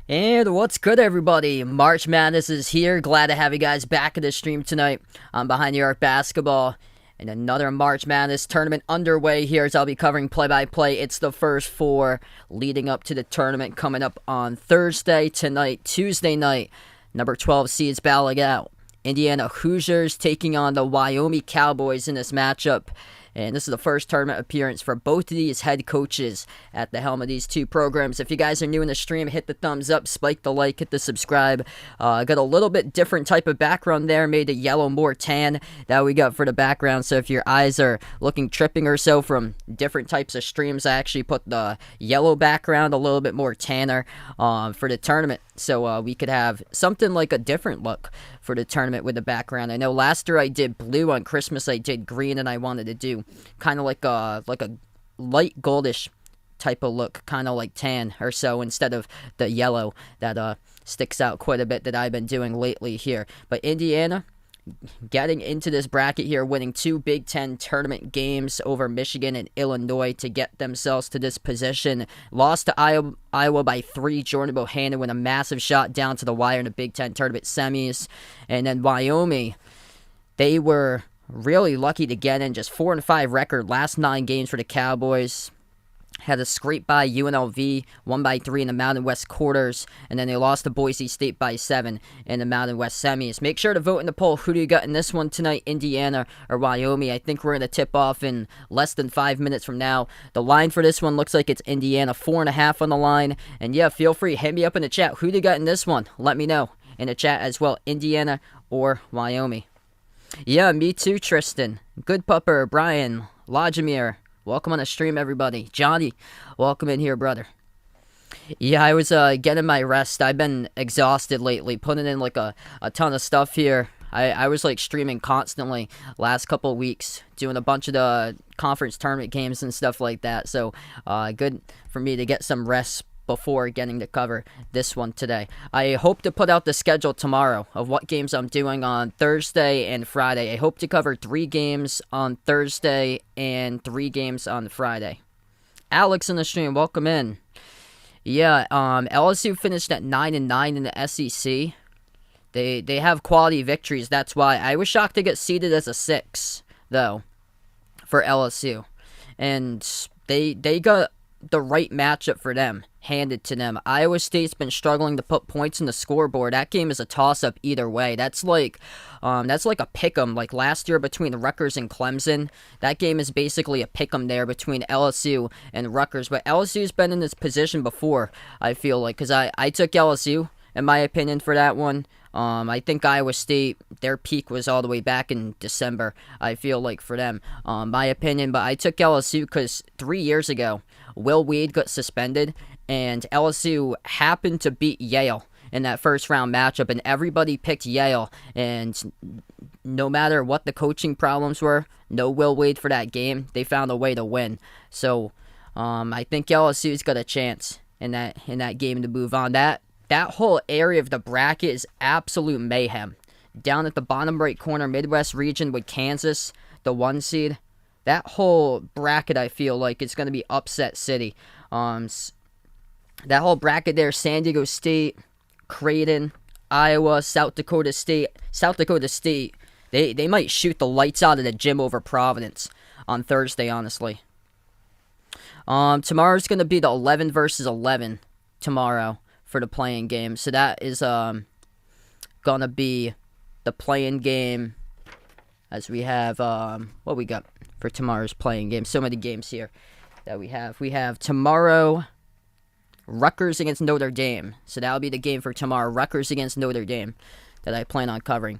And what's good, everybody? March Madness is here. Glad to have you guys back in the stream tonight on Behind the Arc Basketball. And another March Madness tournament underway here as I'll be covering play-by-play. It's the first four leading up to the tournament coming up on Thursday tonight, Tuesday night. Number 12 seeds battling out. Indiana Hoosiers taking on the Wyoming Cowboys in this matchup. And this is the first tournament appearance for both of these head coaches at the helm of these two programs. If you guys are new in the stream, hit the thumbs up, spike the like, hit the subscribe. Got a little bit different type of background there, made the yellow more tan that we got for the background. So if your eyes are looking tripping or so from different types of streams, I actually put the yellow background a little bit more tanner for the tournament. So we could have something like a different look for the tournament with the background. I know last year I did blue, on Christmas I did green, and I wanted to do kind of like a light goldish type of look, kind of like tan or so, instead of the yellow that sticks out quite a bit that I've been doing lately here. But Indiana getting into this bracket here, winning two Big Ten tournament games over Michigan and Illinois to get themselves to this position. Lost to Iowa by 3. Jordan Bohannon with a massive shot down to the wire in the Big Ten tournament semis. And then Wyoming, they were really lucky to get in. Just 4-5 record last 9 games for the Cowboys. Had a scrape by UNLV, won by 3 in the Mountain West quarters, and then they lost to Boise State by 7 in the Mountain West semis. Make sure to vote in the poll. Who do you got in this one tonight, Indiana or Wyoming? I think we're going to tip off in less than 5 minutes from now. The line for this one looks like it's Indiana, 4.5 on the line. And yeah, feel free, hit me up in the chat. Who do you got in this one? Let me know in the chat as well, Indiana or Wyoming. Yeah, me too, Tristan. Good Pupper, Brian, Lajimir. Welcome on the stream, everybody. Johnny, welcome in here, brother. Yeah, I was getting my rest. I've been exhausted lately, putting in like a ton of stuff here. I was like streaming constantly last couple of weeks, doing a bunch of the conference tournament games and stuff like that. So good for me to get some rest before getting to cover this one today. I hope to put out the schedule tomorrow of what games I'm doing on Thursday and Friday. I hope to cover 3 games on Thursday and 3 games on Friday. Alex in the stream, welcome in. Yeah, LSU finished at 9-9 in the SEC. They have quality victories. That's why I was shocked to get seeded as a 6, though, for LSU. And they got the right matchup for them handed to them. Iowa State's been struggling to put points in the scoreboard. That game is a toss-up either way. That's like a pick-em. Like last year between Rutgers and Clemson, that game is basically a pick-em there between LSU and Rutgers. But LSU's been in this position before, I feel like, because I took LSU, in my opinion, for that one. I think Iowa State, their peak was all the way back in December, I feel like, for them, my opinion. But I took LSU because 3 years ago, Will Wade got suspended, and LSU happened to beat Yale in that first round matchup, and everybody picked Yale, and no matter what the coaching problems were, no Will Wade for that game, they found a way to win. So I think LSU's got a chance in that game to move on. That whole area of the bracket is absolute mayhem. Down at the bottom right corner, Midwest region with Kansas, the 1 seed. That whole bracket, I feel like, is going to be upset city. That whole bracket there, San Diego State, Creighton, Iowa, South Dakota State. South Dakota State, they might shoot the lights out of the gym over Providence on Thursday, honestly. Tomorrow's going to be the 11 versus 11 tomorrow for the playing game. So that is going to be the playing game as we have, what we got for tomorrow's playing game. So many games here that we have. We have tomorrow, Rutgers against Notre Dame. So that'll be the game for tomorrow. Rutgers against Notre Dame that I plan on covering.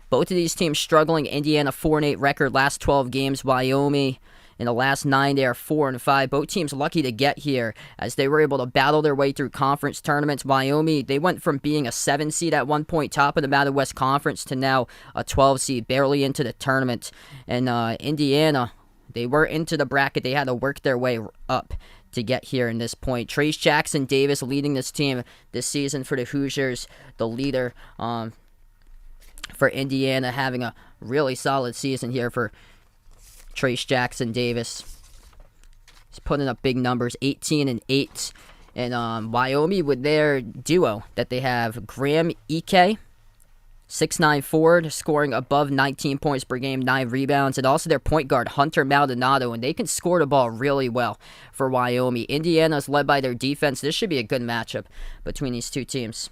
Both of these teams struggling. Indiana 4-8 record last 12 games. Wyoming in the last 9 they are 4-5. Both teams lucky to get here as they were able to battle their way through conference tournaments. Wyoming, they went from being a 7 seed at one point, top of the Mountain West Conference, to now a 12 seed, barely into the tournament. And Indiana, they were into the bracket. They had to work their way up to get here in this point. Trace Jackson Davis leading this team this season for the Hoosiers, the leader for Indiana, having a really solid season here for Trace Jackson Davis. He's putting up big numbers, 18-8 And Wyoming with their duo that they have, Graham Ike, 6'9" forward, scoring above 19 points per game, 9 rebounds, and also their point guard, Hunter Maldonado, and they can score the ball really well for Wyoming. Indiana's led by their defense. This should be a good matchup between these two teams.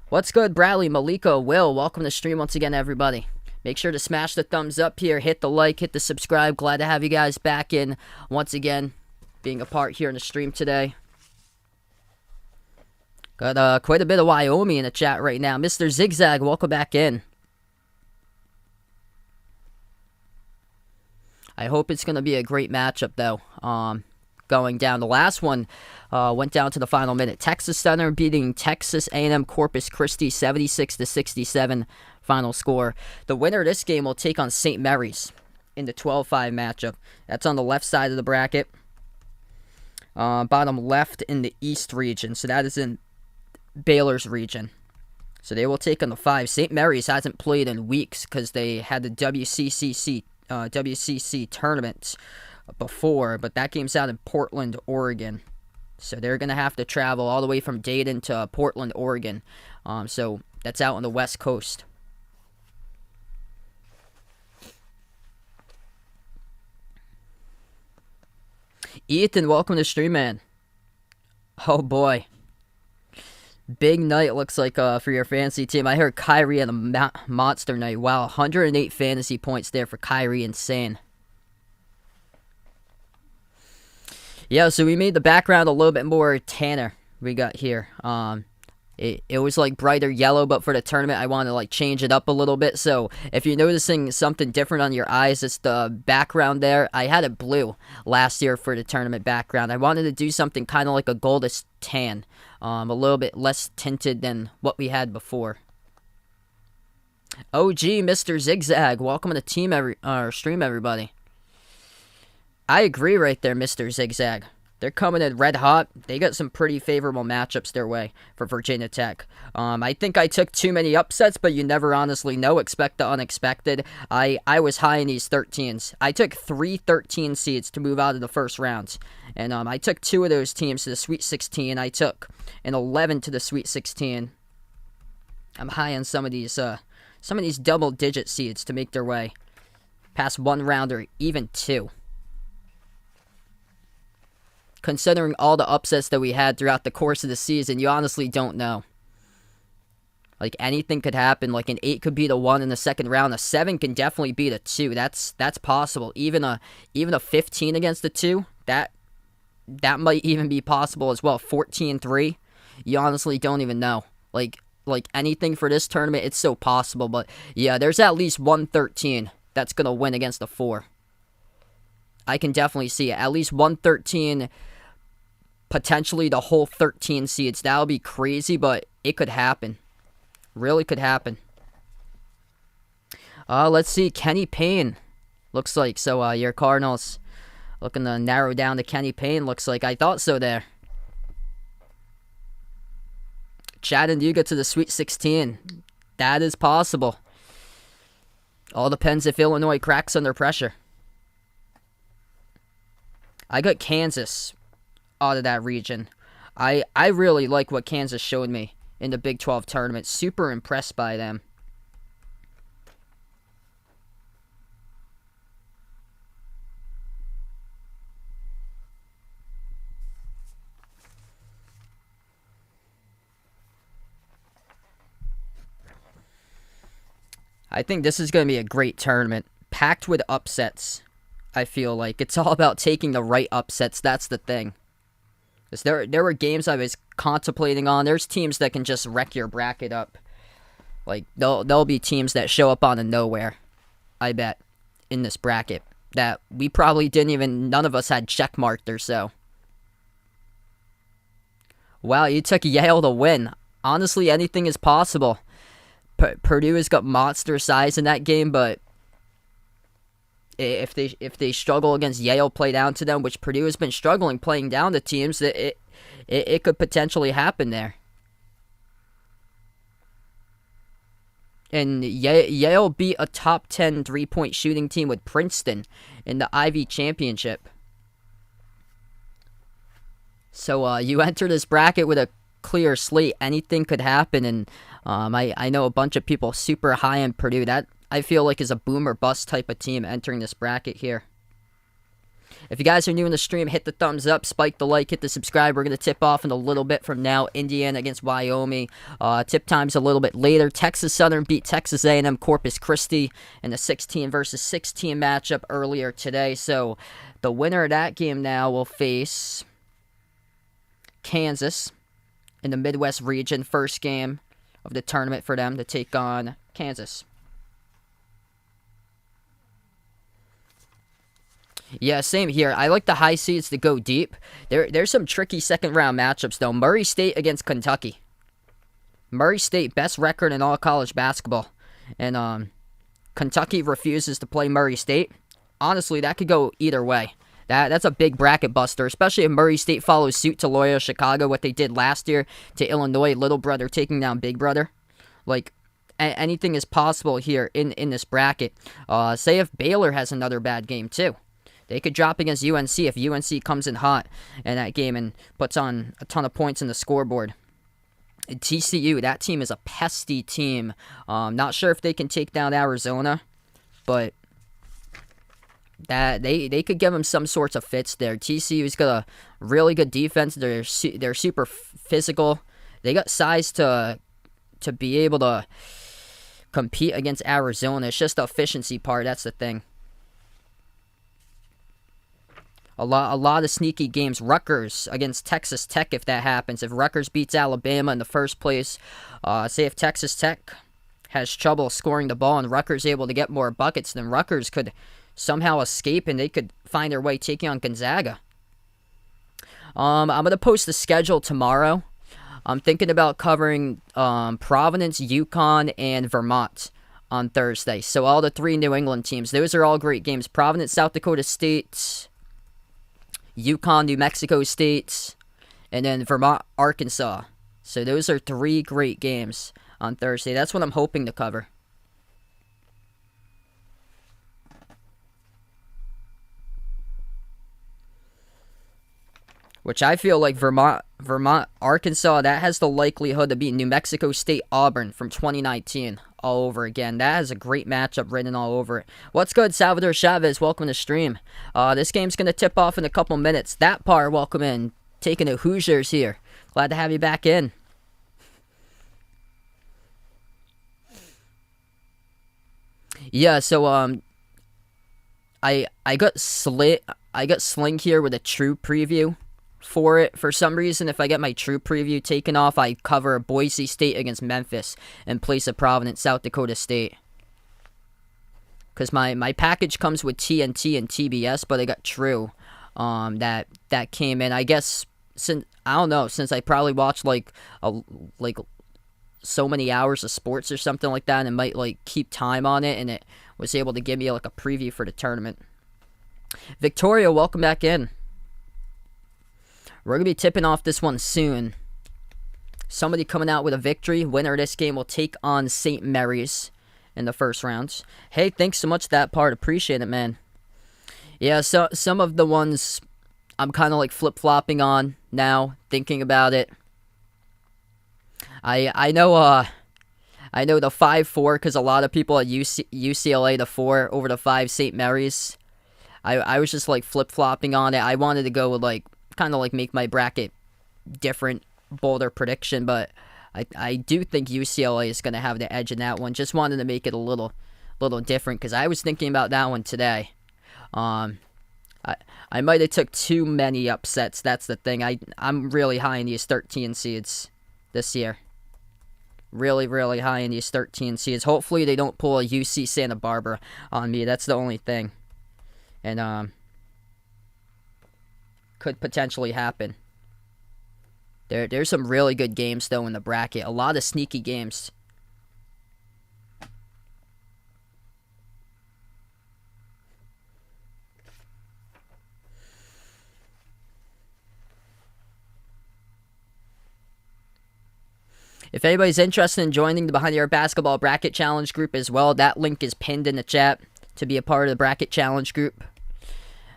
What's good, Bradley, Malika, Will? Welcome to the stream once again, everybody. Make sure to smash the thumbs up here, hit the like, hit the subscribe. Glad to have you guys back in once again, being a part here in the stream today. Got quite a bit of Wyoming in the chat right now. Mr. Zigzag, welcome back in. I hope it's going to be a great matchup, though. Going down. The last one went down to the final minute. Texas Center beating Texas A&M Corpus Christi 76-67 final score. The winner of this game will take on St. Mary's in the 12-5 matchup. That's on the left side of the bracket. Bottom left in the East region. So that is in Baylor's region. So they will take on the 5. St. Mary's hasn't played in weeks because they had the WCC tournament before, but that game's out in Portland, Oregon. So they're going to have to travel all the way from Dayton to Portland, Oregon. So that's out on the West Coast. Ethan, welcome to the stream, man. Oh boy. Big night looks like for your fantasy team. I heard Kyrie had a monster night. Wow, 108 fantasy points there for Kyrie. Insane. Yeah, so we made the background a little bit more tanner we got here. It was like brighter yellow, but for the tournament I wanted to like change it up a little bit. So if you're noticing something different on your eyes, it's the background there. I had it blue last year for the tournament background. I wanted to do something kind of like a goldish tan. A little bit less tinted than what we had before. OG Mr. Zigzag, welcome to the team stream, everybody. I agree right there, Mr. Zigzag. They're coming in red hot. They got some pretty favorable matchups their way for Virginia Tech. I think I took too many upsets, but you never honestly know. Expect the unexpected. I was high in these 13s. I took 3 13 seeds to move out of the first round. And I took 2 of those teams to the Sweet 16. I took an 11 to the Sweet 16. I'm high on some of these double-digit seeds to make their way past 1 round or even 2. Considering all the upsets that we had throughout the course of the season, you honestly don't know. Like, anything could happen. Like, an 8 could beat a 1 in the second round. A 7 can definitely beat a 2. That's possible. Even a 15 against a 2, that might even be possible as well. 14-3, you honestly don't even know. Like anything for this tournament, it's so possible. But yeah, there's at least 1 13 that's going to win against a 4. I can definitely see it. At least 1 13, potentially the whole 13 seeds. That would be crazy, but it could happen. Really could happen. Let's see. Kenny Payne. Looks like. So, your Cardinals looking to narrow down to Kenny Payne. Looks like. I thought so there. Chattanooga to the Sweet 16. That is possible. All depends if Illinois cracks under pressure. I got Kansas out of that region. I really like what Kansas showed me in the Big 12 tournament. Super impressed by them. I think this is going to be a great tournament. Packed with upsets. I feel like it's all about taking the right upsets. That's the thing. Because there were games I was contemplating on. There's teams that can just wreck your bracket up. Like, there'll be teams that show up out of nowhere, I bet, in this bracket. That we probably none of us had checkmarked or so. Wow, you took Yale to win. Honestly, anything is possible. Purdue has got monster size in that game, but if they struggle against Yale, play down to them, which Purdue has been struggling playing down to teams, it could potentially happen there. And Yale beat a top 10 3-point shooting team with Princeton in the Ivy Championship. So you enter this bracket with a clear slate. Anything could happen, and I know a bunch of people super high in Purdue. That I feel like is a boom or bust type of team entering this bracket here. If you guys are new in the stream, hit the thumbs up, spike the like, hit the subscribe. We're going to tip off in a little bit from now. Indiana against Wyoming. Tip time's a little bit later. Texas Southern beat Texas A&M Corpus Christi in a 16 versus 16 matchup earlier today. So the winner of that game now will face Kansas in the Midwest region. First game of the tournament for them to take on Kansas. Yeah, same here. I like the high seeds to go deep. There's some tricky second-round matchups, though. Murray State against Kentucky. Murray State, best record in all college basketball. And Kentucky refuses to play Murray State. Honestly, that could go either way. That's a big bracket buster, especially if Murray State follows suit to Loyola Chicago, what they did last year to Illinois, little brother taking down big brother. Like, anything is possible here in this bracket. Say if Baylor has another bad game, too. They could drop against UNC if UNC comes in hot in that game and puts on a ton of points in the scoreboard. TCU, that team is a pesty team. Not sure if they can take down Arizona, but that they could give them some sorts of fits there. TCU's got a really good defense. They're super physical. They got size to be able to compete against Arizona. It's just the efficiency part. That's the thing. A lot of sneaky games. Rutgers against Texas Tech if that happens. If Rutgers beats Alabama in the first place, say if Texas Tech has trouble scoring the ball and Rutgers able to get more buckets, then Rutgers could somehow escape and they could find their way taking on Gonzaga. I'm going to post the schedule tomorrow. I'm thinking about covering Providence, UConn, and Vermont on Thursday. So all the three New England teams. Those are all great games. Providence, South Dakota State, UConn, New Mexico State, and then Vermont, Arkansas. So those are three great games on Thursday. That's what I'm hoping to cover. Which I feel like Vermont, Arkansas, that has the likelihood to beat New Mexico State, Auburn from 2019 all over again. That has a great matchup written all over it. What's good, Salvador Chavez? Welcome to stream. This game's going to tip off in a couple minutes. That part, welcome in. Taking the Hoosiers here. Glad to have you back in. Yeah, so I got Sling here with a true preview for it. For some reason, if I get my true preview taken off, I cover Boise State against Memphis in place of Providence, South Dakota State. Because my package comes with TNT and TBS, but I got true that came in. I guess since I probably watched like so many hours of sports or something like that, and it might like keep time on it, and it was able to give me like a preview for the tournament. Victoria, welcome back in. We're going to be tipping off this one soon. Somebody coming out with a victory. Winner of this game will take on St. Mary's in the first round. Hey, thanks so much for that part. Appreciate it, man. Yeah, so some of the ones I'm kind of like flip-flopping on now, thinking about it. I know the 5-4 because a lot of people at UCLA the 4 over the 5 St. Mary's. I was just like flip-flopping on it. I wanted to go with like kind of like make my bracket different, bolder prediction, but I do think UCLA is going to have the edge in that one. Just wanted to make it a little different because I was thinking about that one today. I might have took too many upsets. That's the thing. I'm really high in these 13 seeds this year. Really, really high in these 13 seeds. Hopefully they don't pull a UC Santa Barbara on me. That's the only thing. And could potentially happen. There's some really good games, though, in the bracket. A lot of sneaky games. If anybody's interested in joining the Behind the Arc Basketball Bracket Challenge group as well, that link is pinned in the chat to be a part of the Bracket Challenge group.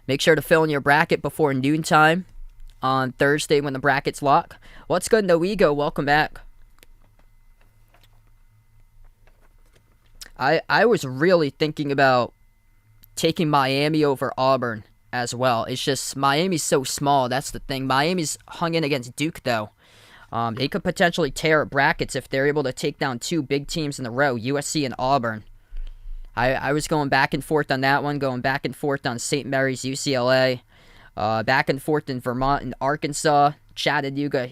Make sure to fill in your bracket before noontime on Thursday when the brackets lock. What's good, No Ego? Welcome back. I was really thinking about taking Miami over Auburn as well. It's just Miami's so small. That's the thing. Miami's hung in against Duke, though. They could potentially tear up brackets if they're able to take down two big teams in a row, USC and Auburn. I was going back and forth on that one, going back and forth on St. Mary's, UCLA, back and forth in Vermont and Arkansas, Chattanooga,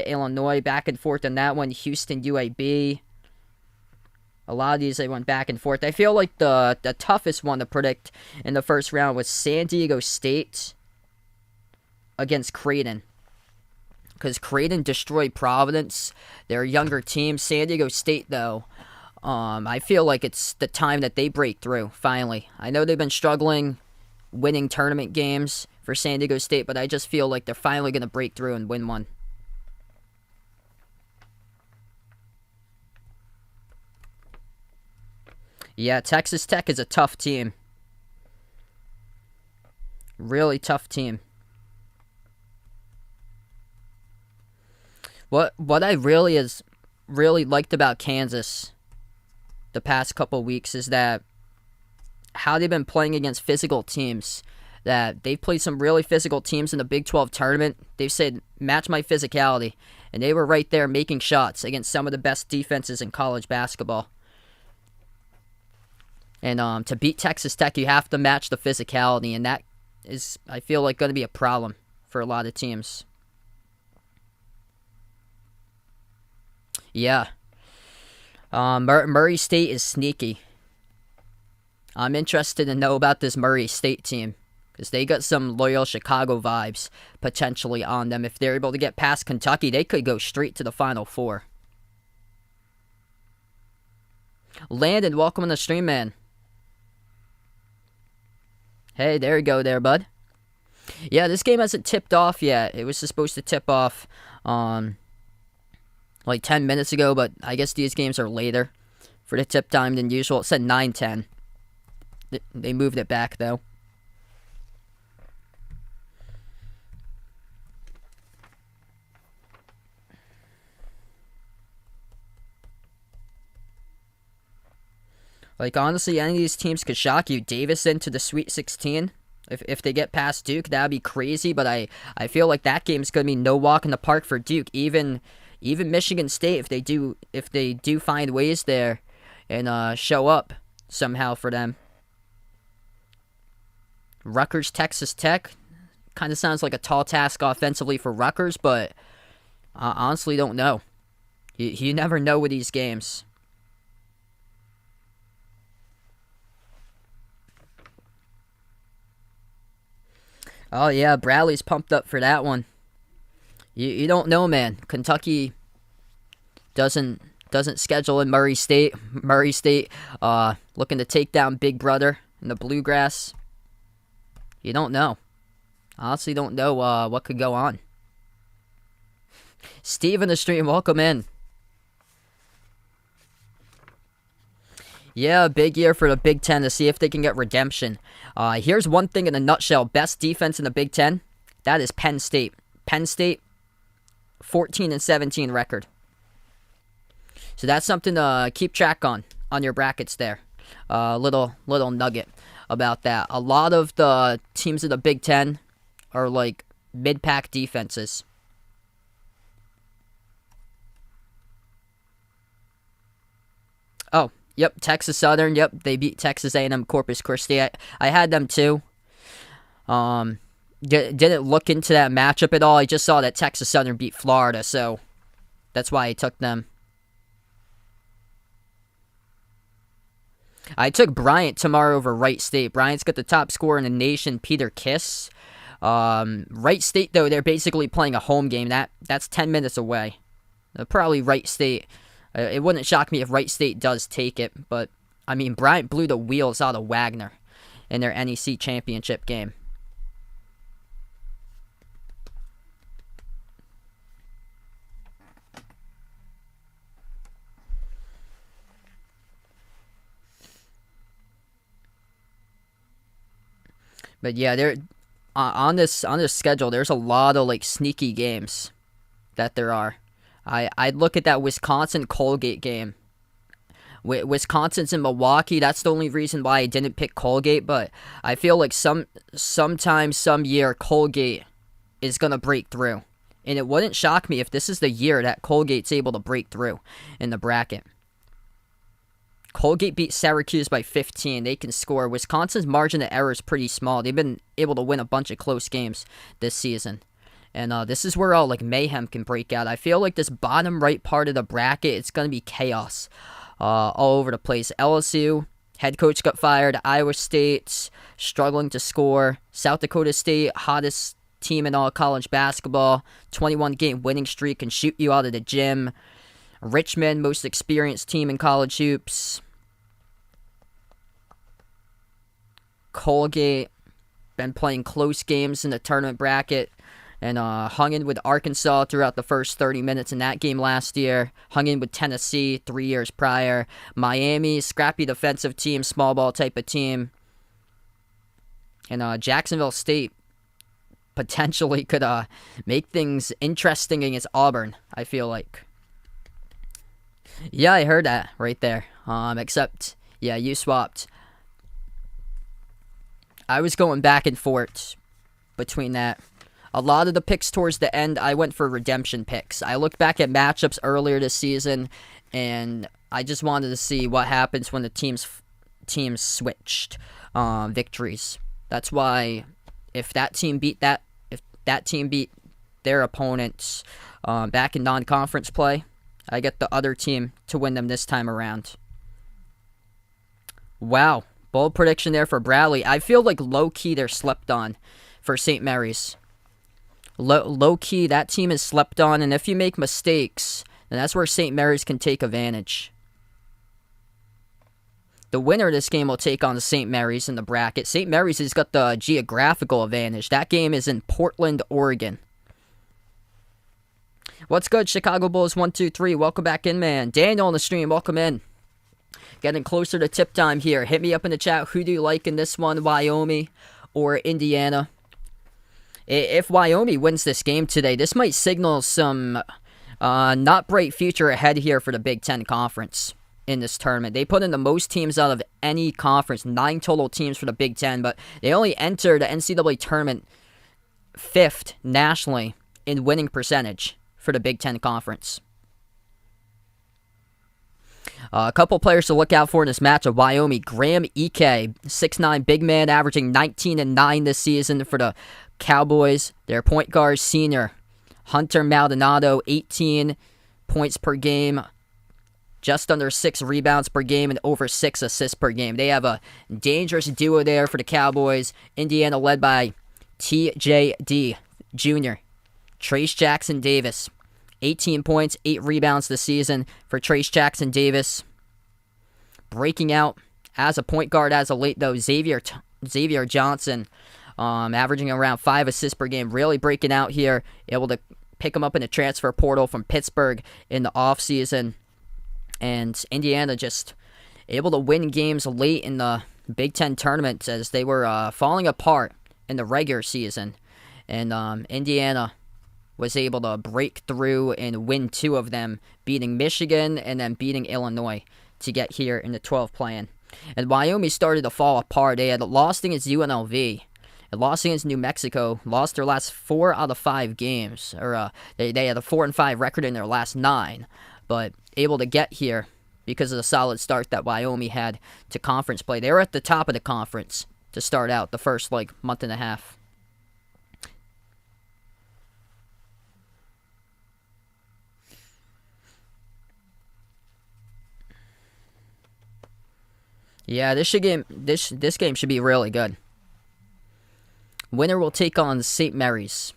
Illinois, back and forth on that one, Houston, UAB. A lot of these, they went back and forth. I feel like the toughest one to predict in the first round was San Diego State against Creighton. Because Creighton destroyed Providence. They're a younger team. San Diego State, though, I feel like it's the time that they break through, finally. I know they've been struggling winning tournament games for San Diego State, but I just feel like they're finally going to break through and win one. Yeah, Texas Tech is a tough team. Really tough team. What I really liked about Kansas the past couple weeks is that how they've been playing against physical teams. That they've played some really physical teams in the Big 12 tournament. They've said, match my physicality. And they were right there making shots against some of the best defenses in college basketball. And to beat Texas Tech, you have to match the physicality. And that is, I feel like, going to be a problem for a lot of teams. Yeah. Murray State is sneaky. I'm interested to know about this Murray State team. Because they got some Loyola Chicago vibes potentially on them. If they're able to get past Kentucky, they could go straight to the Final Four. Landon, welcome on the stream, man. Hey, there you go there, bud. Yeah, this game hasn't tipped off yet. It was supposed to tip off like 10 minutes ago, but I guess these games are later for the tip time than usual. It said 9:10. They moved it back, though. Like, honestly, any of these teams could shock you. Davis into the Sweet 16. If they get past Duke, that would be crazy. But I feel like that game's going to be no walk in the park for Duke. Even Michigan State, if they do find ways there and show up somehow for them. Rutgers, Texas Tech. Kind of sounds like a tall task offensively for Rutgers, but I honestly don't know. You never know with these games. Oh, yeah, Bradley's pumped up for that one. You don't know, man. Kentucky doesn't schedule in Murray State. Murray State looking to take down Big Brother in the Bluegrass. You don't know. Honestly, don't know what could go on. Steve in the stream, welcome in. Yeah, big year for the Big Ten to see if they can get redemption. Here's one thing in a nutshell. Best defense in the Big Ten, that is Penn State. Penn State, 14-17 record. So that's something to keep track on your brackets there. Little nugget about that. A lot of the teams in the Big Ten are like mid-pack defenses. Oh, yep, Texas Southern. Yep, they beat Texas A&M Corpus Christi. I had them too. Didn't look into that matchup at all. I just saw that Texas Southern beat Florida, so that's why I took them. I took Bryant tomorrow over Wright State. Bryant's got the top scorer in the nation, Peter Kiss. Wright State, though, they're basically playing a home game. That's 10 minutes away. Probably Wright State. It wouldn't shock me if Wright State does take it, but, I mean, Bryant blew the wheels out of Wagner in their NEC championship game. But yeah, on this schedule, there's a lot of like sneaky games that there are. I'd look at that Wisconsin Colgate game. Wisconsin's in Milwaukee. That's the only reason why I didn't pick Colgate. But I feel like sometime, some year, Colgate is gonna break through, and it wouldn't shock me if this is the year that Colgate's able to break through in the bracket. Colgate beat Syracuse by 15. They can score. Wisconsin's margin of error is pretty small. They've been able to win a bunch of close games this season. And this is where all like mayhem can break out. I feel like this bottom right part of the bracket, it's going to be chaos all over the place. LSU, head coach got fired. Iowa State, struggling to score. South Dakota State, hottest team in all college basketball. 21-game winning streak, can shoot you out of the gym. Richmond, most experienced team in college hoops. Colgate, been playing close games in the tournament bracket, and hung in with Arkansas throughout the first 30 minutes in that game last year. Hung in with Tennessee 3 years prior. Miami, scrappy defensive team, small ball type of team. And Jacksonville State potentially could make things interesting against Auburn, I feel like. Yeah, I heard that right there. Except, yeah, you swapped. I was going back and forth between that. A lot of the picks towards the end, I went for redemption picks. I looked back at matchups earlier this season, and I just wanted to see what happens when the teams switched victories. That's why if that team beat their opponents back in non-conference play, I get the other team to win them this time around. Wow. Bold prediction there for Bradley. I feel like low-key they're slept on for St. Mary's. Low-key, that team is slept on, and if you make mistakes, then that's where St. Mary's can take advantage. The winner of this game will take on the St. Mary's in the bracket. St. Mary's has got the geographical advantage. That game is in Portland, Oregon. What's good, Chicago Bulls 123? Welcome back in, man. Daniel on the stream, welcome in. Getting closer to tip time here. Hit me up in the chat. Who do you like in this one, Wyoming or Indiana? If Wyoming wins this game today, this might signal some not bright future ahead here for the Big Ten Conference in this tournament. They put in the most teams out of any conference, 9 total teams for the Big Ten, but they only entered the NCAA tournament 5th nationally in winning percentage for the Big Ten Conference. A couple players to look out for in this matchup. Wyoming, Graham Ike, 6'9", big man, averaging 19 and 9 this season for the Cowboys. Their point guard, senior Hunter Maldonado, 18 points per game, just under 6 rebounds per game, and over 6 assists per game. They have a dangerous duo there for the Cowboys. Indiana led by TJD Jr., Trace Jackson Davis. 18 points, 8 rebounds this season for Trace Jackson Davis. Breaking out as a point guard as of late, though, Xavier Johnson, averaging around 5 assists per game. Really breaking out here. Able to pick him up in the transfer portal from Pittsburgh in the offseason. And Indiana just able to win games late in the Big Ten tournament as they were falling apart in the regular season. And Indiana was able to break through and win 2 of them, beating Michigan and then beating Illinois to get here in the 12th play-in. And Wyoming started to fall apart. They had lost against UNLV, and lost against New Mexico, lost their last 4 out of 5 games, or they had a 4-5 record in their last 9, but able to get here because of the solid start that Wyoming had to conference play. They were at the top of the conference to start out the first month and a half. Yeah, this game should be really good. Winner will take on St. Mary's.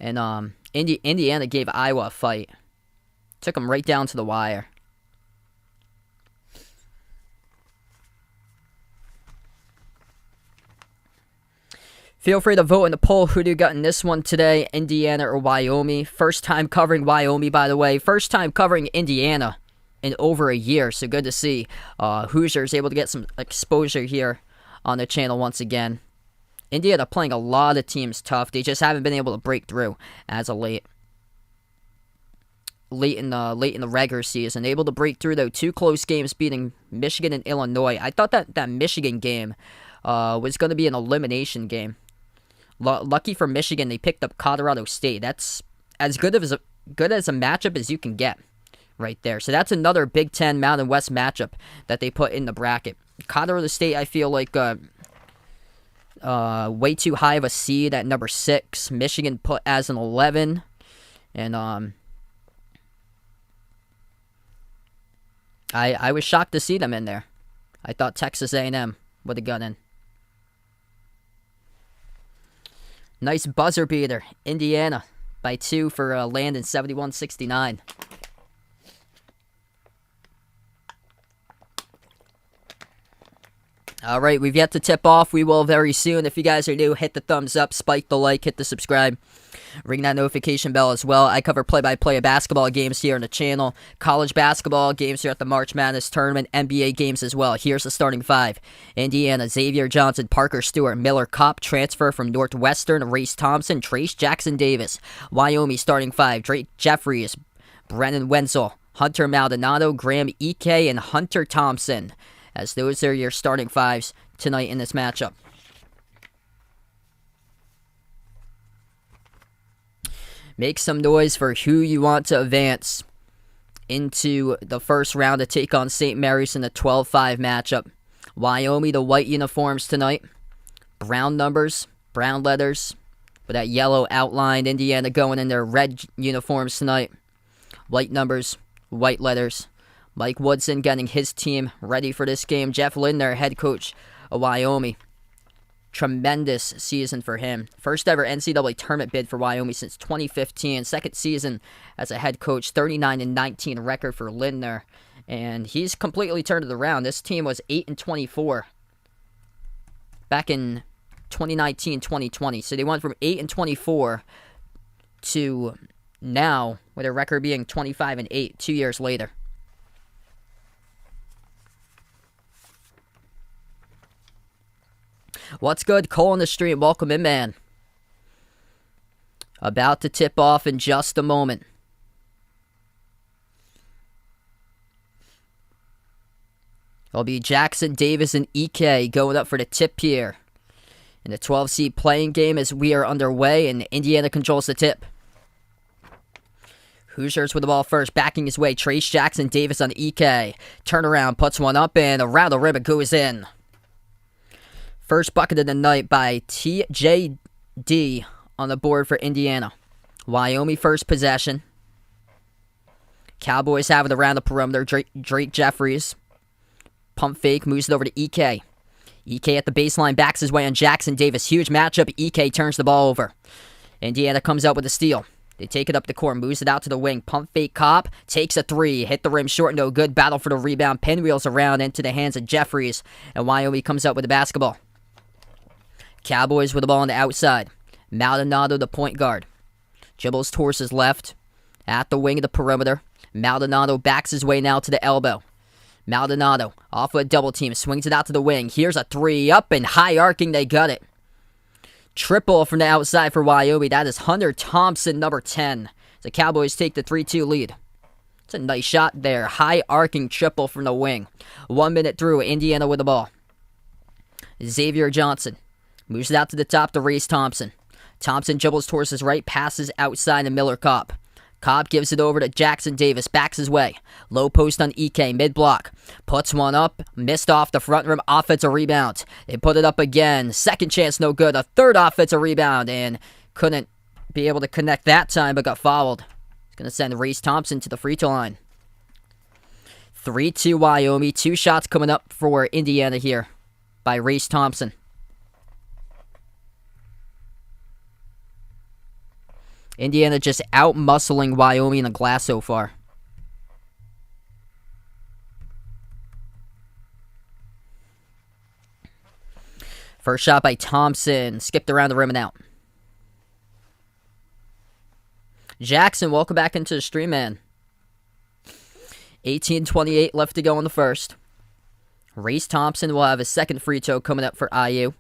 And Indiana gave Iowa a fight. Took them right down to the wire. Feel free to vote in the poll. Who do you got in this one today, Indiana or Wyoming? First time covering Wyoming, by the way. First time covering Indiana in over a year, so good to see Hoosiers able to get some exposure here on the channel once again. Indiana playing a lot of teams tough. They just haven't been able to break through as of late. Late in the regular season, able to break through though. 2 close games beating Michigan and Illinois. I thought that Michigan game was going to be an elimination game. Lucky for Michigan, they picked up Colorado State. That's as good as a matchup as you can get, right there. So that's another Big Ten Mountain West matchup that they put in the bracket. Colorado State, I feel like way too high of a seed at number 6. Michigan put as an 11, and I was shocked to see them in there. I thought Texas A&M would have got in. Nice buzzer beater. Indiana by 2 for Landon, 71-69. All right, we've yet to tip off. We will very soon. If you guys are new, hit the thumbs up, spike the like, hit the subscribe. Ring that notification bell as well. I cover play-by-play of basketball games here on the channel. College basketball games here at the March Madness Tournament. NBA games as well. Here's the starting 5. Indiana, Xavier Johnson, Parker Stewart, Miller Kopp, transfer from Northwestern, Race Thompson, Trace Jackson Davis. Wyoming starting 5. Drake Jeffries, Brennan Wenzel, Hunter Maldonado, Graham Ike, and Hunter Thompson. As those are your starting 5s tonight in this matchup. Make some noise for who you want to advance into the first round to take on St. Mary's in the 12-5 matchup. Wyoming, the white uniforms tonight. Brown numbers, brown letters, with that yellow outline. Indiana going in their red uniforms tonight. White numbers, white letters. Mike Woodson getting his team ready for this game. Jeff Lindner, head coach of Wyoming. Tremendous season for him. First ever NCAA tournament bid for Wyoming since 2015. Second season as a head coach. 39-19 record for Lindner. And he's completely turned it around. This team was 8-24 back in 2019-2020. So they went from 8-24 to now with their record being 25-8 2 years later. What's good? Cole on the stream. Welcome in, man. About to tip off in just a moment. It'll be Jackson, Davis, and Ike going up for the tip here in the 12-seed playing game as we are underway, and Indiana controls the tip. Hoosiers with the ball first, backing his way. Trace Jackson Davis on Ike. Turnaround, puts one up, and around the rim it goes in. First bucket of the night by TJD on the board for Indiana. Wyoming first possession. Cowboys have it around the perimeter. Drake Jeffries. Pump fake, moves it over to Ike. Ike at the baseline, backs his way on Jackson Davis. Huge matchup. Ike turns the ball over. Indiana comes out with a steal. They take it up the court, moves it out to the wing. Pump fake Kopp, takes a 3. Hit the rim short, no good. Battle for the rebound. Pinwheels around into the hands of Jeffries. And Wyoming comes out with the basketball. Cowboys with the ball on the outside. Maldonado, the point guard. Dribbles towards his left. At the wing of the perimeter. Maldonado backs his way now to the elbow. Maldonado off of a double team. Swings it out to the wing. Here's a 3 up and high arcing. They got it. Triple from the outside for Wyoming. That is Hunter Thompson, number 10. The Cowboys take the 3-2 lead. It's a nice shot there. High arcing triple from the wing. 1 minute through. Indiana with the ball. Xavier Johnson. Moves it out to the top to Race Thompson. Thompson dribbles towards his right, passes outside to Miller Kopp. Kopp gives it over to Jackson Davis, backs his way. Low post on Ike, mid-block. Puts one up, missed off the front rim, offensive rebound. They put it up again. Second chance, no good. A third offensive rebound, and couldn't be able to connect that time, but got fouled. It's going to send Race Thompson to the free throw line. 3-2 Wyoming. 2 shots coming up for Indiana here by Race Thompson. Indiana just out-muscling Wyoming in the glass so far. First shot by Thompson. Skipped around the rim and out. Jackson, welcome back into the stream, man. 18:28 left to go in the first. Race Thompson will have his second free throw coming up for IU.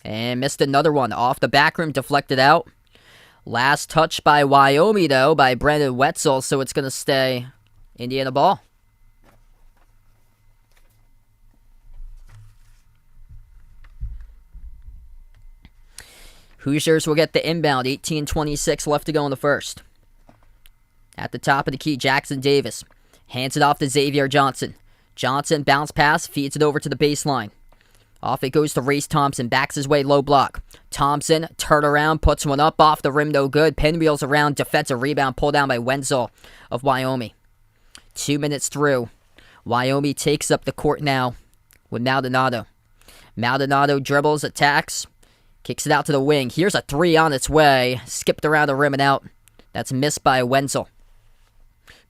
And missed another one. Off the back rim, deflected out. Last touch by Wyoming, though, by Brandon Wetzel, so it's going to stay Indiana ball. Hoosiers will get the inbound. 18:26 left to go in the first. At the top of the key, Jackson Davis hands it off to Xavier Johnson. Johnson, bounce pass, feeds it over to the baseline. Off it goes to Race Thompson, backs his way, low block. Thompson, turn around, puts one up, off the rim, no good. Pinwheels around, defensive rebound, pulled down by Wenzel of Wyoming. 2 minutes through. Wyoming takes up the court now with Maldonado. Maldonado dribbles, attacks, kicks it out to the wing. Here's a three on its way. Skipped around the rim and out. That's missed by Wenzel.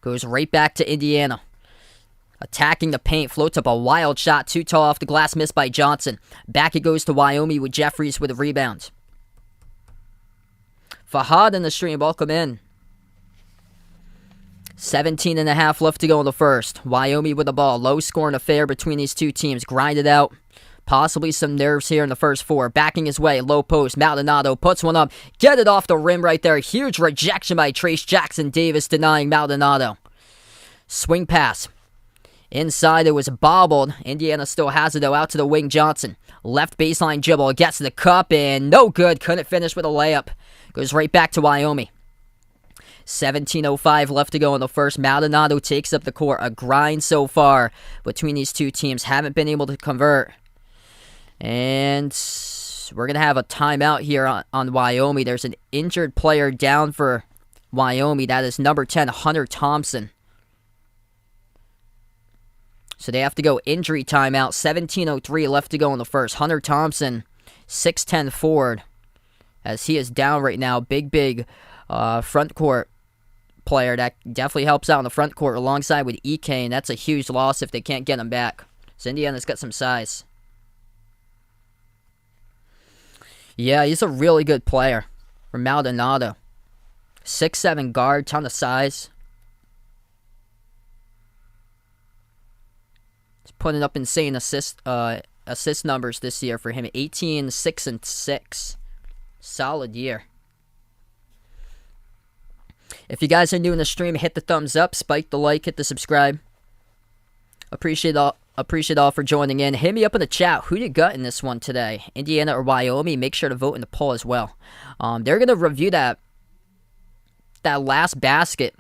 Goes right back to Indiana. Attacking the paint, floats up a wild shot, too tall off the glass, missed by Johnson. Back it goes to Wyoming with Jeffries with a rebound. Fahad in the stream, welcome in. 17.5 left to go in the first. Wyoming with the ball, low scoring affair between these two teams. Grinded out, possibly some nerves here in the first four. Backing his way, low post, Maldonado puts one up. Get it off the rim right there. Huge rejection by Trace Jackson Davis, denying Maldonado. Swing pass. Inside, it was bobbled. Indiana still has it, though, out to the wing, Johnson. Left baseline dribble, gets to the cup, and no good. Couldn't finish with a layup. Goes right back to Wyoming. 17:05 left to go in the first. Maldonado takes up the court. A grind so far between these two teams. Haven't been able to convert. And we're going to have a timeout here on Wyoming. There's an injured player down for Wyoming. That is number 10, Hunter Thompson. So they have to go injury timeout. 17:03 left to go in the first. Hunter Thompson, 6'10 forward, as he is down right now. Big front court player that definitely helps out in the front court alongside with EK, and that's a huge loss if they can't get him back. So Indiana's got some size. Yeah, he's a really good player from Maldonado. 6'7 guard, ton of size. Putting up insane assist numbers this year for him. 18, 6, and 6. Solid year. If you guys are new in the stream, hit the thumbs up, spike the like, hit the subscribe. Appreciate all for joining in. Hit me up in the chat. Who you got in this one today? Indiana or Wyoming? Make sure to vote in the poll as well. They're gonna review that last basket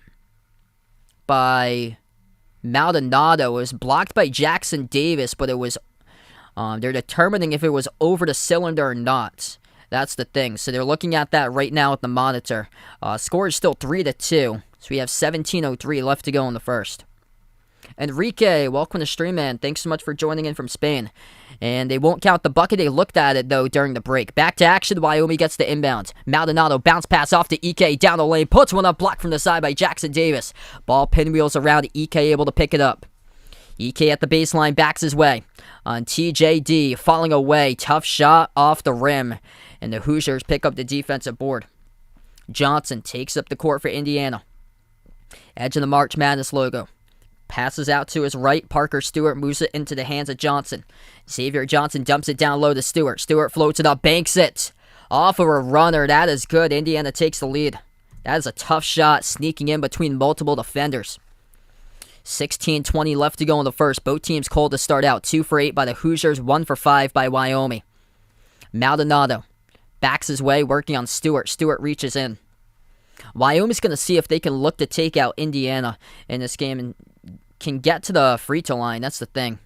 by Maldonado. Was blocked by Jackson Davis, but it was they're determining if it was over the cylinder or not. That's the thing. So they're looking at that right now at the monitor. Score is still 3-2. So we have 17:03 left to go in the first. Enrique, welcome to stream, man. Thanks so much for joining in from Spain. And they won't count the bucket. They looked at it, though, during the break. Back to action. Wyoming gets the inbound. Maldonado bounce pass off to EK down the lane. Puts one up, blocked from the side by Jackson Davis. Ball pinwheels around. EK able to pick it up. EK at the baseline, backs his way. On TJD, falling away. Tough shot off the rim. And the Hoosiers pick up the defensive board. Johnson takes up the court for Indiana. Edge of the March Madness logo. Passes out to his right. Parker Stewart moves it into the hands of Johnson. Xavier Johnson dumps it down low to Stewart. Stewart floats it up, banks it. Off of a runner. That is good. Indiana takes the lead. That is a tough shot, sneaking in between multiple defenders. 16:20 left to go in the first. Both teams cold to start out. 2 for 8 by the Hoosiers, 1 for 5 by Wyoming. Maldonado backs his way, working on Stewart. Stewart reaches in. Wyoming's going to see if they can look to take out Indiana in this game and can get to the free throw line. That's the thing.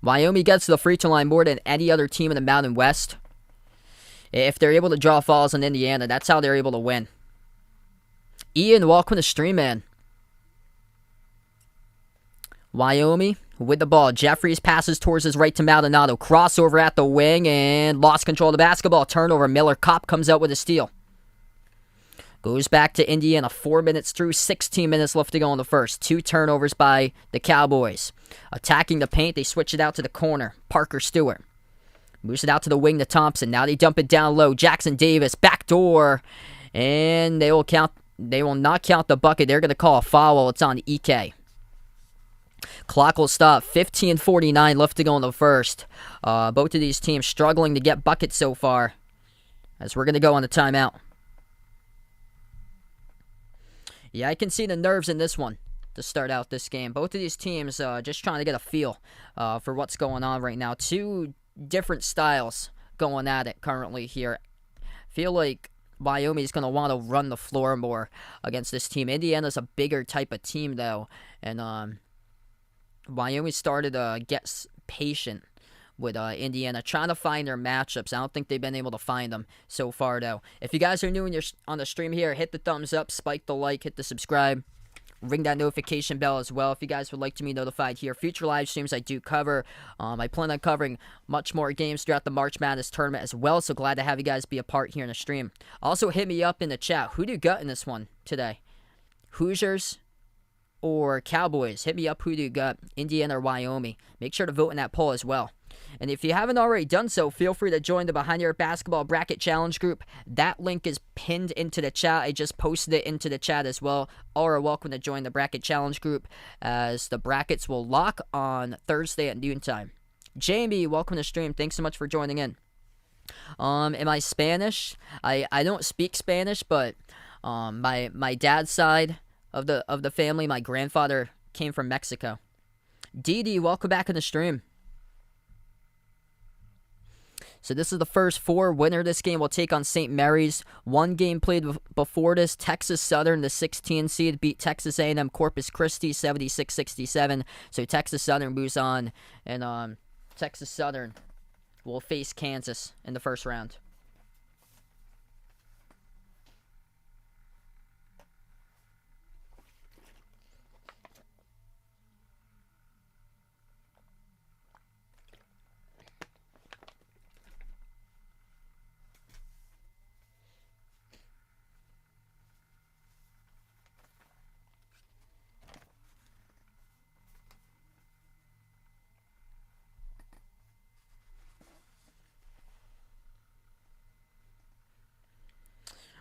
Wyoming gets to the free throw line more than any other team in the Mountain West. If they're able to draw fouls on Indiana, that's how they're able to win. Ian, welcome to stream, man. Wyoming with the ball. Jeffries passes towards his right to Maldonado. Crossover at the wing and lost control of the basketball. Turnover. Miller Kopp comes out with a steal. Goes back to Indiana. 4 minutes through, 16 minutes left to go in the first. 2 turnovers by the Cowboys. Attacking the paint, they switch it out to the corner. Parker Stewart moves it out to the wing to Thompson. Now they dump it down low. Jackson Davis, backdoor. And they will not count the bucket. They're going to call a foul. It's on EK. Clock will stop. 15:49 left to go in the first. Both of these teams struggling to get buckets so far, as we're going to go on the timeout. Yeah, I can see the nerves in this one to start out this game. Both of these teams just trying to get a feel for what's going on right now. Two different styles going at it currently here. Feel like Wyoming's going to want to run the floor more against this team. Indiana's a bigger type of team, though, and Wyoming started to get patient with Indiana, trying to find their matchups. I don't think they've been able to find them so far, though. If you guys are new and you're on the stream here, hit the thumbs up, spike the like, hit the subscribe. Ring that notification bell as well if you guys would like to be notified here. Future live streams I do cover. I plan on covering much more games throughout the March Madness tournament as well, so glad to have you guys be a part here in the stream. Also, hit me up in the chat. Who do you got in this one today? Hoosiers or Cowboys? Hit me up. Who do you got? Indiana or Wyoming? Make sure to vote in that poll as well. And if you haven't already done so, feel free to join the Behind Your Basketball Bracket Challenge group. That link is pinned into the chat. I just posted it into the chat as well. All are welcome to join the Bracket Challenge group, as the brackets will lock on Thursday at noontime. Jamie, welcome to the stream. Thanks so much for joining in. Am I Spanish? I don't speak Spanish, but my dad's side of the family, my grandfather came from Mexico. Dee, welcome back in the stream. So this is the first four. Winner of this game will take on St. Mary's. One game played before this. Texas Southern, the 16 seed, beat Texas A&M Corpus Christi 76-67. So Texas Southern moves on, and Texas Southern will face Kansas in the first round.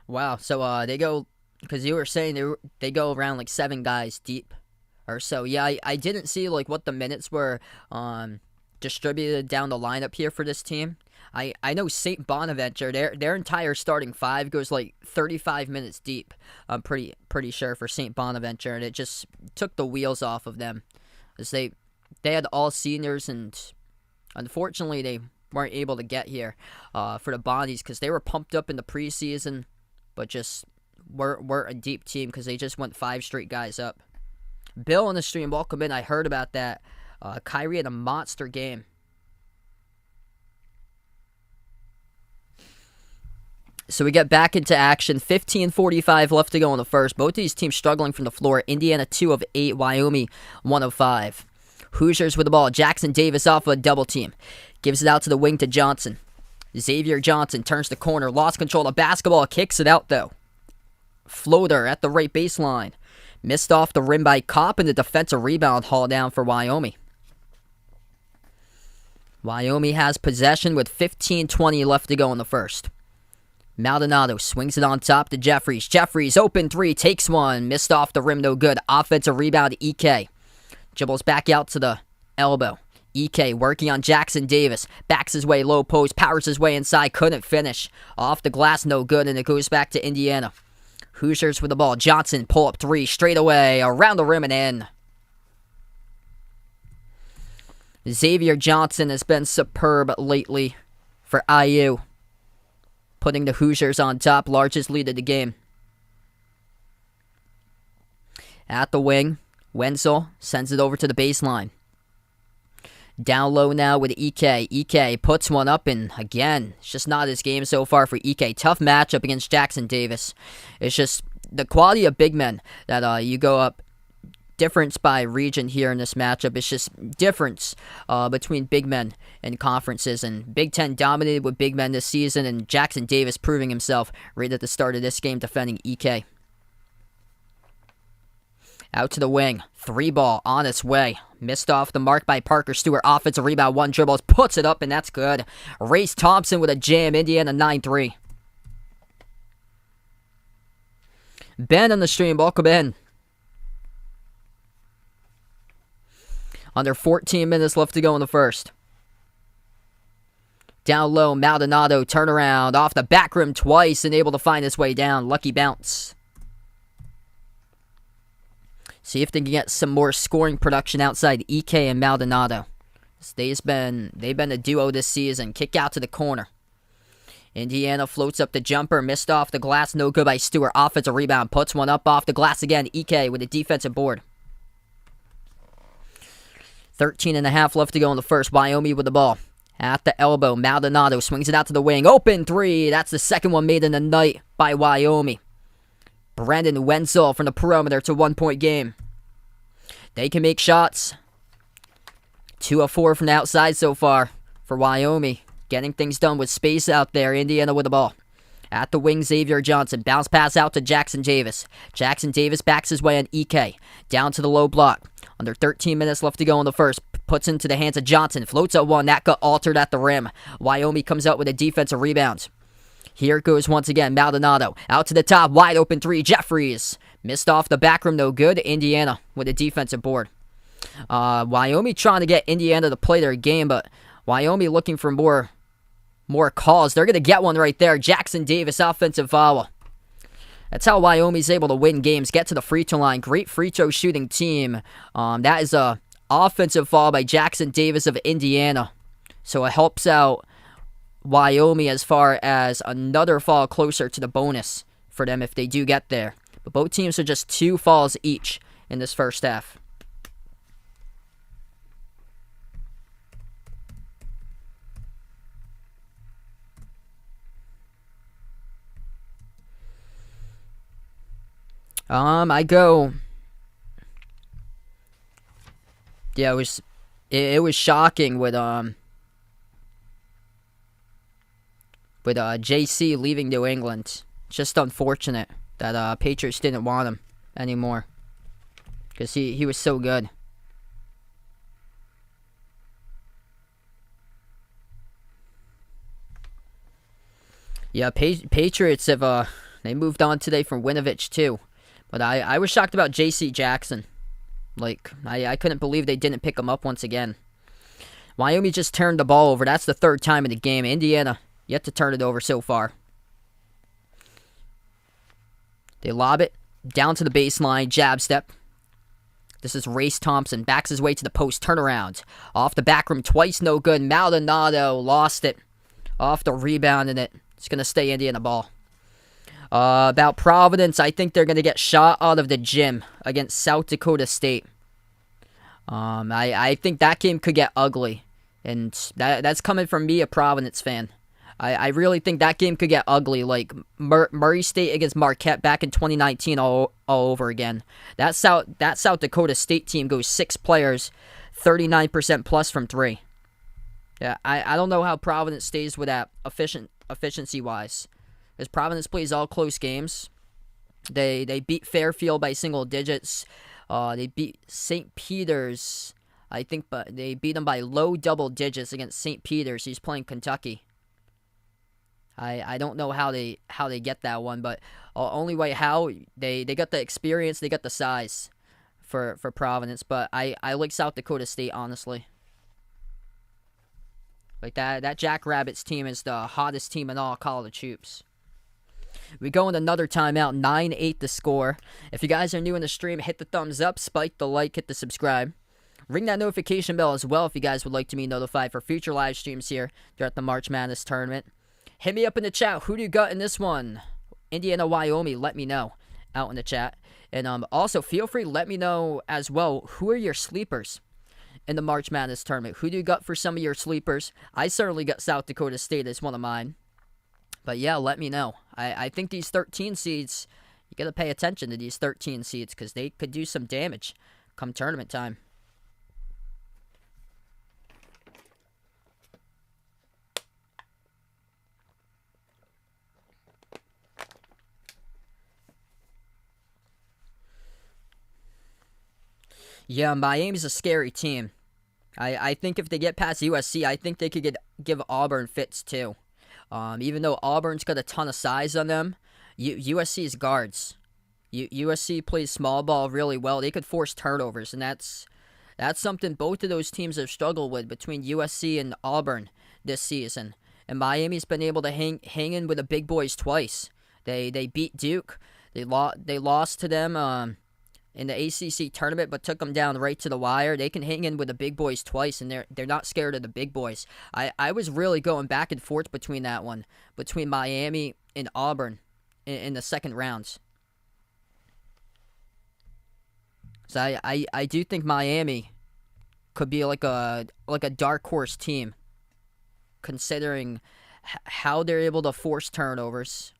Wow, so they go, because you were saying they go around like 7 guys deep or so. Yeah, I didn't see like what the minutes were distributed down the lineup here for this team. I know St. Bonaventure, their entire starting 5 goes like 35 minutes deep. I'm pretty sure for St. Bonaventure, and it just took the wheels off of them, as they had all seniors, and unfortunately they weren't able to get here for the Bonnies, because they were pumped up in the preseason, but just weren't a deep team because they just went 5 straight guys up. Bill on the stream, welcome in. I heard about that. Kyrie had a monster game. So we get back into action. 15:45 left to go in the first. Both of these teams struggling from the floor. Indiana 2 of 8, Wyoming 1 of 5. Hoosiers with the ball. Jackson Davis off of a double team. Gives it out to the wing to Johnson. Xavier Johnson turns the corner, lost control of the basketball, kicks it out though. Floater at the right baseline. Missed off the rim by Kopp, and the defensive rebound haul down for Wyoming. Wyoming has possession with 15:20 left to go in the first. Maldonado swings it on top to Jeffries. Jeffries, open 3, takes one. Missed off the rim, no good. Offensive rebound to EK. Dribbles back out to the elbow. EK working on Jackson Davis. Backs his way low post. Powers his way inside. Couldn't finish. Off the glass, no good, and it goes back to Indiana. Hoosiers with the ball. Johnson, pull up 3, straight away. Around the rim and in. Xavier Johnson has been superb lately for IU, putting the Hoosiers on top. Largest lead of the game. At the wing, Wenzel sends it over to the baseline. Down low now with EK. EK puts one up, and again, it's just not his game so far for EK. Tough matchup against Jackson Davis. It's just the quality of big men that you go up. Difference by region here in this matchup. It's just difference between big men and conferences. And Big Ten dominated with big men this season, and Jackson Davis proving himself right at the start of this game defending EK. Out to the wing. 3 ball on its way. Missed off the mark by Parker Stewart. Offensive rebound, 1 dribbles. Puts it up, and that's good. Race Thompson with a jam. Indiana 9-3. Ben on the stream. Welcome in. Under 14 minutes left to go in the first. Down low, Maldonado, turnaround, off the back rim twice and able to find his way down. Lucky bounce. See if they can get some more scoring production outside EK and Maldonado. They've been a duo this season. Kick out to the corner. Indiana floats up the jumper, missed off the glass, no good by Stewart. Offensive rebound, puts one up off the glass again. EK with a defensive board. 13.5 left to go in the first. Wyoming with the ball. At the elbow, Maldonado swings it out to the wing. Open three. That's the second one made in the night by Wyoming. Brandon Wenzel from the perimeter to 1-point game. They can make shots. 2 of 4 from the outside so far for Wyoming. Getting things done with space out there. Indiana with the ball. At the wing, Xavier Johnson. Bounce pass out to Jackson Davis. Jackson Davis backs his way on EK. Down to the low block. Under 13 minutes left to go in the first. Puts into the hands of Johnson. Floats at one. That got altered at the rim. Wyoming comes out with a defensive rebound. Here it goes once again. Maldonado. Out to the top. Wide open three. Jeffries. Missed off the back rim. No good. Indiana with a defensive board. Wyoming trying to get Indiana to play their game, but Wyoming looking for more calls. They're going to get one right there. Jackson Davis, offensive foul. That's how Wyoming's able to win games. Get to the free throw line. Great free throw shooting team. That is a offensive foul by Jackson Davis of Indiana. So it helps out Wyoming as far as another foul closer to the bonus for them if they do get there. But both teams are just 2 fouls each in this first half. I go. Yeah, it was shocking with JC leaving New England. Just unfortunate that Patriots didn't want him anymore because he was so good. Yeah, Patriots have they moved on today from Winovich too. But I was shocked about J.C. Jackson. Like, I couldn't believe they didn't pick him up once again. Wyoming just turned the ball over. That's the 3rd time in the game. Indiana yet to turn it over so far. They lob it down to the baseline. Jab step. This is Race Thompson. Backs his way to the post. Turnaround. Off the back rim twice. No good. Maldonado lost it. Off the rebound and it's going to stay Indiana ball. About Providence, I think they're going to get shot out of the gym against South Dakota State. I think that game could get ugly. And that's coming from me, a Providence fan. I really think that game could get ugly, like Murray State against Marquette back in 2019 all over again. That South Dakota State team goes 6 players, 39% plus from 3. Yeah, I don't know how Providence stays with that efficiency-wise. As Providence plays all close games. They beat Fairfield by single digits. They beat St. Peter's, I think, but they beat them by low double digits against St. Peter's. He's playing Kentucky. I don't know how they get that one, but only way how they got the experience, they got the size for Providence. But I like South Dakota State, honestly. Like that Jackrabbits team is the hottest team in all college hoops. We go in another timeout, 9-8 the score. If you guys are new in the stream, hit the thumbs up, spike the like, hit the subscribe. Ring that notification bell as well if you guys would like to be notified for future live streams here throughout the March Madness tournament. Hit me up in the chat. Who do you got in this one? Indiana, Wyoming, let me know out in the chat. And also, feel free to let me know as well, who are your sleepers in the March Madness tournament? Who do you got for some of your sleepers? I certainly got South Dakota State as one of mine. But yeah, let me know. I think these 13 seeds, you got to pay attention to these 13 seeds because they could do some damage come tournament time. Yeah, Miami's a scary team. I think if they get past USC, I think they could give Auburn fits too. Even though Auburn's got a ton of size on them, USC's guards. USC plays small ball really well. They could force turnovers, and that's That's something both of those teams have struggled with between USC and Auburn this season. And Miami's been able to hang in with the big boys twice. They beat Duke. They lost to them in the ACC tournament, but took them down right to the wire. They can hang in with the big boys twice, and they're not scared of the big boys. I was really going back and forth between that one, between Miami and Auburn in the second rounds. So I do think Miami could be like a dark horse team, considering how they're able to force turnovers,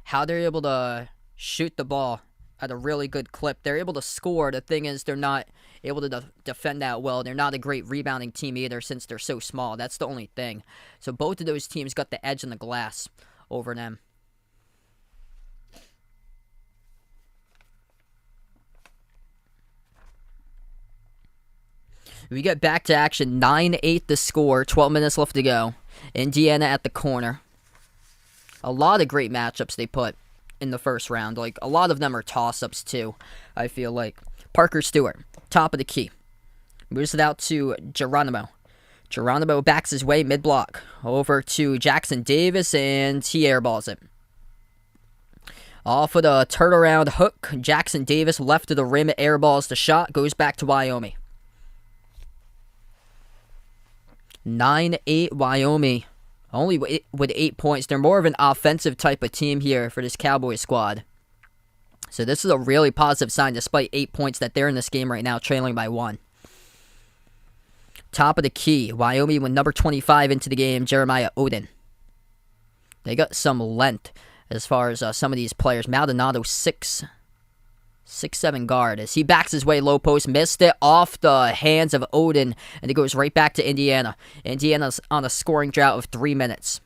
how they're able to shoot the ball at a really good clip. They're able to score. The thing is, they're not able to defend that well. They're not a great rebounding team either, since they're so small. That's the only thing. So both of those teams got the edge in the glass over them. We get back to action. 9-8 the score. 12 minutes left to go. Indiana at the corner. A lot of great matchups they put in the first round. Like, a lot of them are toss-ups, too, I feel like. Parker Stewart, top of the key. Moves it out to Geronimo. Geronimo backs his way mid-block. Over to Jackson Davis, and he airballs it. Off of the turnaround hook, Jackson Davis left of the rim, airballs the shot, goes back to Wyoming. 9-8 Wyoming. Only with 8 points. They're more of an offensive type of team here for this Cowboys squad. So this is a really positive sign, despite 8 points, that they're in this game right now, trailing by 1. Top of the key. Wyoming with number 25 into the game, Jeremiah Oden. They got some length as far as some of these players. Maldonado, 6'7" guard. As he backs his way low post, missed it off the hands of Oden, and it goes right back to Indiana. Indiana's on a scoring drought of 3 minutes.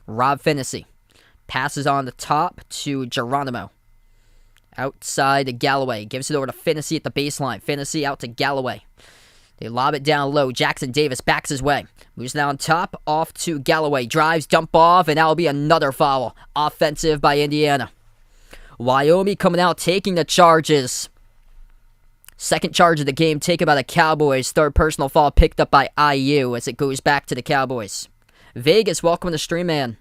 Rob Finney passes on the top to Geronimo. Outside to Galloway. Gives it over to Finney at the baseline. Finney out to Galloway. They lob it down low. Jackson Davis backs his way. Moves down top, off to Galloway. Drives, dump off, and that will be another foul. Offensive by Indiana. Wyoming coming out, taking the charges. Second charge of the game taken by the Cowboys. Third personal foul picked up by IU as it goes back to the Cowboys. Vegas, welcome to the stream, man.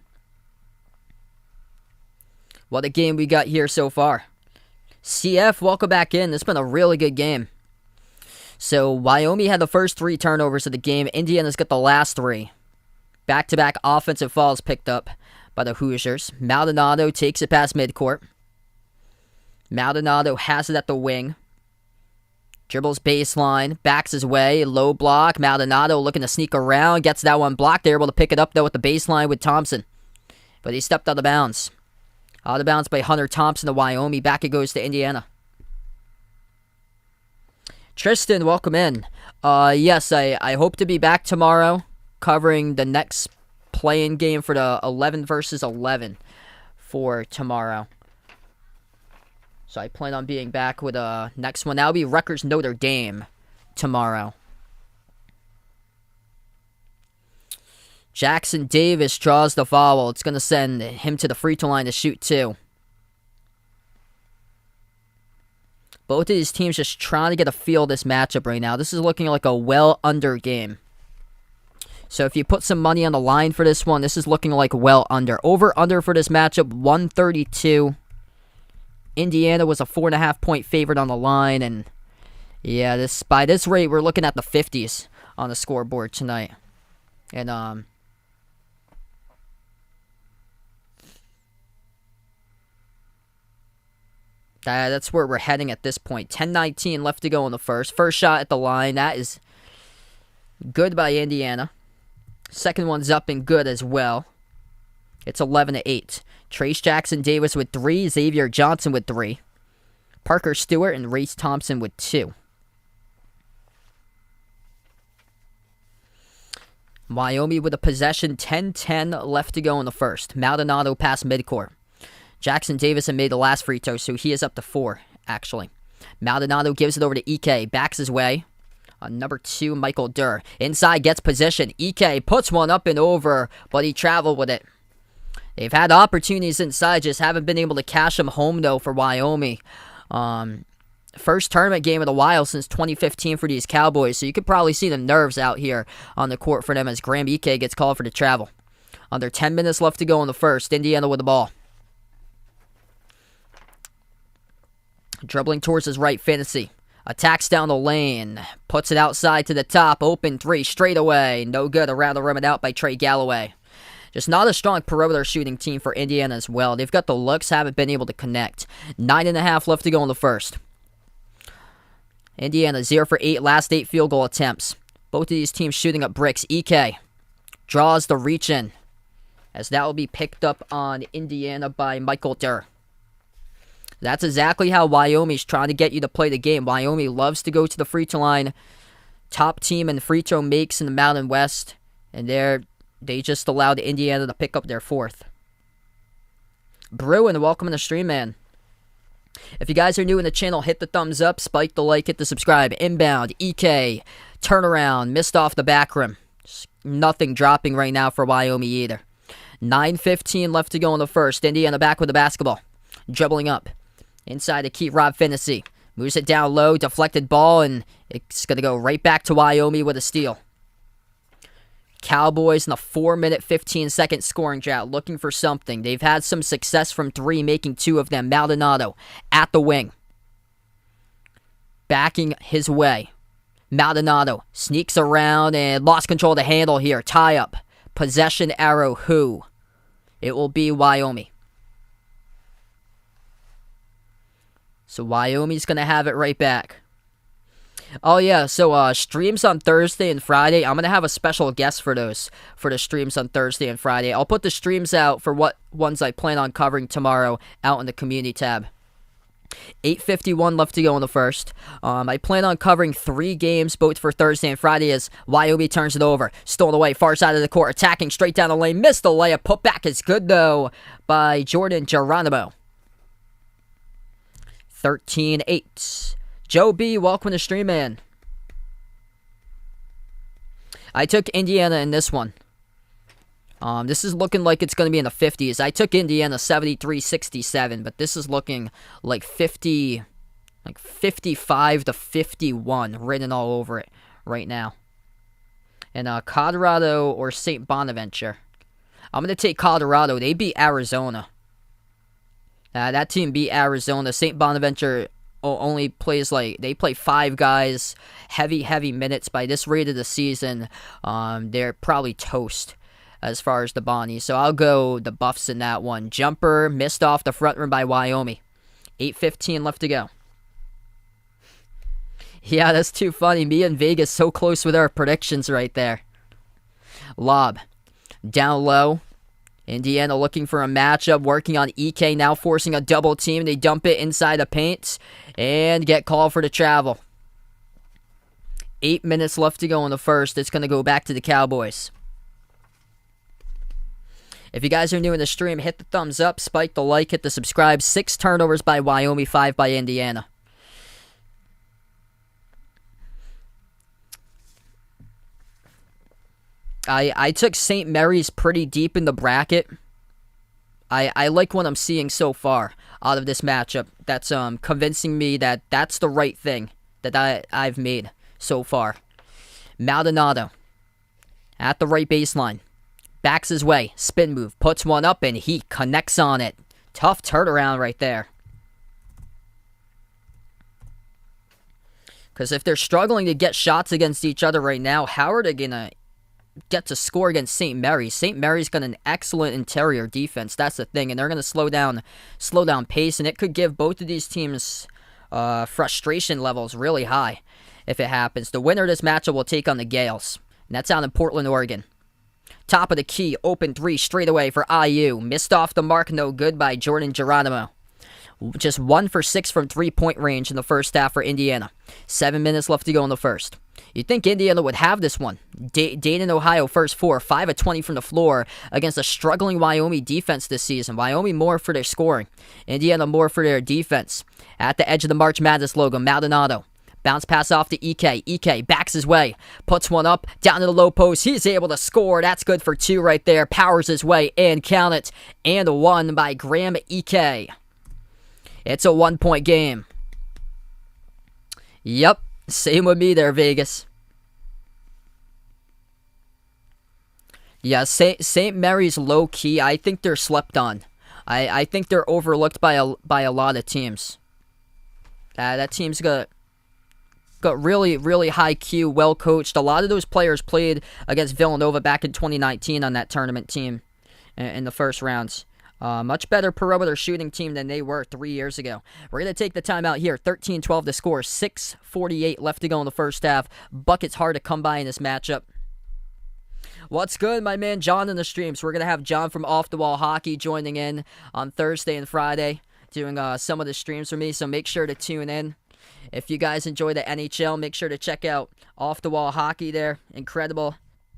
What a game we got here so far. CF, welcome back in. This has been a really good game. So, Wyoming had the first 3 turnovers of the game. Indiana's got the last 3. Back-to-back offensive fouls picked up by the Hoosiers. Maldonado takes it past midcourt. Maldonado has it at the wing. Dribbles baseline, backs his way, low block. Maldonado looking to sneak around, gets that one blocked. They're able to pick it up, though, at the baseline with Thompson. But he stepped out of bounds. Out of bounds by Hunter Thompson to Wyoming. Back it goes to Indiana. Tristan, welcome in. Yes, I hope to be back tomorrow covering the next play-in game for the 11 versus 11 for tomorrow. So I plan on being back with next one. That'll be Rutgers Notre Dame tomorrow. Jackson Davis draws the foul. It's going to send him to the free throw line to shoot 2. Both of these teams just trying to get a feel of this matchup right now. This is looking like a well under game. So if you put some money on the line for this one, this is looking like well under. Over under for this matchup, 132. Indiana was a 4.5 point favorite on the line, and yeah, by this rate, we're looking at the 50s on the scoreboard tonight. And that's where we're heading at this point. 10:19 left to go in the first. First shot at the line. That is good by Indiana. Second one's up and good as well. It's 11-8. Trace Jackson Davis with 3. Xavier Johnson with 3. Parker Stewart and Race Thompson with 2. Wyoming with a possession. 10-10 left to go in the first. Maldonado past midcourt. Jackson Davis had made the last free throw, so he is up to 4, actually. Maldonado gives it over to Ike. Backs his way. Number 2, Michael Durr. Inside, gets position. Ike puts one up and over, but he traveled with it. They've had opportunities inside, just haven't been able to cash them home, though, for Wyoming. First tournament game in a while since 2015 for these Cowboys, so you could probably see the nerves out here on the court for them as Graham Ike gets called for the travel. Under 10 minutes left to go in the first. Indiana with the ball. Dribbling towards his right, Fantasy. Attacks down the lane. Puts it outside to the top. Open three straight away. No good. Around the rim and out by Trey Galloway. Just not a strong perimeter shooting team for Indiana as well. They've got the looks, haven't been able to connect. 9.5 left to go in the first. Indiana 0 for 8, last 8 field goal attempts. Both of these teams shooting up bricks. Ike draws the reach in, as that will be picked up on Indiana by Michael Durr. That's exactly how Wyoming's trying to get you to play the game. Wyoming loves to go to the free throw line. Top team in free throw makes in the Mountain West, and they just allowed Indiana to pick up their fourth. Bruin, welcome to the stream, man. If you guys are new in the channel, hit the thumbs up, spike the like, hit the subscribe. Inbound, Ike, turnaround, missed off the back rim. Just nothing dropping right now for Wyoming either. 9:15 left to go in the first. Indiana back with the basketball. Dribbling up. Inside the key, Rob Finney. Moves it down low, deflected ball, and it's going to go right back to Wyoming with a steal. Cowboys in a 4-minute, 15-second scoring drought, looking for something. They've had some success from 3, making 2 of them. Maldonado at the wing. Backing his way. Maldonado sneaks around and lost control of the handle here. Tie up. Possession arrow, who? It will be Wyoming. So Wyoming's going to have it right back. Oh yeah, so streams on Thursday and Friday. I'm going to have a special guest for those, for the streams on Thursday and Friday. I'll put the streams out for what ones I plan on covering tomorrow out in the community tab. 8:51 left to go in the first. I plan on covering 3 games, both for Thursday and Friday, as Wyoming turns it over. Stolen away, far side of the court, attacking straight down the lane. Missed the layup. Put back is good, though, by Jordan Geronimo. 13-8. Joe B, welcome to stream, man. I took Indiana in this one. This is looking like it's going to be in the 50s. I took Indiana 73-67, but this is looking like 55 to 51 written all over it right now. And Colorado or St. Bonaventure. I'm going to take Colorado. They beat Arizona. That team beat Arizona. St. Bonaventure only plays they play 5 guys, heavy minutes. By this rate of the season, they're probably toast as far as the Bonnies. So I'll go the Buffs in that one. Jumper missed off the front rim by Wyoming. 8:15 left to go. Yeah, that's too funny. Me and Vegas so close with our predictions right there. Lob down low. Indiana looking for a matchup, working on Ike, now forcing a double team. They dump it inside the paint and get called for the travel. 8 minutes left to go in the first. It's going to go back to the Cowboys. If you guys are new in the stream, hit the thumbs up, spike the like, hit the subscribe. 6 turnovers by Wyoming, 5 by Indiana. I took St. Mary's pretty deep in the bracket. I like what I'm seeing so far out of this matchup. That's convincing me that that's the right thing that I've made so far. Maldonado at the right baseline. Backs his way. Spin move. Puts one up and he connects on it. Tough turnaround right there. Because if they're struggling to get shots against each other right now, how are they going to get to score against St. Mary's? St. Mary's got an excellent interior defense. That's the thing. And they're going to slow down pace. And it could give both of these teams frustration levels really high if it happens. The winner of this matchup will take on the Gales. And that's out in Portland, Oregon. Top of the key, open 3 straight away for IU. Missed off the mark, no good by Jordan Geronimo. Just 1 for 6 from 3-point range in the first half for Indiana. 7 minutes left to go in the first. You'd think Indiana would have this one. Dayton, Ohio, first 4, 5 of 20 from the floor against a struggling Wyoming defense this season. Wyoming more for their scoring. Indiana more for their defense. At the edge of the March Madness logo, Maldonado. Bounce pass off to Ike. Ike backs his way. Puts one up. Down to the low post. He's able to score. That's good for 2 right there. Powers his way and count it. And 1 by Graham Ike. It's a 1-point game. Yep, same with me there, Vegas. Yeah, St. Mary's low key. I think they're slept on. I think they're overlooked by a lot of teams. That team's got really high Q, well coached. A lot of those players played against Villanova back in 2019 on that tournament team in the first rounds. Much better perimeter shooting team than they were 3 years ago. We're going to take the timeout here. 13-12 to score. 6:48 left to go in the first half. Buckets hard to come by in this matchup. What's good, my man John in the stream? So we're going to have John from Off the Wall Hockey joining in on Thursday and Friday, doing some of the streams for me, so make sure to tune in. If you guys enjoy the NHL, make sure to check out Off the Wall Hockey there. Incredible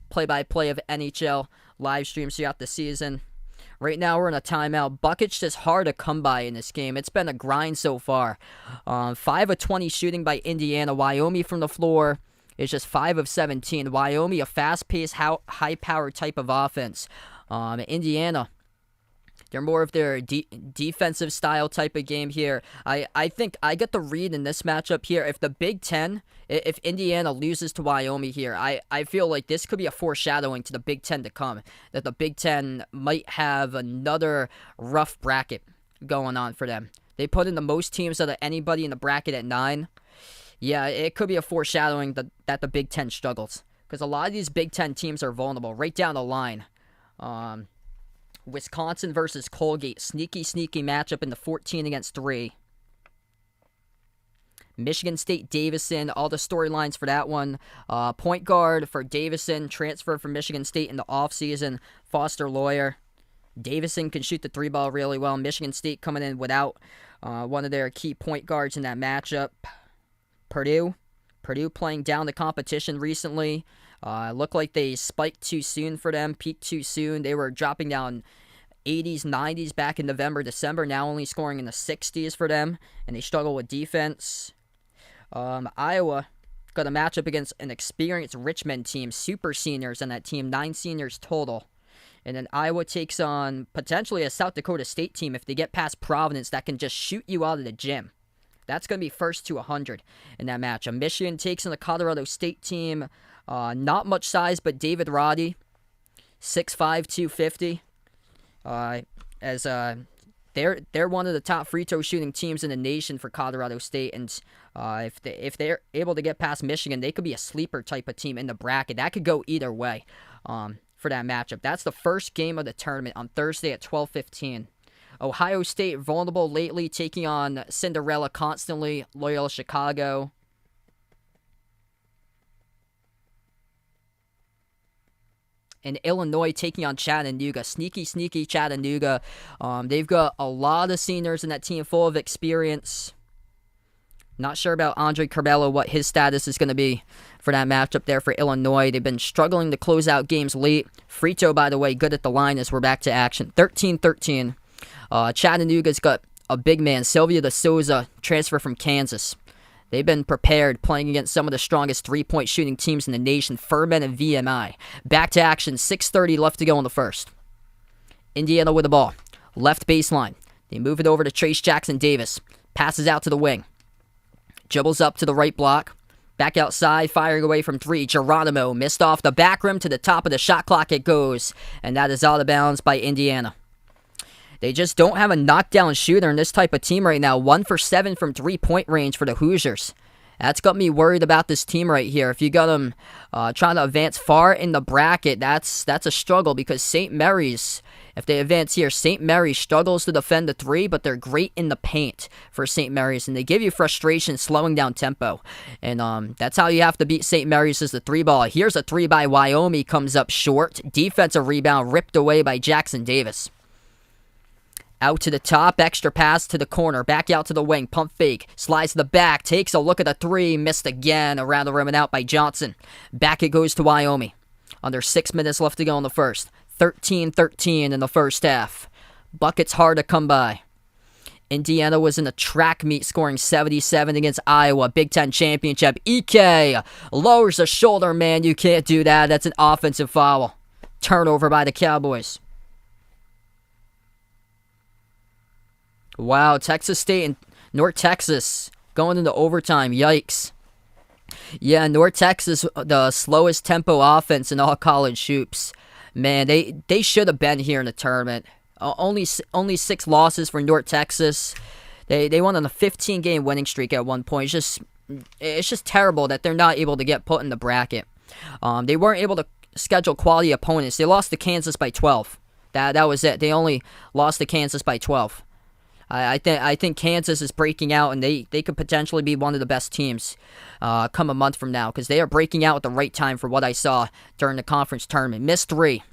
play-by-play of NHL live streams throughout the season. Right now we're in a timeout. Buckets just hard to come by in this game. It's been a grind so far. 5 of 20 shooting by Indiana. Wyoming from the floor is just 5 of 17. Wyoming, a fast-paced, high-powered type of offense. Indiana, they're more of their defensive style type of game here. I think I get the read in this matchup here. If the Big Ten, if Indiana loses to Wyoming here, I feel like this could be a foreshadowing to the Big Ten to come. That the Big Ten might have another rough bracket going on for them. They put in the most teams out of anybody in the bracket at 9. Yeah, it could be a foreshadowing that the Big Ten struggles. Because a lot of these Big Ten teams are vulnerable right down the line. Wisconsin versus Colgate. Sneaky matchup in the 14-3. Michigan State, Davison. All the storylines for that one. Point guard for Davison. Transfer from Michigan State in the offseason. Foster Loyer. Davison can shoot the 3-ball really well. Michigan State coming in without one of their key point guards in that matchup. Purdue playing down the competition recently. Looked like they spiked too soon for them, peaked too soon. They were dropping down 80s, 90s back in November, December, now only scoring in the 60s for them, and they struggle with defense. Iowa got a matchup against an experienced Richmond team, super seniors on that team, 9 seniors total. And then Iowa takes on potentially a South Dakota State team if they get past Providence that can just shoot you out of the gym. That's going to be first to 100 in that matchup. Michigan takes on the Colorado State team. Not much size, but David Roddy, 6'5", 250. They're one of the top free throw shooting teams in the nation for Colorado State, and if they're able to get past Michigan, they could be a sleeper type of team in the bracket. That could go either way for that matchup. That's the first game of the tournament on Thursday at 12:15. Ohio State vulnerable lately, taking on Cinderella constantly. Loyola Chicago. And Illinois taking on Chattanooga. Sneaky Chattanooga. They've got a lot of seniors in that team, full of experience. Not sure about Andre Curbelo, what his status is going to be for that matchup there for Illinois. They've been struggling to close out games late. Frito, by the way, good at the line as we're back to action. 13-13. Chattanooga's got a big man, Sylvia De Souza, transfer from Kansas. They've been prepared, playing against some of the strongest three-point shooting teams in the nation, Furman and VMI. Back to action, 6:30 left to go in the first. Indiana with the ball. Left baseline. They move it over to Trace Jackson Davis. Passes out to the wing. Dribbles up to the right block. Back outside, firing away from 3. Geronimo missed off the back rim to the top of the shot clock it goes. And that is out of bounds by Indiana. They just don't have a knockdown shooter in this type of team right now. 1 for 7 from 3-point range for the Hoosiers. That's got me worried about this team right here. If you got them trying to advance far in the bracket, that's a struggle because St. Mary's, if they advance here, St. Mary's struggles to defend the 3, but they're great in the paint for St. Mary's, and they give you frustration slowing down tempo. And that's how you have to beat St. Mary's is the 3-ball. Here's a 3 by Wyoming, comes up short. Defensive rebound ripped away by Jackson Davis. Out to the top, extra pass to the corner, back out to the wing, pump fake, slides to the back, takes a look at the 3, missed again, around the rim and out by Johnson. Back it goes to Wyoming. Under 6 minutes left to go in the first. 13-13 in the first half. Buckets hard to come by. Indiana was in a track meet, scoring 77 against Iowa, Big Ten championship. Ike lowers the shoulder, man, you can't do that. That's an offensive foul. Turnover by the Cowboys. Wow, Texas State and North Texas going into overtime. Yikes. Yeah, North Texas, the slowest tempo offense in all college hoops. Man, they should have been here in the tournament. Only 6 losses for North Texas. They went on a 15-game winning streak at one point. It's just terrible that they're not able to get put in the bracket. They weren't able to schedule quality opponents. They lost to Kansas by 12. That was it. They only lost to Kansas by 12. I think Kansas is breaking out, and they could potentially be one of the best teams come a month from now, because they are breaking out at the right time for what I saw during the conference tournament. Missed 3.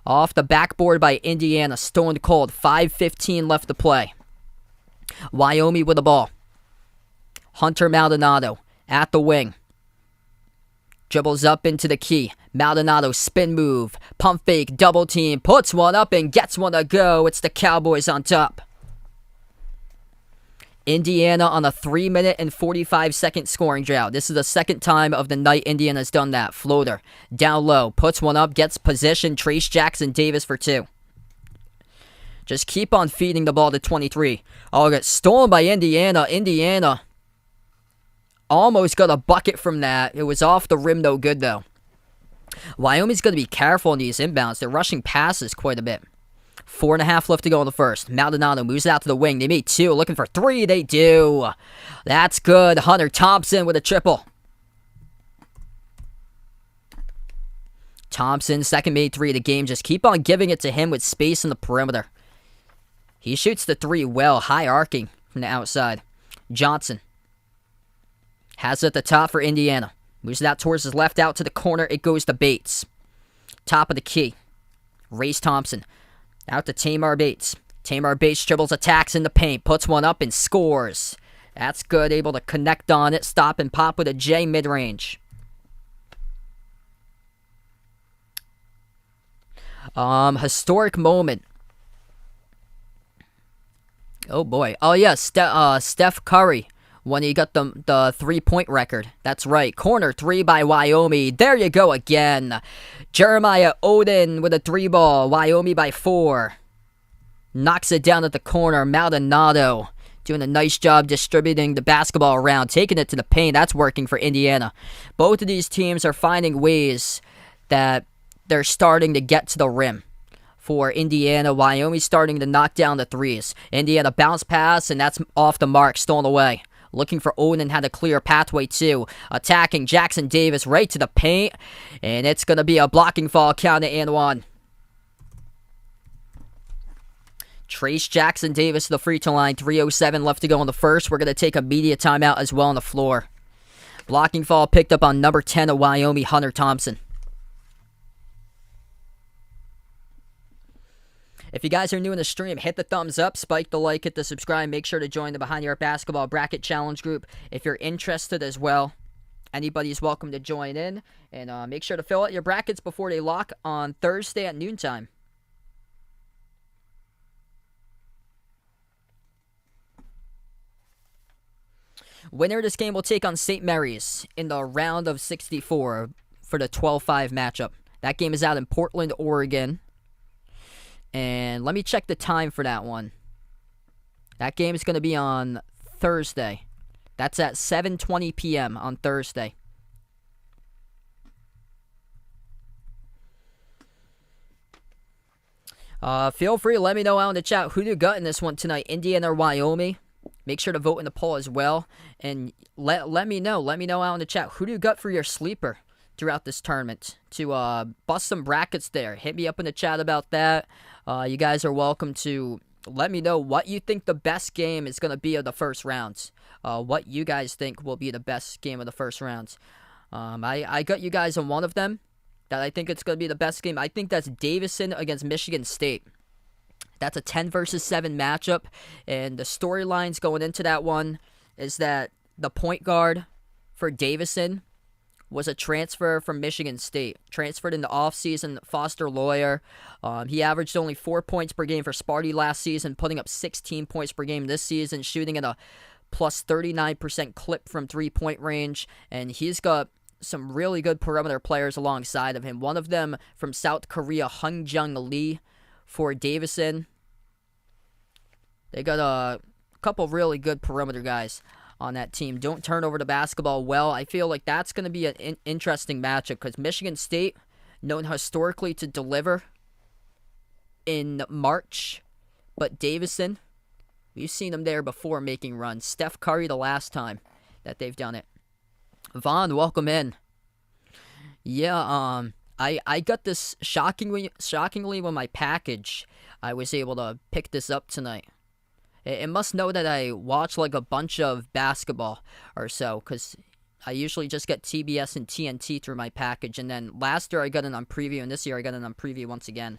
Off the backboard by Indiana, stone cold. 5:15 left to play. Wyoming with the ball. Hunter Maldonado at the wing. Dribbles up into the key. Maldonado spin move. Pump fake. Double team. Puts one up and gets one to go. It's the Cowboys on top. Indiana on a 3-minute and 45-second scoring drought. This is the second time of the night Indiana's done that. Floater. Down low. Puts one up. Gets position. Trace Jackson Davis for 2. Just keep on feeding the ball to 23. Oh, gets stolen by Indiana. Indiana almost got a bucket from that. It was off the rim, no good, though. Wyoming's going to be careful in these inbounds. They're rushing passes quite a bit. 4.5 left to go in the first. Maldonado moves out to the wing. They made 2. Looking for 3. They do. That's good. Hunter Thompson with a triple. Thompson, second made 3 of the game. Just keep on giving it to him with space in the perimeter. He shoots the 3 well. High arcing from the outside. Johnson has it at the top for Indiana. Moves it out towards his left, out to the corner. It goes to Bates. Top of the key. Race Thompson. Out to Tamar Bates. Tamar Bates dribbles, attacks in the paint. Puts one up and scores. That's good. Able to connect on it. Stop and pop with a J mid-range. Historic moment. Oh boy. Oh yeah, Steph Curry. When he got the 3-point record. That's right. Corner 3 by Wyoming. There you go again. Jeremiah Oden with a 3 ball. Wyoming by 4. Knocks it down at the corner. Maldonado doing a nice job distributing the basketball around. Taking it to the paint. That's working for Indiana. Both of these teams are finding ways that they're starting to get to the rim. For Indiana, Wyoming starting to knock down the 3s. Indiana bounce pass, and that's off the mark. Stolen away. Looking for Oden, had a clear pathway too. Attacking Jackson Davis right to the paint. And it's going to be a blocking foul, count it and 1. Trace Jackson Davis to the free throw line. 3:07 left to go in the first. We're going to take a media timeout as well on the floor. Blocking foul picked up on number 10 of Wyoming, Hunter Thompson. If you guys are new in the stream, hit the thumbs up, spike the like, hit the subscribe. Make sure to join the Behind Your Basketball Bracket Challenge group if you're interested as well. Anybody's welcome to join in. And make sure to fill out your brackets before they lock on Thursday at noontime. Winner of this game will take on St. Mary's in the round of 64 for the 12-5 matchup. That game is out in Portland, Oregon. And let me check the time for that one. That game is going to be on Thursday. That's at 7:20 p.m. on Thursday. Feel free to let me know out in the chat who you got in this one tonight, Indiana or Wyoming. Make sure to vote in the poll as well. And let me know. Let me know out in the chat who do you got for your sleeper throughout this tournament to bust some brackets there. Hit me up in the chat about that. You guys are welcome to let me know what you think the best game is going to be of the first rounds. What you guys think will be the best game of the first rounds. I got you guys on one of them that I think it's going to be the best game. I think that's Davidson against Michigan State. That's a 10 versus 7 matchup. And the storylines going into that one is that the point guard for Davidson was a transfer from Michigan State. Transferred in the offseason, Foster Loyer. He averaged only 4 points per game for Sparty last season, putting up 16 points per game this season, shooting at a plus 39% clip from three-point range. And he's got some really good perimeter players alongside of him. One of them from South Korea, Hung Jung Lee for Davison. They got a couple really good perimeter guys. on that team. Don't turn over the basketball well. I feel like that's going to be an interesting matchup because Michigan State, known historically to deliver in March, but Davison, we've seen them there before making runs. Steph Curry the last time that they've done it. Vaughn, welcome in. Yeah, I got this shockingly with my package. I was able to pick this up tonight. It must know that I watch like a bunch of basketball or so, because I usually just get TBS and TNT through my package. And then last year I got it on preview, and this year I got it on preview once again.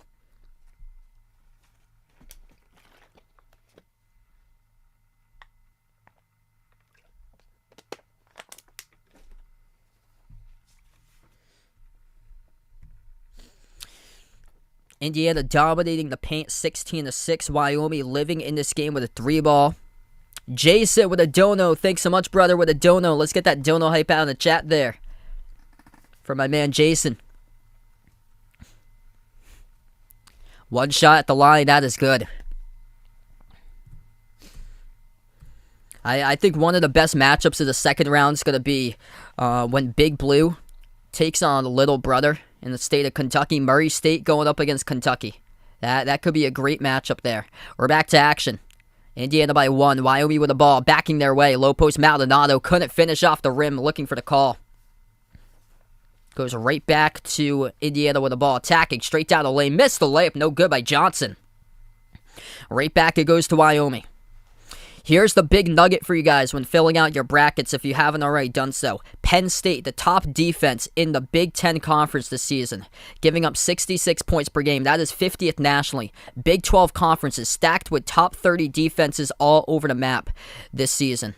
Indiana dominating the paint 16-6. Wyoming living in this game with a 3-ball. Jason with a dono. Thanks so much, brother, with a dono. Let's get that dono hype out in the chat there. For my man, Jason. One shot at the line. That is good. I think one of the best matchups of the second round is going to be when Big Blue takes on Little Brother in the state of Kentucky. Murray State going up against Kentucky. That could be a great matchup there. We're back to action. Indiana by 1. Wyoming with the ball, backing their way. Low post Maldonado couldn't finish off the rim, looking for the call. Goes right back to Indiana with the ball, attacking straight down the lane. Missed the layup, no good by Johnson. Right back it goes to Wyoming. Here's the big nugget for you guys when filling out your brackets if you haven't already done so. Penn State, the top defense in the Big Ten Conference this season, giving up 66 points per game. That is 50th nationally. Big 12 conferences stacked with top 30 defenses all over the map this season.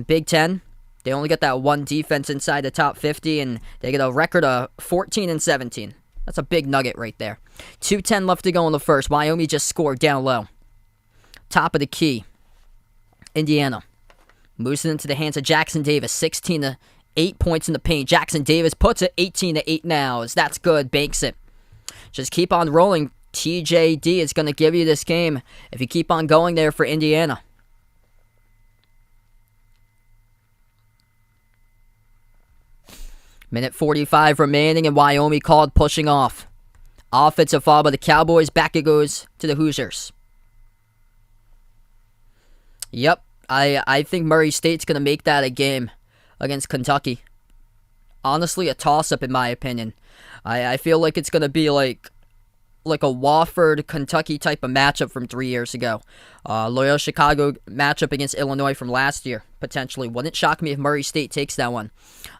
Big Ten, they only got that one defense inside the top 50, and they get a record of 14-17. That's a big nugget right there. 2:10 left to go in the first. Wyoming just scored down low. Top of the key. Indiana moves it into the hands of Jackson Davis. 16-8 points in the paint. Jackson Davis puts it 18-8 now. That's good. Banks it. Just keep on rolling. TJD is going to give you this game if you keep on going there for Indiana. Minute 45 remaining, and Wyoming called pushing off. Offensive foul by the Cowboys. Back it goes to the Hoosiers. Yep, I think Murray State's going to make that a game against Kentucky. Honestly, a toss-up in my opinion. I feel like it's going to be like a Wofford, Kentucky type of matchup from 3 years ago. Loyola Chicago matchup against Illinois from last year, potentially. Wouldn't shock me if Murray State takes that one.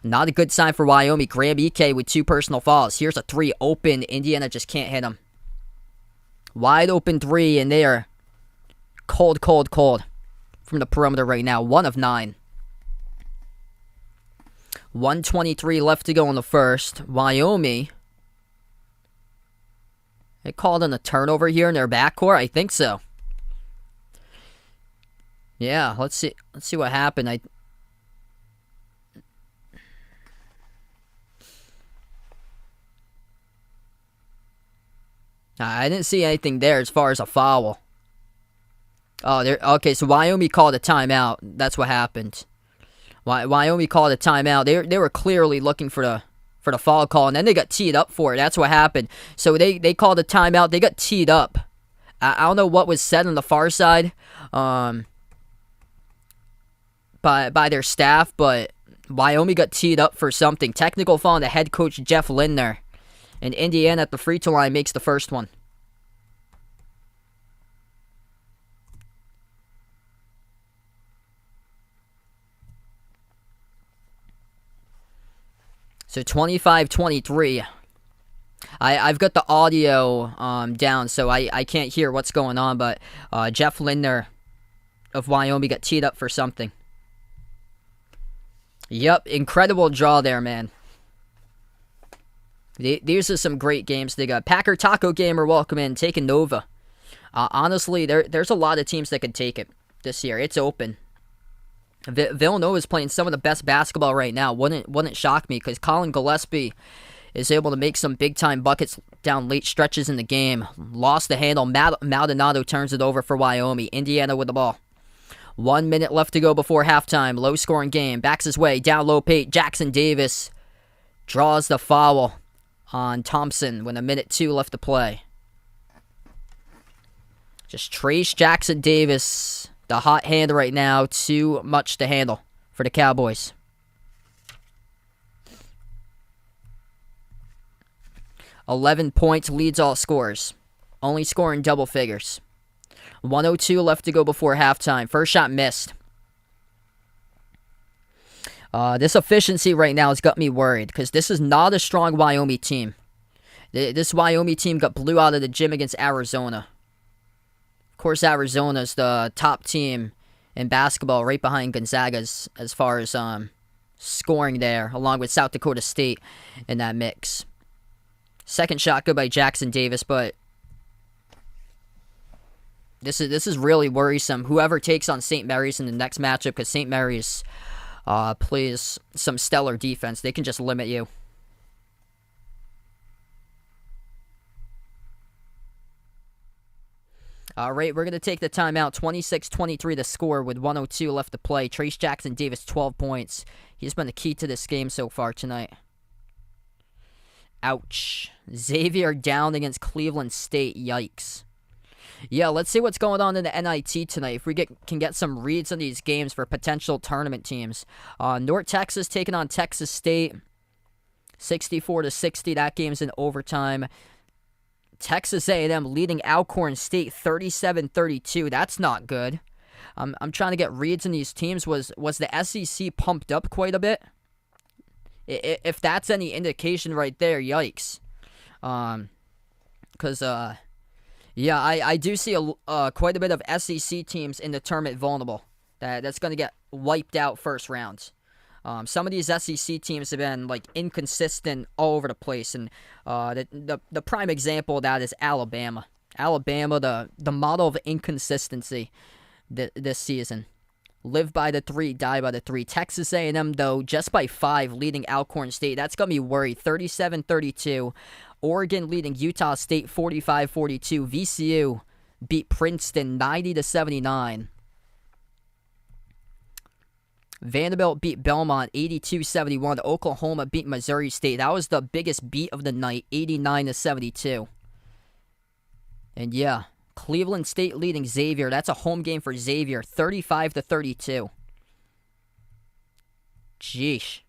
Not a good sign for Wyoming. Graham Ike with 2 personal fouls. Here's a 3 open. Indiana just can't hit him. Wide open 3, and they are cold from the perimeter right now. 1 of 9. 1:23 left to go in the first. Wyoming. They called in a turnover here in their backcourt? I think so. Yeah, let's see what happened. I didn't see anything there as far as a foul. Oh, okay, so Wyoming called a timeout. That's what happened. Wyoming called a timeout. They were clearly looking for the foul call, and then they got teed up for it. That's what happened. So they called a timeout. They got teed up. I don't know what was said on the far side by their staff, but Wyoming got teed up for something. Technical foul on the head coach, Jeff Lindner. And Indiana at the free throw line makes the first one. So 25-23. I've got the audio down, so I can't hear what's going on, but Jeff Lindner of Wyoming got teed up for something. Yep, incredible draw there, man. These are some great games they got. Packer Taco Gamer, welcome in, taking Nova. Honestly, there's a lot of teams that could take it this year. It's open. Villanova is playing some of the best basketball right now. Wouldn't shock me because Colin Gillespie is able to make some big-time buckets down late stretches in the game. Lost the handle. Maldonado turns it over for Wyoming. Indiana with the ball. 1 minute left to go before halftime. Low-scoring game. Backs his way. Down low, Pate. Jackson Davis draws the foul on Thompson when 1:02 left to play. Just Trace Jackson Davis, the hot hand right now. Too much to handle for the Cowboys. $11 points, leads all scores. Only scoring double figures. 1:02 left to go before halftime. First shot missed. This efficiency right now has got me worried because this is not a strong Wyoming team. This Wyoming team got blew out of the gym against Arizona. Of course, Arizona's the top team in basketball, right behind Gonzaga's as far as scoring there, along with South Dakota State in that mix. Second shot good by Jackson Davis, but this is really worrisome. Whoever takes on St. Mary's in the next matchup, because St. Mary's plays some stellar defense, they can just limit you. All right, we're going to take the timeout. 26-23 the score with 1:02 left to play. Trace Jackson Davis, 12 points. He's been the key to this game so far tonight. Ouch. Xavier down against Cleveland State. Yikes. Yeah, let's see what's going on in the NIT tonight. If we can get some reads on these games for potential tournament teams. North Texas taking on Texas State. 64-60. That game's in overtime. Texas A&M leading Alcorn State 37-32. That's not good. I'm trying to get reads on these teams. Was the SEC pumped up quite a bit? If that's any indication right there, yikes. Because, yeah, I do see quite a bit of SEC teams in the tournament vulnerable. That's going to get wiped out first round. Some of these SEC teams have been like inconsistent all over the place, and the prime example of that is Alabama. Alabama, the model of inconsistency this season. Live by the 3, die by the 3. Texas A&M, though, just by 5, leading Alcorn State. That's got me worried. 37-32. Oregon leading Utah State 45-42. VCU beat Princeton 90-79. Vanderbilt beat Belmont 82-71. Oklahoma beat Missouri State. That was the biggest beat of the night, 89-72. And yeah, Cleveland State leading Xavier. That's a home game for Xavier, 35-32. Jeesh.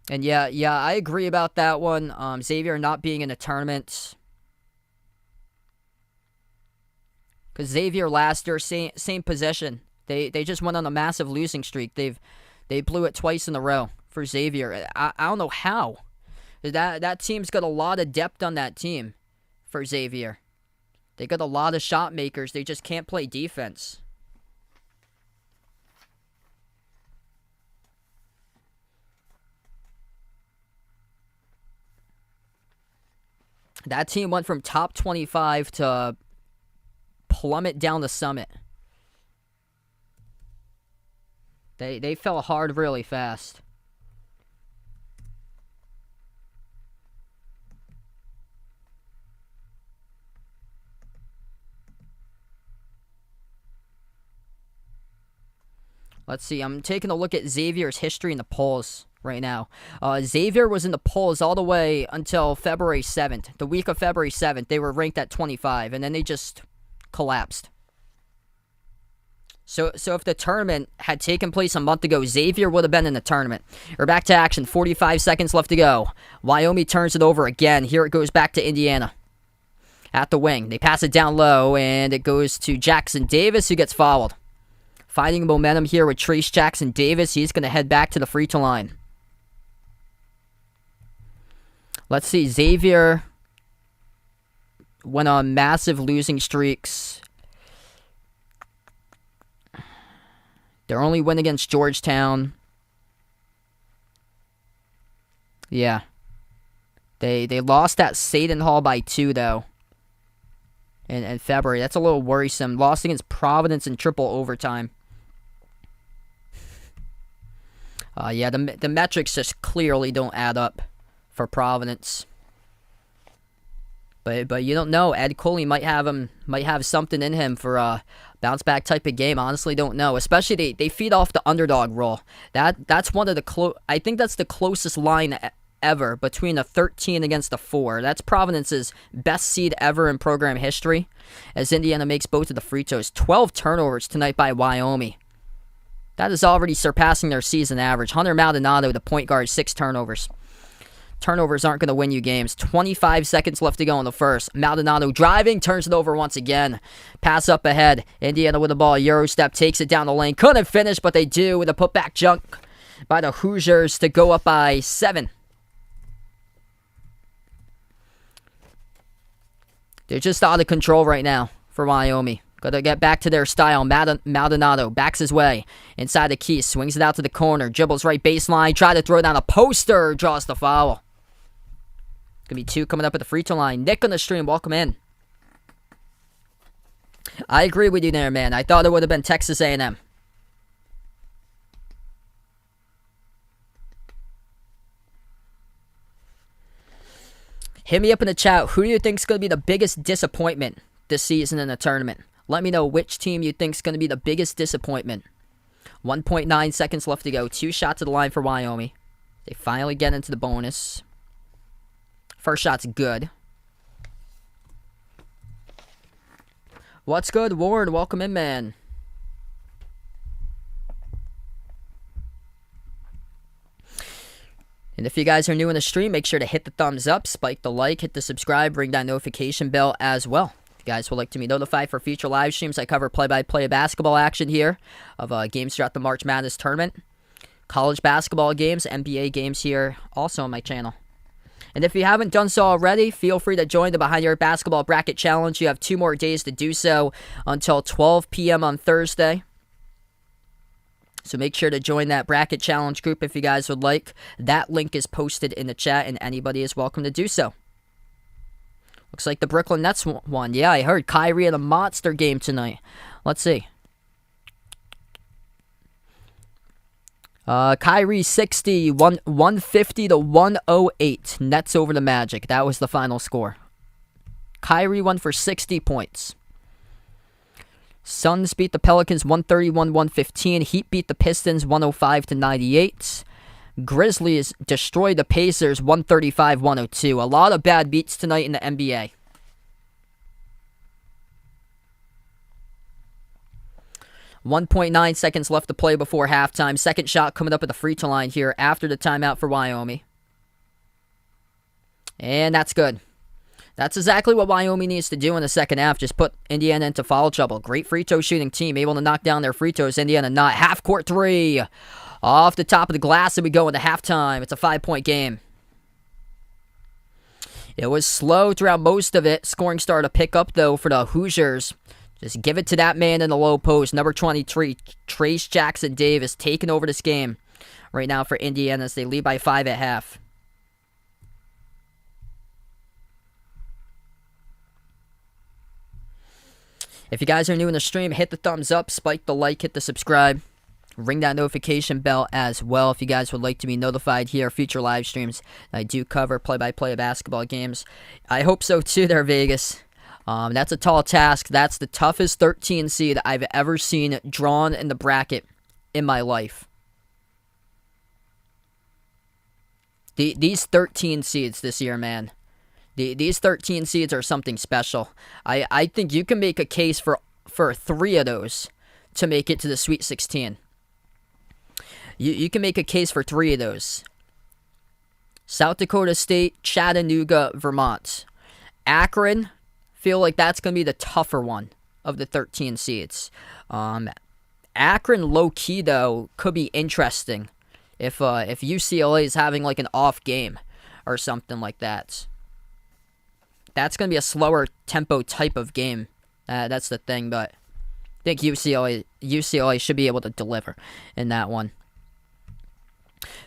And yeah, I agree about that one. Xavier not being in a tournament. Because Xavier last year, same possession. They just went on a massive losing streak. They blew it twice in a row for Xavier. I don't know how. That team's got a lot of depth on that team for Xavier. They got a lot of shot makers. They just can't play defense. That team went from top 25 to plummet down the summit. They fell hard really fast. Let's see. I'm taking a look at Xavier's history in the polls right now. Xavier was in the polls all the way until February 7th. The week of February 7th, they were ranked at 25, and then they just collapsed. So if the tournament had taken place a month ago, Xavier would have been in the tournament. We're back to action. 45 seconds left to go. Wyoming turns it over again. Here it goes back to Indiana. At the wing. They pass it down low, and it goes to Jackson Davis, who gets fouled. Finding momentum here with Trace Jackson Davis. He's going to head back to the free throw line. Let's see. Xavier went on massive losing streaks. Their only win against Georgetown. Yeah. They lost at Seton Hall by 2, though. In February. That's a little worrisome. Lost against Providence in triple overtime. Yeah, the metrics just clearly don't add up for Providence. But you don't know. Ed Cooley might have something in him for a bounce back type of game. Honestly, don't know. Especially they feed off the underdog role. That's one of the I think that's the closest line ever between a 13 against a 4. That's Providence's best seed ever in program history, as Indiana makes both of the free throws. 12 turnovers tonight by Wyoming. That is already surpassing their season average. Hunter Maldonado, the point guard, 6 turnovers. Turnovers aren't going to win you games. 25 seconds left to go in the first. Maldonado driving, turns it over once again. Pass up ahead. Indiana with the ball. Euro step, takes it down the lane. Couldn't finish, but they do with a putback junk by the Hoosiers to go up by 7. They're just out of control right now for Wyoming. Got to get back to their style. Maldonado backs his way inside the key. Swings it out to the corner. Dribbles right baseline. Try to throw down a poster. Draws the foul. Going to be 2 coming up at the free throw line. Nick on the stream. Welcome in. I agree with you there, man. I thought it would have been Texas A&M. Hit me up in the chat. Who do you think is going to be the biggest disappointment this season in the tournament? Let me know which team you think is going to be the biggest disappointment. 1.9 seconds left to go. 2 shots at the line for Wyoming. They finally get into the bonus. First shot's good. What's good, Warren? Welcome in, man. And if you guys are new in the stream, make sure to hit the thumbs up, spike the like, hit the subscribe, ring that notification bell as well. If you guys would like to be notified for future live streams, I cover play-by-play basketball action here of games throughout the March Madness tournament. College basketball games, NBA games here also on my channel. And if you haven't done so already, feel free to join the Behind Your Basketball Bracket Challenge. You have 2 more days to do so until 12 p.m. on Thursday. So make sure to join that bracket challenge group if you guys would like. That link is posted in the chat, and anybody is welcome to do so. Looks like the Brooklyn Nets won. Yeah, I heard Kyrie had a monster game tonight. Let's see. Kyrie 60, 150 to 108. Nets over the Magic. That was the final score. Kyrie won for 60 points. Suns beat the Pelicans 131-115. Heat beat the Pistons 105 to 98. Grizzlies destroyed the Pacers 135-102. A lot of bad beats tonight in the NBA. .9 seconds left to play before halftime. Second shot coming up at the free throw line here after the timeout for Wyoming. And that's good. That's exactly what Wyoming needs to do in the second half. Just put Indiana into foul trouble. Great free throw shooting team. Able to knock down their free throws. Indiana not. Half court 3. Off the top of the glass and we go into halftime. It's a 5-point game. It was slow throughout most of it. Scoring started to pick up though for the Hoosiers. Just give it to that man in the low post. Number 23, Trace Jackson Davis, taking over this game right now for Indiana as they lead by 5 at half. If you guys are new in the stream, hit the thumbs up, spike the like, hit the subscribe. Ring that notification bell as well if you guys would like to be notified here. Future live streams. I do cover play-by-play basketball games. I hope so too there, Vegas. That's a tall task. That's the toughest 13 seed I've ever seen drawn in the bracket in my life. These 13 seeds this year, man. These 13 seeds are something special. I think you can make a case for 3 of those to make it to the Sweet 16. You can make a case for 3 of those. South Dakota State, Chattanooga, Vermont. Akron, feel like that's going to be the tougher one of the 13 seeds. Akron, low-key, though, could be interesting if UCLA is having like an off game or something like that. That's going to be a slower tempo type of game. That's the thing, but I think UCLA should be able to deliver in that one.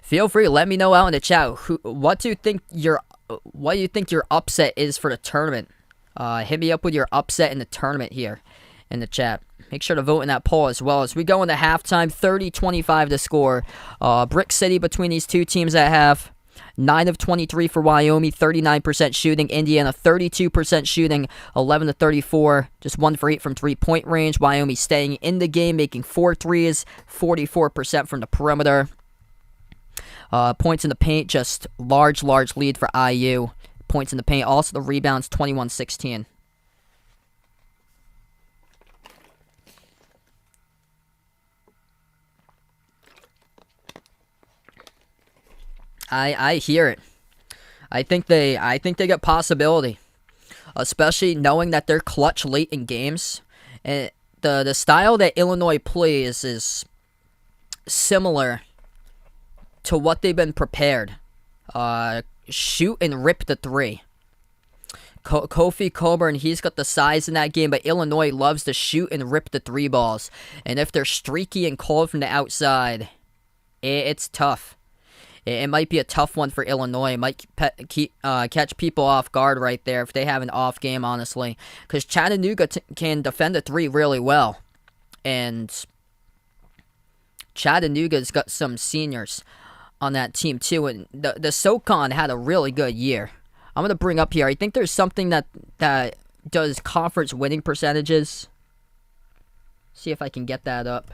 Feel free to let me know out in the chat what do you think your upset is for the tournament. Hit me up with your upset in the tournament here in the chat. Make sure to vote in that poll as well as we go into halftime. 30-25 to score. Brick City between these two teams at half. 9 of 23 for Wyoming, 39% shooting. Indiana, 32% shooting, 11 to 34. Just 1 for 8 from three-point range. Wyoming staying in the game, making 4 threes, 44% from the perimeter. Points in the paint, just large lead for IU. Points in the paint, also the rebounds, 21-16. I hear it. I think they got possibility, especially knowing that they're clutch late in games. And the style that Illinois plays is similar to what they've been prepared. Shoot and rip the three. Kofi Coburn, he's got the size in that game, but Illinois loves to shoot and rip the three balls. And if they're streaky and cold from the outside, it's tough. It might be a tough one for Illinois. It might catch people off guard right there if they have an off game, honestly. Because Chattanooga can defend the three really well. And Chattanooga's got some seniors on that team, too. And the SoCon had a really good year. I'm going to bring up here. I think there's something that does conference winning percentages. See if I can get that up.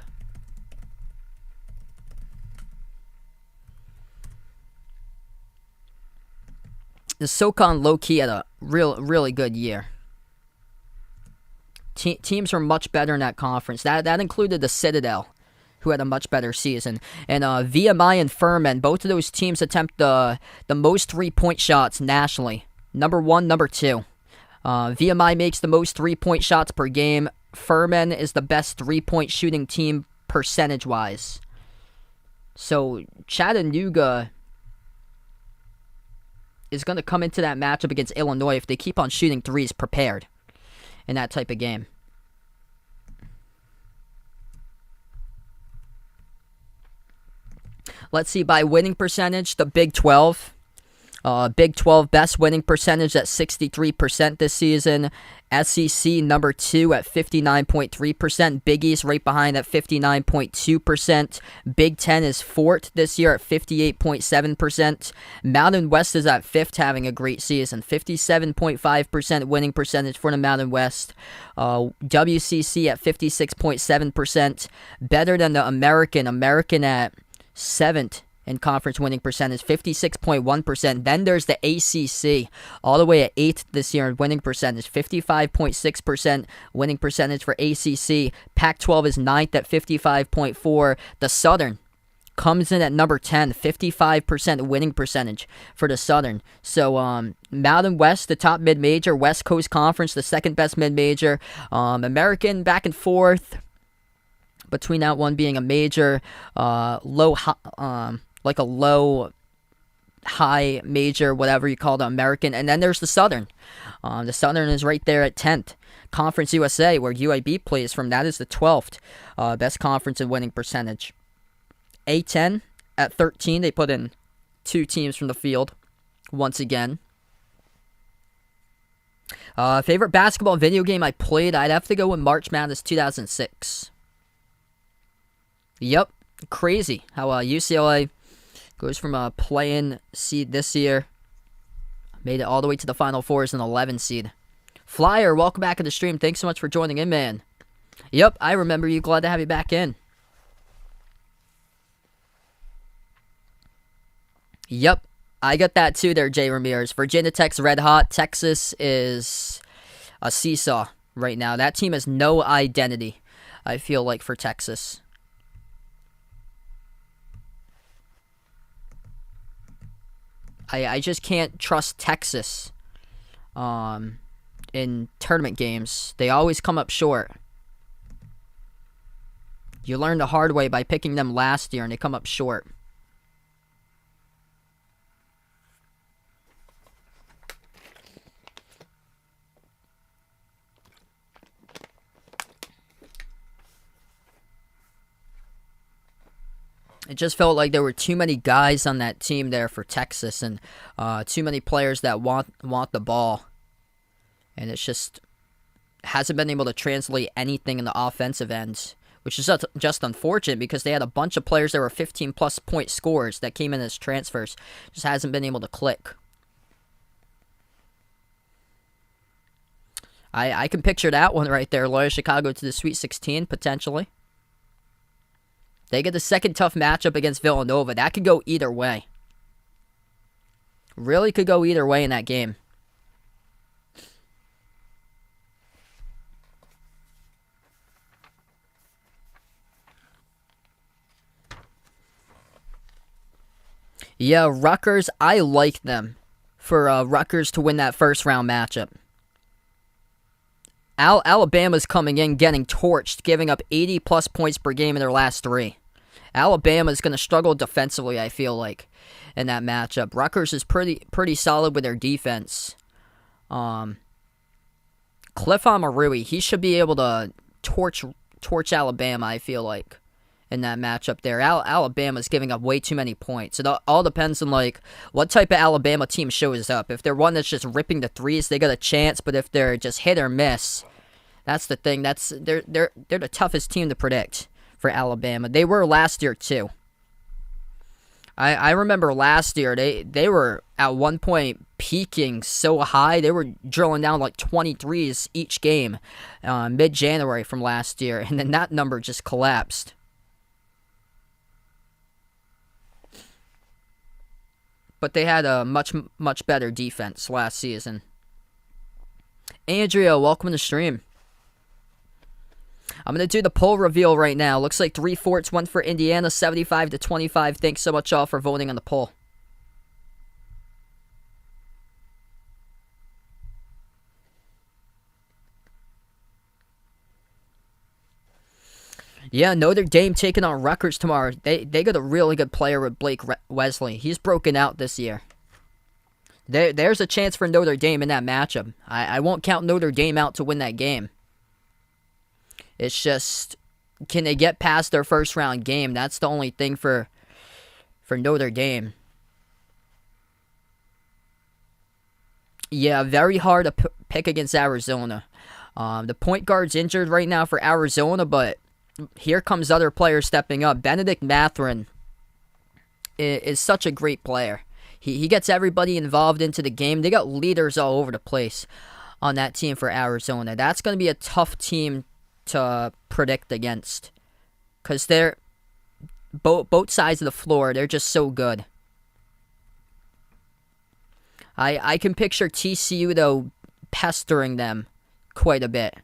The SoCon low-key had a really good year. Teams are much better in that conference. That included the Citadel, who had a much better season. And VMI and Furman, both of those teams attempt the most three-point shots nationally. Number 1, number 2. VMI makes the most three-point shots per game. Furman is the best three-point shooting team percentage-wise. So Chattanooga is going to come into that matchup against Illinois if they keep on shooting threes prepared in that type of game. Let's see, by winning percentage, the Big 12. Big 12 best winning percentage at 63% this season. SEC number 2 at 59.3%. Big East right behind at 59.2%. Big 10 is 4th this year at 58.7%. Mountain West is at 5th, having a great season. 57.5% winning percentage for the Mountain West. WCC at 56.7%. Better than the American. American at 7th in conference winning percentage, 56.1%. Then there's the ACC, all the way at 8th this year in winning percentage, 55.6% winning percentage for ACC. Pac-12 is 9th at 55.4%. The Southern comes in at number 10, 55% winning percentage for the Southern. So Mountain West, the top mid-major. West Coast Conference, the second best mid-major. American back and forth between that one being a major, like a low, high, major, whatever you call the American. And then there's the Southern. The Southern is right there at 10th. Conference USA, where UAB plays from, that is the 12th best conference in winning percentage. A10 at 13. They put in 2 teams from the field once again. Favorite basketball video game I played, I'd have to go with March Madness 2006. Yep, crazy how UCLA goes from a play-in seed this year, made it all the way to the Final Four as an 11 seed. Flyer, welcome back to the stream. Thanks so much for joining in, man. Yep, I remember you. Glad to have you back in. Yep, I got that too there, Jay Ramirez. Virginia Tech's red hot. Texas is a seesaw right now. That team has no identity, I feel like, for Texas. I just can't trust Texas in tournament games. They always come up short. You learned the hard way by picking them last year, and they come up short. It just felt like there were too many guys on that team there for Texas, and too many players that want the ball. And it's just hasn't been able to translate anything in the offensive end which is just unfortunate because they had a bunch of players that were 15-plus point scorers that came in as transfers. Just hasn't been able to click. I can picture that one right there. Loyola Chicago to the Sweet 16, potentially. They get the second tough matchup against Villanova. That could go either way. Really could go either way in that game. Yeah, Rutgers, I like them for Rutgers to win that first round matchup. Alabama's coming in getting torched, giving up 80-plus points per game in their last 3. Alabama's going to struggle defensively, I feel like, in that matchup. Rutgers is pretty solid with their defense. Cliff Omoruyi, he should be able to torch Alabama, I feel like, in that matchup there. Alabama's giving up way too many points. It all depends on like what type of Alabama team shows up. If they're one that's just ripping the threes, they got a chance. But if they're just hit or miss, that's the thing. They're the toughest team to predict for Alabama. They were last year too. I remember last year they were at one point peaking so high they were drilling down like 23s each game mid-January from last year, and then that number just collapsed. But they had a much better defense last season. Andrea, welcome to the stream. I'm going to do the poll reveal right now. Looks like 3/4 went for Indiana, 75-25. Thanks so much all for voting on the poll. Yeah, Notre Dame taking on Rutgers tomorrow. They got a really good player with Blake Wesley. He's broken out this year. There's a chance for Notre Dame in that matchup. I won't count Notre Dame out to win that game. It's just, can they get past their first round game? That's the only thing for Notre Dame. Yeah, very hard to pick against Arizona. The point guard's injured right now for Arizona, but here comes other players stepping up. Benedict Mathurin is such a great player. He gets everybody involved into the game. They got leaders all over the place on that team for Arizona. That's going to be a tough team to predict against, because they're both sides of the floor, they're just so good. I can picture TCU though pestering them quite a bit.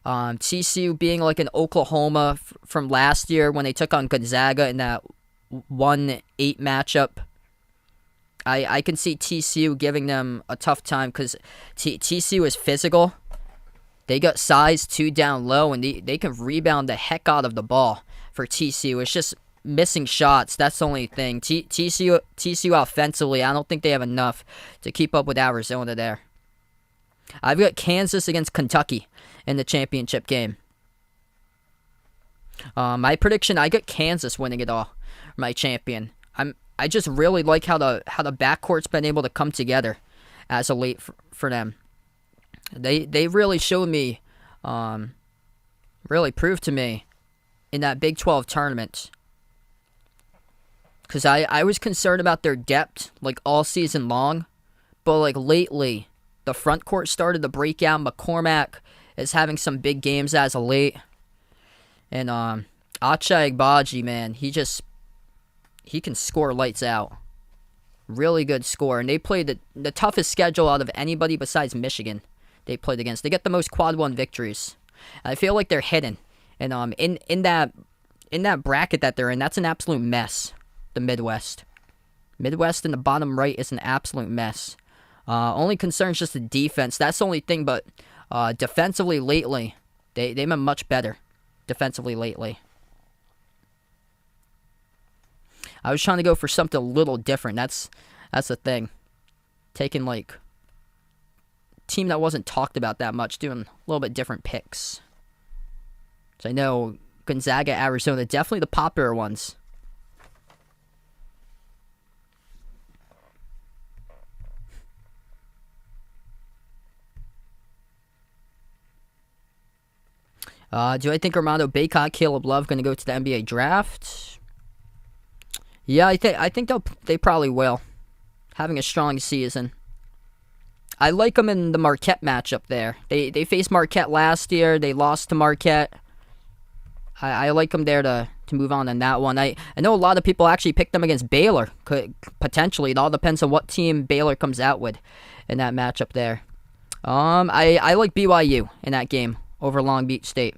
TCU being like an Oklahoma from last year when they took on Gonzaga in that 1-8 matchup. I can see TCU giving them a tough time because TCU is physical. They got size too down low, and they can rebound the heck out of the ball for TCU. It's just missing shots. That's the only thing. TCU offensively, I don't think they have enough to keep up with Arizona there. I've got Kansas against Kentucky in the championship game. My prediction, I got Kansas winning it all. My champion. I just really like how the backcourt's been able to come together as of late for them. They really showed me, really proved to me in that Big 12 tournament. Because I was concerned about their depth like all season long, but like lately, the front court started to break out. McCormack is having some big games as of late. And Acha Agbaji, man, he can score lights out. Really good score. And they played the toughest schedule out of anybody besides Michigan they played against. They get the most quad one victories. I feel like they're hidden. And in that bracket that they're in, that's an absolute mess. The Midwest. Midwest in the bottom right is an absolute mess. Only concern is just the defense. That's the only thing, but defensively lately, they've been much better defensively lately. I was trying to go for something a little different. That's the thing. Taking like team that wasn't talked about that much, doing a little bit different picks. So I know Gonzaga, Arizona, definitely the popular ones. Do I think Armando Bacot, Caleb Love going to go to the NBA draft? Yeah, I think they probably will. Having a strong season. I like them in the Marquette matchup there. They faced Marquette last year. They lost to Marquette. I like them there to move on in that one. I know a lot of people actually picked them against Baylor. Potentially. It all depends on what team Baylor comes out with in that matchup there. I like BYU in that game over Long Beach State.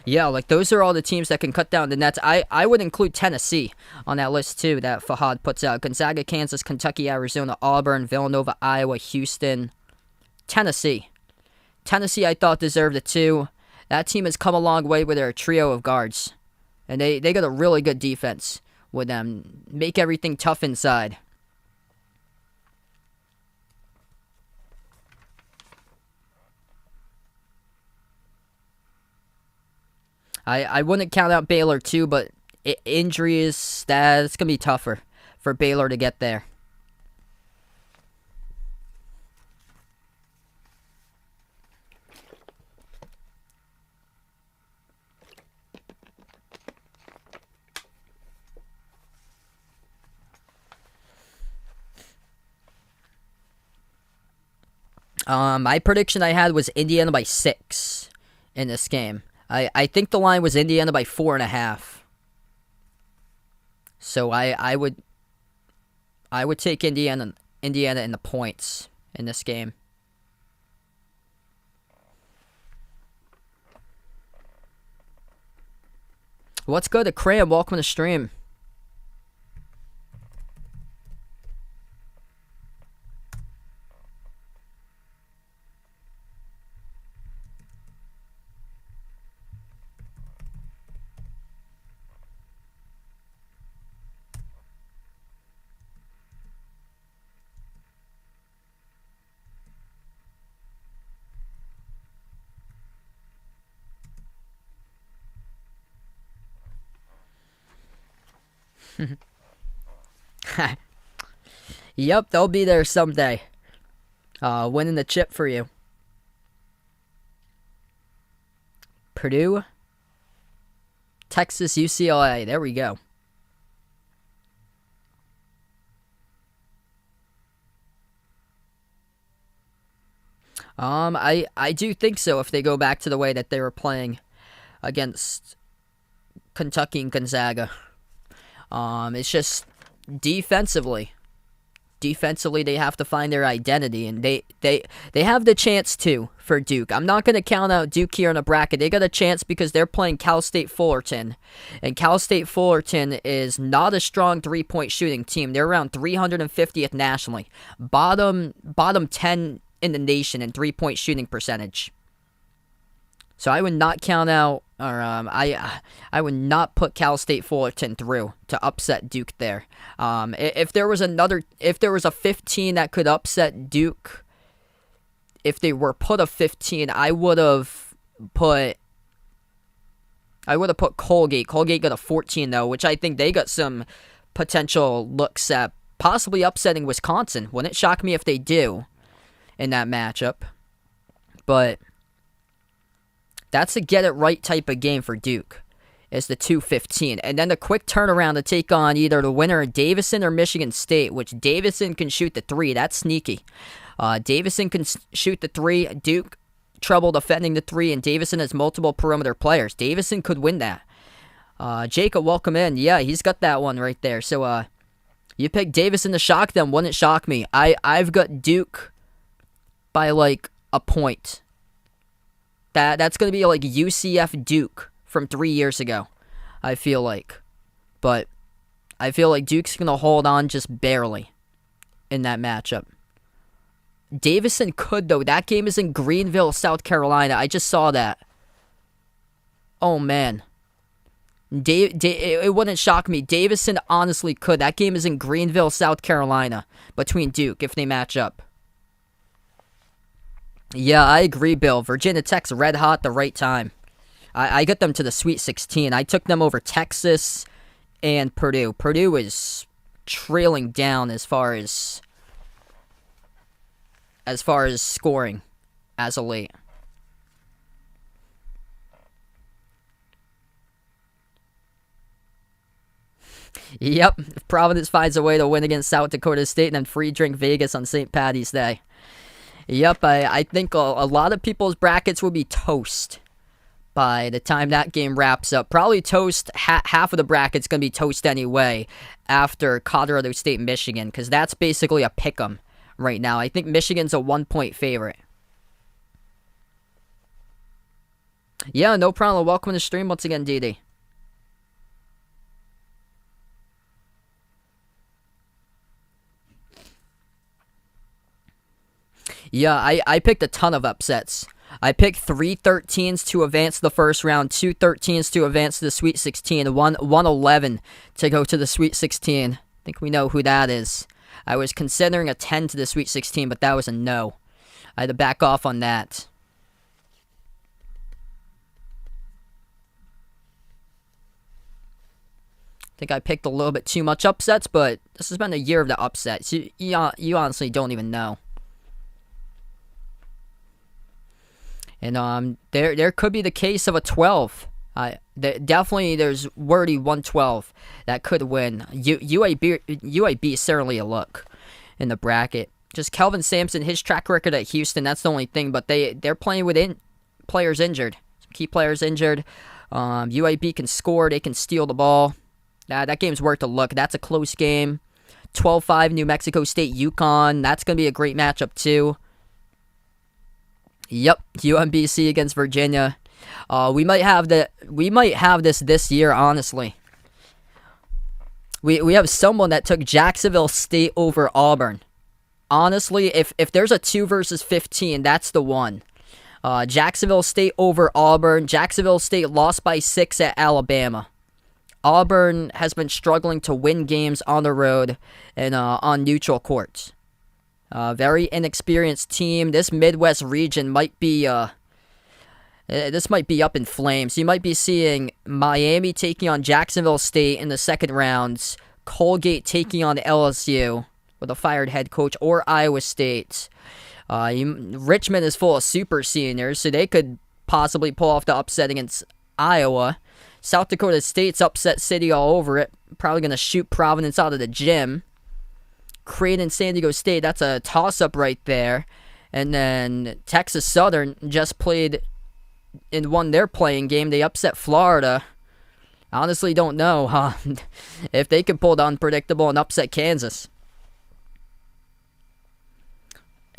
Yeah, like those are all the teams that can cut down the nets. I would include Tennessee on that list too that Fahad puts out. Gonzaga, Kansas, Kentucky, Arizona, Auburn, Villanova, Iowa, Houston, Tennessee. Tennessee I thought deserved it too. That team has come a long way with their trio of guards. And they got a really good defense with them. Make everything tough inside. I wouldn't count out Baylor too, but injuries, that's going to be tougher for Baylor to get there. My prediction I had was Indiana by 6 in this game. I think the line was Indiana by 4.5. So I would take Indiana in the points in this game. Let's go to Cram. Welcome to the stream. Yep, they'll be there someday. Winning the chip for you. Purdue, Texas, UCLA. There we go. I do think so if they go back to the way that they were playing against Kentucky and Gonzaga. It's just defensively. Defensively, they have to find their identity, and they have the chance to for Duke. I'm not going to count out Duke here in a bracket. They got a chance because they're playing Cal State Fullerton, and Cal State Fullerton is not a strong three-point shooting team. They're around 350th nationally, bottom 10 in the nation in three-point shooting percentage. So I would not count out, or I would not put Cal State Fullerton through to upset Duke there. If there was a 15 that could upset Duke, if they were put a 15, I would have put Colgate. Colgate got a 14 though, which I think they got some potential looks at possibly upsetting Wisconsin. Wouldn't it shock me if they do in that matchup? But that's a get-it-right type of game for Duke, is the 2-15. And then the quick turnaround to take on either the winner of Davidson or Michigan State, which Davidson can shoot the 3. That's sneaky. Davidson can shoot the 3. Duke, trouble defending the 3, and Davidson has multiple perimeter players. Davidson could win that. Jacob, welcome in. Yeah, he's got that one right there. So, you picked Davidson to shock them. Wouldn't shock me. I've got Duke by, like, a point. That's going to be like UCF Duke from 3 years ago, I feel like. But I feel like Duke's going to hold on just barely in that matchup. Davidson could, though. That game is in Greenville, South Carolina. I just saw that. Oh, man. It wouldn't shock me. Davidson honestly could. That game is in Greenville, South Carolina, between Duke if they match up. Yeah, I agree, Bill. Virginia Tech's red hot the right time. I got them to the Sweet 16. I took them over Texas and Purdue. Purdue is trailing down as far as scoring as of late. Yep, if Providence finds a way to win against South Dakota State and then free drink Vegas on St. Patty's Day. Yep, I think a lot of people's brackets will be toast by the time that game wraps up. Probably toast, half of the bracket's going to be toast anyway after Colorado State, Michigan, because that's basically a pick'em right now. I think Michigan's a 1-point favorite. Yeah, no problem. Welcome to the stream once again, Didi. Yeah, I picked a ton of upsets. I picked 3 13s to advance to the first round, 2 13s to advance to the Sweet 16, and 1 11 to go to the Sweet 16. I think we know who that is. I was considering a 10 to the Sweet 16, but that was a no. I had to back off on that. I think I picked a little bit too much upsets, but this has been a year of the upsets. You honestly don't even know. And there could be the case of a 12. Definitely there's wordy 112 that could win. UAB is certainly a look in the bracket. Just Kelvin Sampson, his track record at Houston, that's the only thing. But they're playing with players injured. Some key players injured. UAB can score. They can steal the ball. That game's worth a look. That's a close game. 12-5 New Mexico State, UConn. That's going to be a great matchup too. Yep, UMBC against Virginia. We might have this year, honestly. We have someone that took Jacksonville State over Auburn. Honestly, if there's a 2 versus 15, that's the one. Jacksonville State over Auburn. Jacksonville State lost by 6 at Alabama. Auburn has been struggling to win games on the road and on neutral courts. Very inexperienced team. This Midwest region might be up in flames. You might be seeing Miami taking on Jacksonville State in the second rounds, Colgate taking on LSU with a fired head coach, or Iowa State. Richmond is full of super seniors, so they could possibly pull off the upset against Iowa. South Dakota State's upset city all over it. Probably going to shoot Providence out of the gym. Creighton, San Diego State, that's a toss-up right there. And then Texas Southern just played and won their playing game. They upset Florida. I honestly don't know if they could pull the unpredictable and upset Kansas.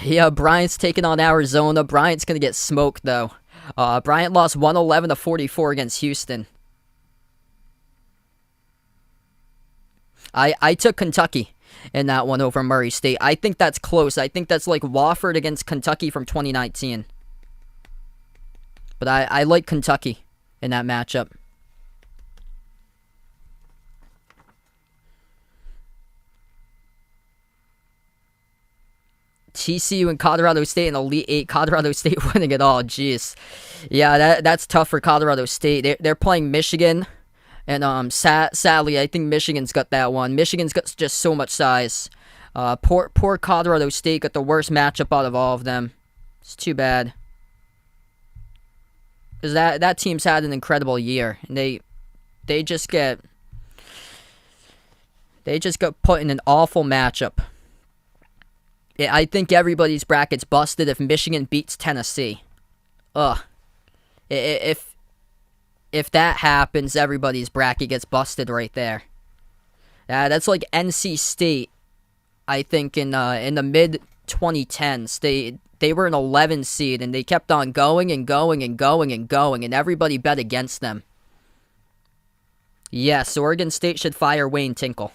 Yeah, Bryant's taking on Arizona. Bryant's going to get smoked, though. Bryant lost 111-44 against Houston. I took Kentucky in that one over Murray State. I think that's close. I think that's like Wofford against Kentucky from 2019. But I like Kentucky in that matchup. TCU and Colorado State in Elite 8. Colorado State winning it all. Jeez. Yeah, that's tough for Colorado State. They're playing Michigan. And sadly, I think Michigan's got that one. Michigan's got just so much size. Poor Colorado State got the worst matchup out of all of them. It's too bad. Because that team's had an incredible year. And they just got put in an awful matchup. I think everybody's bracket's busted if Michigan beats Tennessee. Ugh. If that happens, everybody's bracket gets busted right there. That's like NC State, I think, in the mid-2010s. They were an 11 seed, and they kept on going and going and going and going, and everybody bet against them. Yes, Oregon State should fire Wayne Tinkle.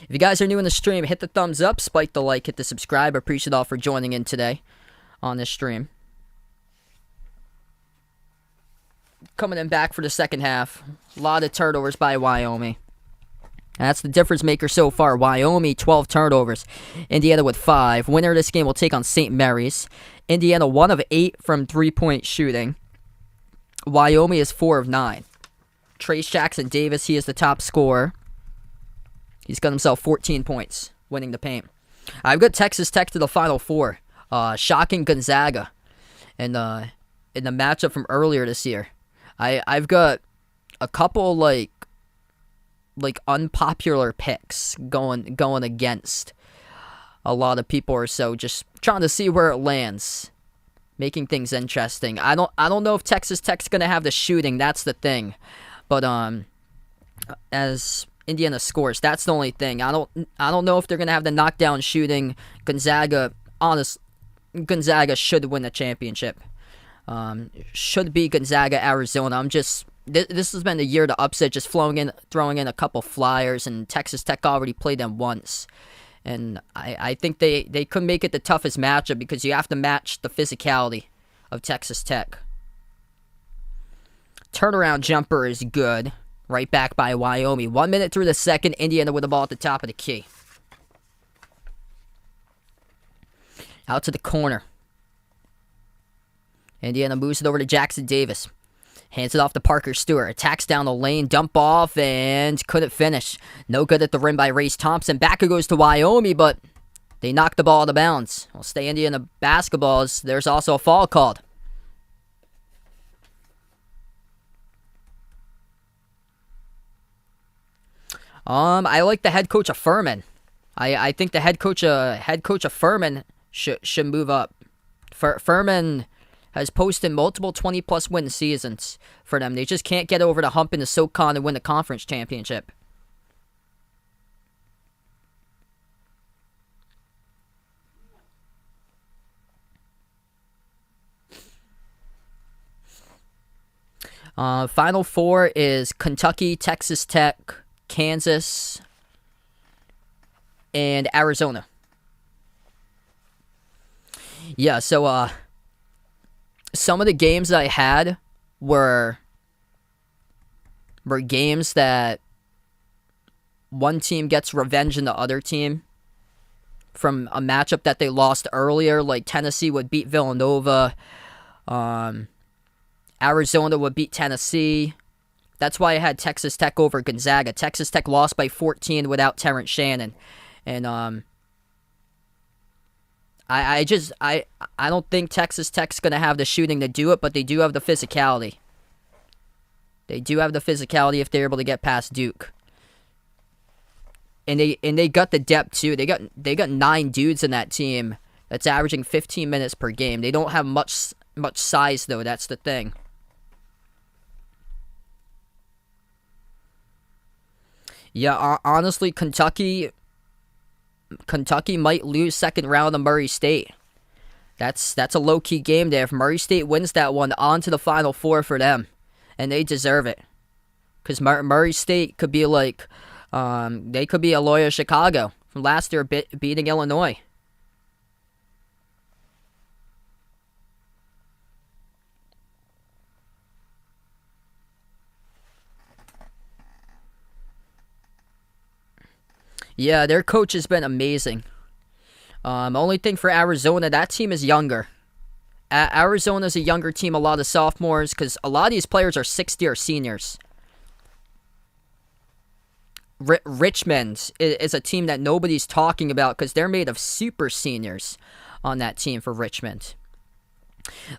If you guys are new in the stream, hit the thumbs up, spike the like, hit the subscribe. I appreciate all for joining in today on this stream. Coming in back for the second half. A lot of turnovers by Wyoming. That's the difference maker so far. Wyoming, 12 turnovers. Indiana with 5. Winner of this game will take on St. Mary's. Indiana 1 of 8 from 3-point shooting. Wyoming is 4 of 9. Trace Jackson Davis, he is the top scorer. He's got himself 14 points, winning the paint. I've got Texas Tech to the Final Four. Shocking Gonzaga. And in the matchup from earlier this year. I've got a couple like unpopular picks going against a lot of people or so, just trying to see where it lands, making things interesting. I don't know if Texas Tech's gonna have the shooting. That's the thing, but as Indiana scores, that's the only thing. I don't know if they're gonna have the knockdown shooting. Gonzaga should win the championship. Should be Gonzaga, Arizona. This has been the year to upset, just throwing in a couple flyers, and Texas Tech already played them once. And I think they could make it the toughest matchup because you have to match the physicality of Texas Tech. Turnaround jumper is good. Right back by Wyoming. 1 minute through the second, Indiana with the ball at the top of the key. Out to the corner. Indiana moves it over to Jackson Davis. Hands it off to Parker Stewart. Attacks down the lane. Dump off and couldn't finish. No good at the rim by Race Thompson. Back it goes to Wyoming, but they knocked the ball out of bounds. Well, stay Indiana basketballs. There's also a foul called. I like the head coach of Furman. I think the head coach of Furman should move up. Furman has posted multiple 20-plus win seasons for them. They just can't get over the hump in the SoCon and win the conference championship. Final four is Kentucky, Texas Tech, Kansas, and Arizona. Yeah, so some of the games that I had were games that one team gets revenge on the other team from a matchup that they lost earlier, like Tennessee would beat Villanova, Arizona would beat Tennessee. That's why I had Texas Tech over Gonzaga. Texas Tech lost by 14 without Terrence Shannon. And I don't think Texas Tech's going to have the shooting to do it, but they do have the physicality. They do have the physicality if they're able to get past Duke. And they got the depth too. They got 9 dudes in that team that's averaging 15 minutes per game. They don't have much size though. That's the thing. Yeah, honestly, Kentucky might lose second round to Murray State. That's a low-key game there. If Murray State wins that one, on to the Final Four for them. And they deserve it. Because Murray State could be like, they could be a Loyola Chicago from last year beating Illinois. Yeah, their coach has been amazing. Only thing for Arizona, that team is younger. Arizona's a younger team, a lot of sophomores, because a lot of these players are 6th-year seniors. Richmond is a team that nobody's talking about because they're made of super seniors on that team for Richmond.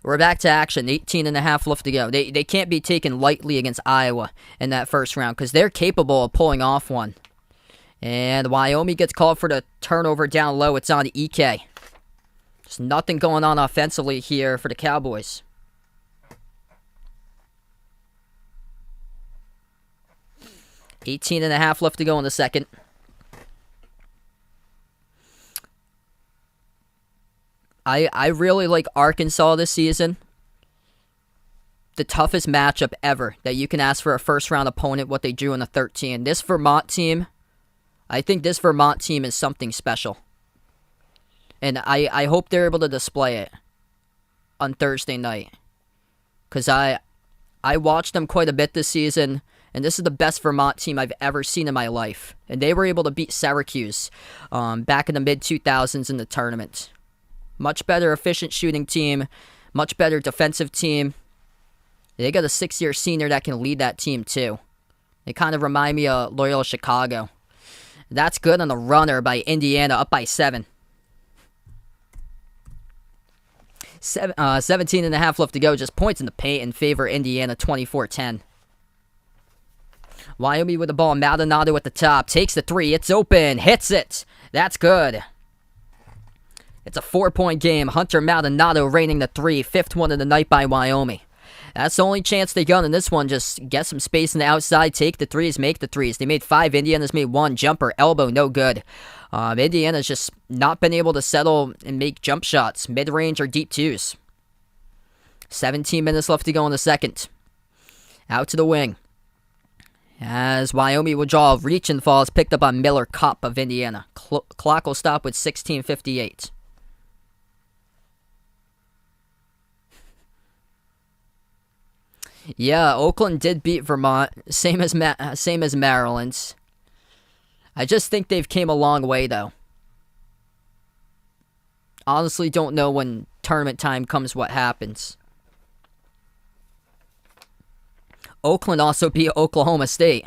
We're back to action. 18 and a half left to go. They can't be taken lightly against Iowa in that first round because they're capable of pulling off one. And Wyoming gets called for the turnover down low. It's on EK. There's nothing going on offensively here for the Cowboys. $18.5 left to go in the second. I really like Arkansas this season. The toughest matchup ever that you can ask for a first-round opponent, what they drew in the 13. This Vermont team, I think this Vermont team is something special. And I hope they're able to display it on Thursday night. Because I watched them quite a bit this season, and this is the best Vermont team I've ever seen in my life. And they were able to beat Syracuse back in the mid-2000s in the tournament. Much better efficient shooting team, much better defensive team. They got a 6-year senior that can lead that team, too. They kind of remind me of Loyola Chicago. That's good on the runner by Indiana, up by 7. 17 and a half left to go. Just points in the paint in favor of Indiana, 24-10. Wyoming with the ball. Maldonado at the top. Takes the 3. It's open. Hits it. That's good. It's a 4-point game. Hunter Maldonado raining the 3. 5th one of the night by Wyoming. That's the only chance they got in this one. Just get some space on the outside. Take the 3s. Make the 3s. They made 5. Indiana's made 1. Jumper. Elbow. No good. Indiana's just not been able to settle and make jump shots. Mid-range or deep 2s. 17 minutes left to go in the second. Out to the wing. As Wyoming will draw, reach and falls, picked up on Miller Kopp of Indiana. Clock will stop with 16:58. Yeah, Oakland did beat Vermont, same as Maryland. I just think they've came a long way, though. Honestly, don't know when tournament time comes what happens. Oakland also beat Oklahoma State.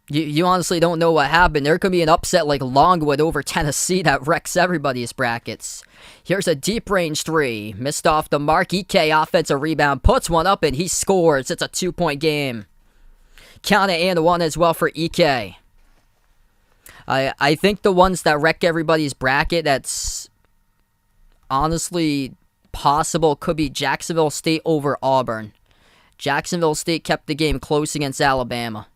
You honestly don't know what happened. There could be an upset like Longwood over Tennessee that wrecks everybody's brackets. Here's a deep range 3. Missed off the mark. EK offensive rebound. Puts one up and he scores. It's a 2-point game. Count it and 1 as well for EK. I think the ones that wreck everybody's bracket that's honestly possible could be Jacksonville State over Auburn. Jacksonville State kept the game close against Alabama.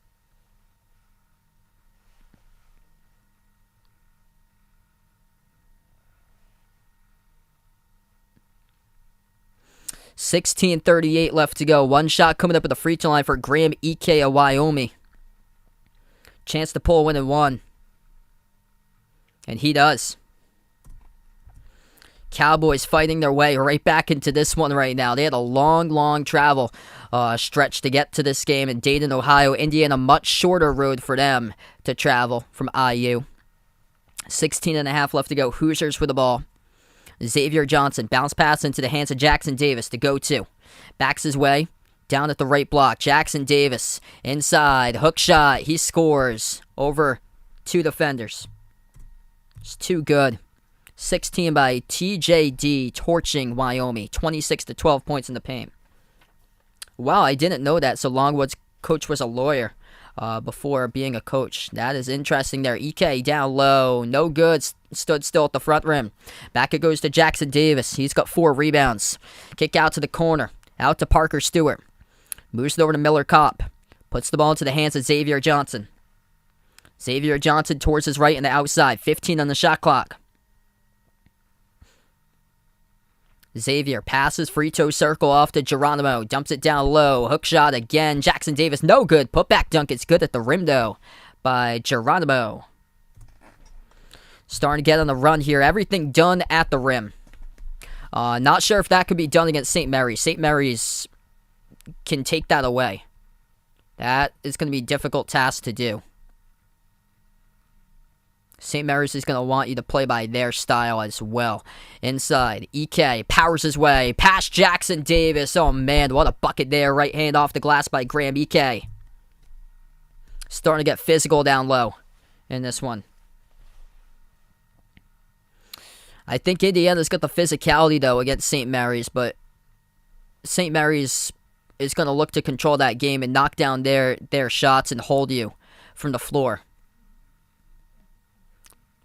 $16:38 left to go. 1 shot coming up at the free throw line for Graham EK of Wyoming. Chance to pull a win in 1. And he does. Cowboys fighting their way right back into this one right now. They had a long travel stretch to get to this game in Dayton, Ohio. Indiana, much shorter road for them to travel from IU. 16 and a half left to go. Hoosiers with the ball. Xavier Johnson, bounce pass into the hands of Jackson Davis to go to. Backs his way, down at the right block. Jackson Davis, inside, hook shot. He scores over 2 defenders. It's too good. 16 by TJD, torching Wyoming. 26 to 12 points in the paint. Wow, I didn't know that. So Longwood's coach was a lawyer before being a coach. That is interesting there. EK down low. No good. Stood still at the front rim. Back it goes to Jackson Davis. He's got 4 rebounds. Kick out to the corner. Out to Parker Stewart. Moves it over to Miller Kopp. Puts the ball into the hands of Xavier Johnson. Xavier Johnson towards his right and the outside. 15 on the shot clock. Xavier passes free toe circle off to Geronimo. Dumps it down low. Hook shot again. Jackson Davis, no good. Put back dunk. It's good at the rim, though, by Geronimo. Starting to get on the run here. Everything done at the rim. Not sure if that could be done against St. Mary's. St. Mary's can take that away. That is going to be a difficult task to do. St. Mary's is going to want you to play by their style as well. Inside, EK powers his way past Jackson Davis. Oh man, what a bucket there. Right hand off the glass by Graham EK. Starting to get physical down low in this one. I think Indiana's got the physicality though against St. Mary's, but St. Mary's is going to look to control that game and knock down their shots and hold you from the floor.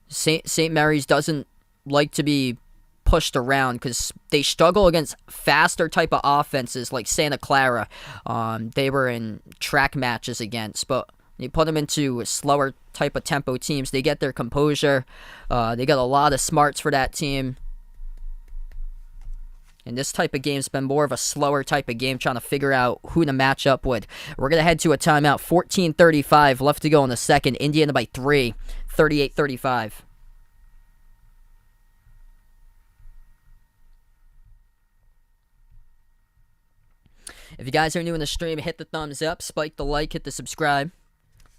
St. Mary's doesn't like to be pushed around because they struggle against faster type of offenses like Santa Clara. They were in track matches against, but you put them into slower type of tempo teams, they get their composure. They got a lot of smarts for that team. And this type of game's been more of a slower type of game, trying to figure out who to match up with. We're going to head to a timeout. 14:35 left to go in the second. Indiana by 3, 38-35. If you guys are new in the stream, hit the thumbs up, spike the like, hit the subscribe.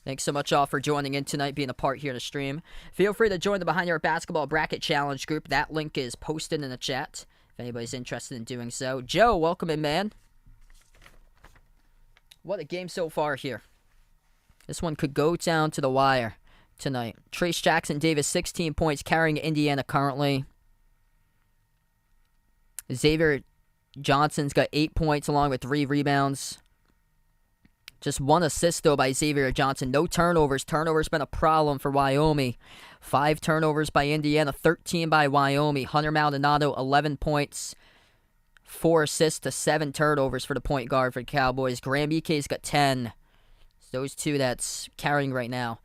Thanks so much all for joining in tonight, being a part here in the stream. Feel free to join the Behind Your Basketball Bracket Challenge group. That link is posted in the chat if anybody's interested in doing so. Joe, welcome in, man. What a game so far here. This one could go down to the wire tonight. Trace Jackson Davis, 16 points, carrying Indiana currently. Xavier Johnson's got 8 points along with 3 rebounds. Just 1 assist, though, by Xavier Johnson. No turnovers. Turnovers been a problem for Wyoming. 5 turnovers by Indiana, 13 by Wyoming. Hunter Maldonado, 11 points. 4 assists to 7 turnovers for the point guard for the Cowboys. Graham Ike's got 10. It's those two that's carrying right now.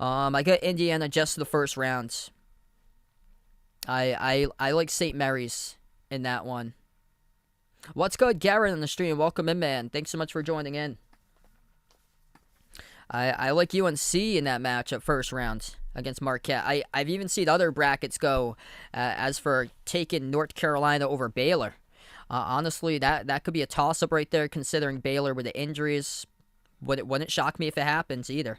I got Indiana just the first round. I like St. Mary's in that one. What's good, Garrett, on the stream? Welcome in, man. Thanks so much for joining in. I like UNC in that matchup first round against Marquette. I've even seen other brackets go as for taking North Carolina over Baylor. Honestly, that could be a toss-up right there, considering Baylor with the injuries. Wouldn't shock me if it happens either.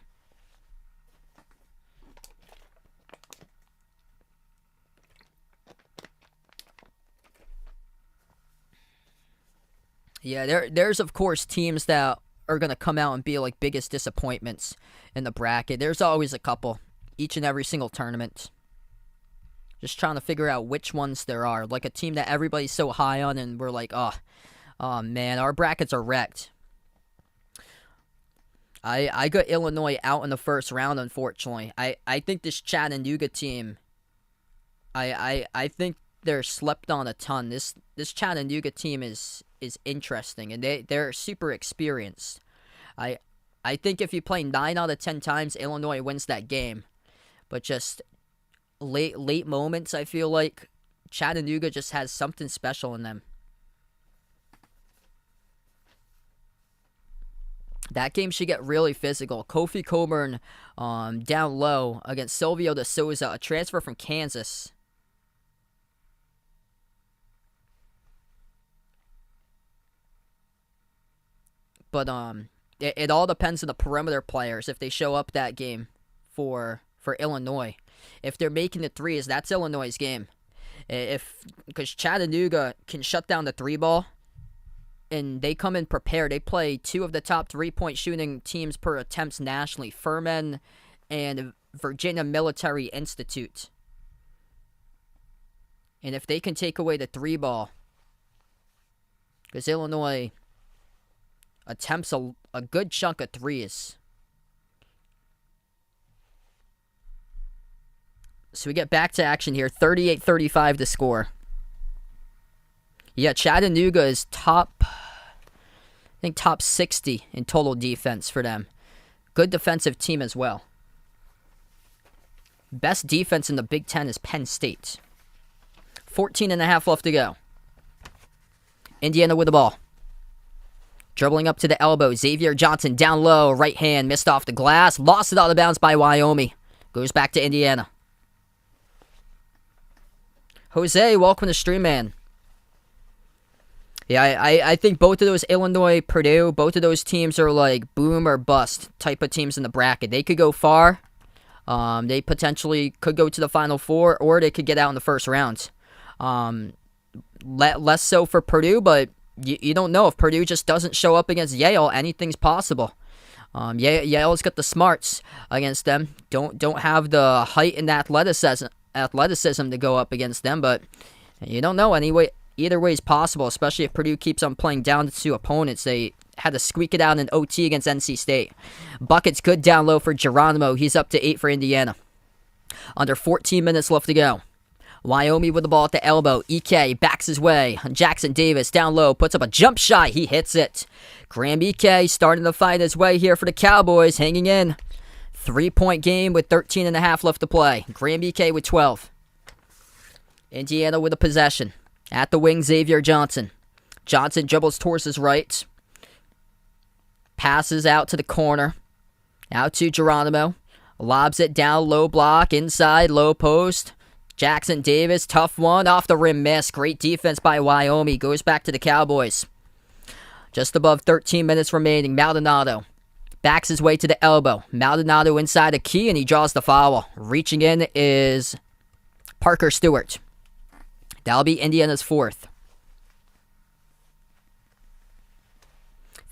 Yeah, there's of course teams that are going to come out and be like biggest disappointments in the bracket. There's always a couple each and every single tournament. Just trying to figure out which ones there are. Like a team that everybody's so high on and we're like, oh man, our brackets are wrecked. I got Illinois out in the first round, unfortunately. I think this Chattanooga team, I think they're slept on a ton. This Chattanooga team is interesting, and they're super experienced. I think if you play 9 out of 10 times, Illinois wins that game. But just late moments, I feel like Chattanooga just has something special in them. That game should get really physical. Kofi Coburn down low against Silvio De Souza, a transfer from Kansas. But it all depends on the perimeter players if they show up that game for Illinois. If they're making the threes, that's Illinois' game. Because Chattanooga can shut down the 3-ball, and they come in prepared. They play 2 of the top 3-point shooting teams per attempts nationally, Furman and Virginia Military Institute. And if they can take away the 3-ball, because Illinois attempts a good chunk of threes. So we get back to action here. 38-35 to score. Yeah, Chattanooga is top 60 in total defense for them. Good defensive team as well. Best defense in the Big Ten is Penn State. 14.5 left to go. Indiana with the ball. Dribbling up to the elbow. Xavier Johnson down low. Right hand. Missed off the glass. Lost it out of bounds by Wyoming. Goes back to Indiana. Jose, welcome to stream, man. Yeah, I think both of those, Illinois, Purdue, both of those teams are like boom or bust type of teams in the bracket. They could go far. They potentially could go to the Final Four, or they could get out in the first round. Less so for Purdue, but you don't know. If Purdue just doesn't show up against Yale, anything's possible. Yale's got the smarts against them. Don't have the height and athleticism to go up against them, but you don't know anyway. Either way is possible, especially if Purdue keeps on playing down to opponents. They had to squeak it out in OT against NC State. Buckets good down low for Geronimo. He's up to 8 for Indiana. Under 14 minutes left to go. Wyoming with the ball at the elbow. Ike backs his way. Jackson Davis down low. Puts up a jump shot. He hits it. Graham Ike starting to find his way here for the Cowboys. Hanging in. 3-point game with 13.5 left to play. Graham Ike with 12. Indiana with a possession. At the wing, Xavier Johnson. Johnson dribbles towards his right. Passes out to the corner. Out to Geronimo. Lobs it down, low block, inside, low post. Jackson Davis, tough one, off the rim miss. Great defense by Wyoming. Goes back to the Cowboys. Just above 13 minutes remaining. Maldonado backs his way to the elbow. Maldonado inside the key, and he draws the foul. Reaching in is Parker Stewart. That'll be Indiana's 4th.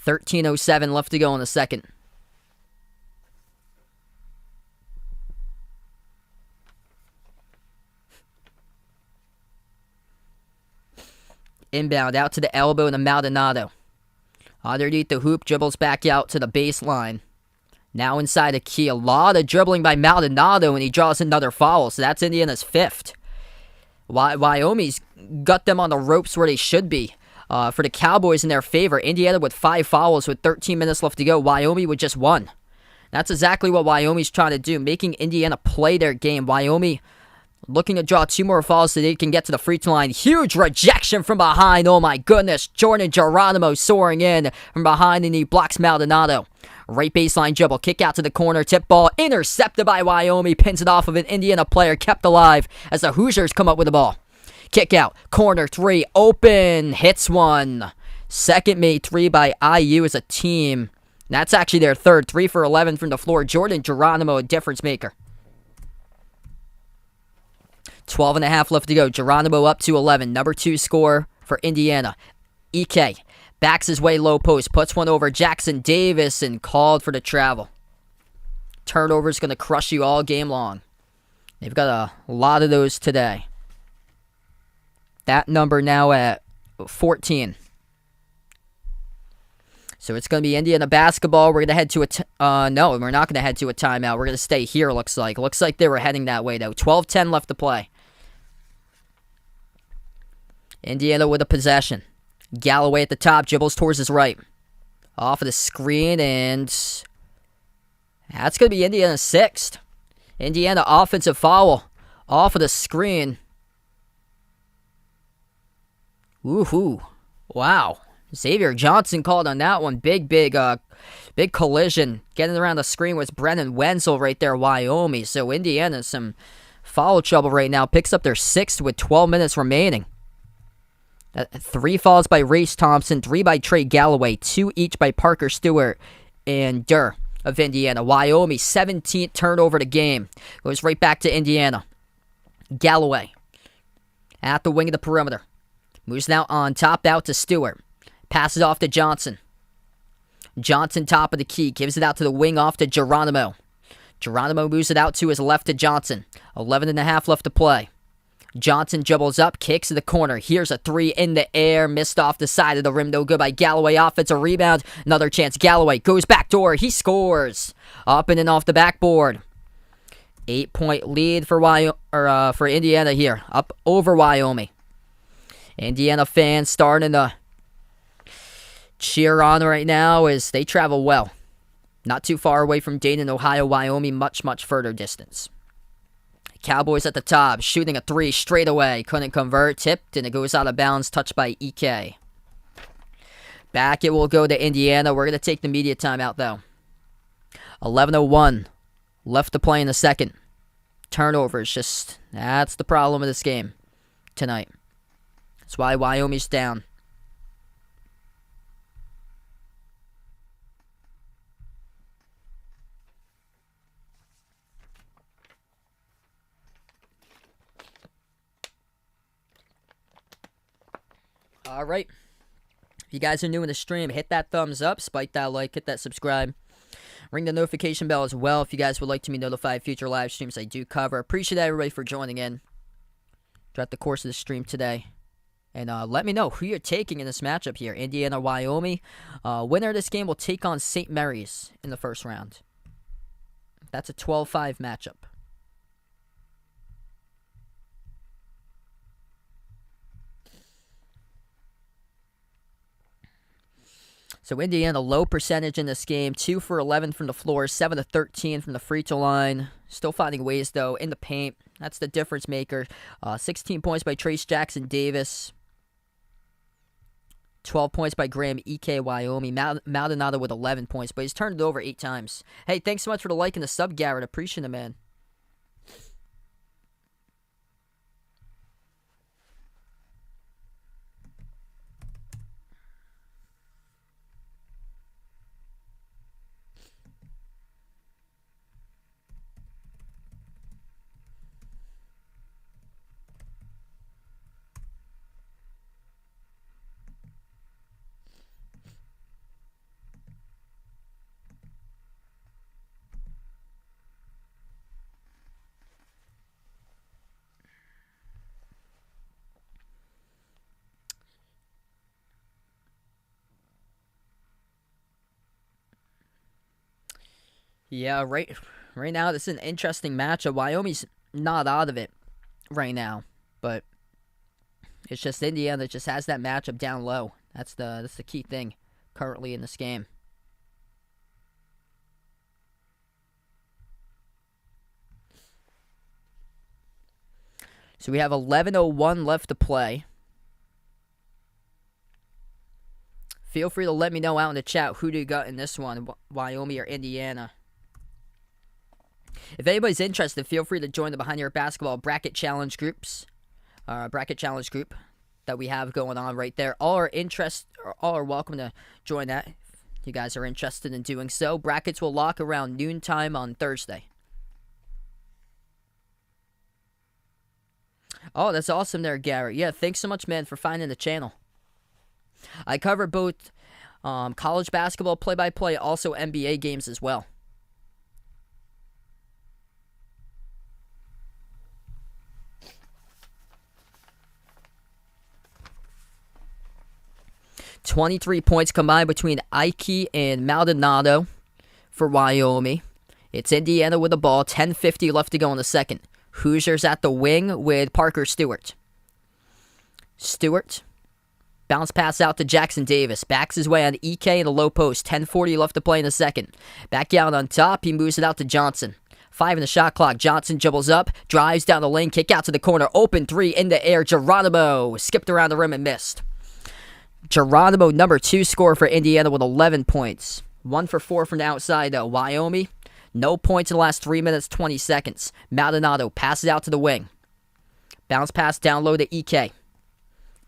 13:07 left to go in the second. Inbound out to the elbow to Maldonado. Underneath the hoop, dribbles back out to the baseline. Now inside the key. A lot of dribbling by Maldonado, and he draws another foul. So that's Indiana's fifth. Wyoming's got them on the ropes where they should be. For the Cowboys in their favor, Indiana with 5 fouls with 13 minutes left to go. Wyoming with just 1. That's exactly what Wyoming's trying to do, making Indiana play their game. Wyoming looking to draw 2 more fouls so they can get to the free throw line. Huge rejection from behind. Oh my goodness. Jordan Geronimo soaring in from behind, and he blocks Maldonado. Right baseline dribble. Kick out to the corner. Tip ball intercepted by Wyoming. Pins it off of an Indiana player. Kept alive as the Hoosiers come up with the ball. Kick out. Corner 3. Open. Hits one. Second made 3 by IU as a team. That's actually their third. 3 for 11 from the floor. Jordan Geronimo, a difference maker. 12.5 left to go. Geronimo up to 11. Number 2 scorer for Indiana. EK backs his way low post. Puts one over Jackson Davis and called for the travel. Turnover's going to crush you all game long. They've got a lot of those today. That number now at 14. So it's going to be Indiana basketball. We're going to head to no, we're not going to head to a timeout. We're going to stay here, looks like. Looks like they were heading that way, though. 12:10 left to play. Indiana with a possession. Galloway at the top, dribbles towards his right. Off of the screen, and that's going to be Indiana's 6th. Indiana offensive foul. Off of the screen. Woohoo. Wow. Xavier Johnson called on that one. Big collision. Getting around the screen was Brennan Wenzel right there, Wyoming. So Indiana some foul trouble right now. Picks up their 6th with 12 minutes remaining. 3 fouls by Race Thompson, 3 by Trey Galloway, 2 each by Parker Stewart and Durr of Indiana. Wyoming, 17th turnover to game. Goes right back to Indiana. Galloway at the wing of the perimeter. Moves now on top out to Stewart. Passes off to Johnson. Johnson top of the key. Gives it out to the wing off to Geronimo. Geronimo moves it out to his left to Johnson. 11.5 left to play. Johnson dribbles up, kicks to the corner. Here's a 3 in the air. Missed off the side of the rim. No good by Galloway. Offensive rebound. Another chance. Galloway goes back door. He scores. Up and in off the backboard. 8-point lead for Indiana here. Up over Wyoming. Indiana fans starting to cheer on right now as they travel well. Not too far away from Dayton, Ohio. Wyoming, much, much further distance. Cowboys at the top, shooting a 3 straight away. Couldn't convert, tipped, and it goes out of bounds, touched by EK. Back it will go to Indiana. We're going to take the media timeout, though. 11:01 left to play in the second. Turnovers, that's the problem of this game tonight. That's why Wyoming's down. All right. If you guys are new in the stream, hit that thumbs up, spike that like, hit that subscribe. Ring the notification bell as well if you guys would like to be notified of future live streams I do cover. Appreciate everybody for joining in throughout the course of the stream today. And let me know who you're taking in this matchup here. Indiana, Wyoming. Winner of this game will take on St. Mary's in the first round. That's a 12-5 matchup. So Indiana, low percentage in this game. 2 for 11 from the floor, 7 to 13 from the free throw line. Still finding ways, though, in the paint. That's the difference maker. 16 points by Trace Jackson Davis. 12 points by Graham EK Wyoming. Maldonado with 11 points, but he's turned it over 8 times. Hey, thanks so much for the like and the sub, Garrett. Appreciate it, man. Yeah, right now this is an interesting matchup. Wyoming's not out of it right now, but it's just Indiana that just has that matchup down low. That's the key thing currently in this game. So we have 11:01 left to play. Feel free to let me know out in the chat who do you got in this one, Wyoming or Indiana. If anybody's interested, feel free to join the Behind Your Basketball Bracket Challenge group that we have going on right there. All are welcome to join that if you guys are interested in doing so. Brackets will lock around noontime on Thursday. Oh, that's awesome there, Garrett. Yeah, thanks so much, man, for finding the channel. I cover both college basketball play-by-play, also NBA games as well. $23 points combined between Ike and Maldonado for Wyoming. It's Indiana with the ball. 10:50 left to go in the second. Hoosiers at the wing with Parker Stewart. Bounce pass out to Jackson Davis. Backs his way on EK in the low post. 10:40 left to play in the second. Back out on top. He moves it out to Johnson. 5 in the shot clock. Johnson dribbles up. Drives down the lane. Kick out to the corner. Open 3 in the air. Geronimo skipped around the rim and missed. Geronimo, number 2 scorer for Indiana with 11 points. 1 for 4 from the outside, though. Wyoming, no points in the last 3 minutes, 20 seconds. Maldonado passes out to the wing. Bounce pass down low to EK.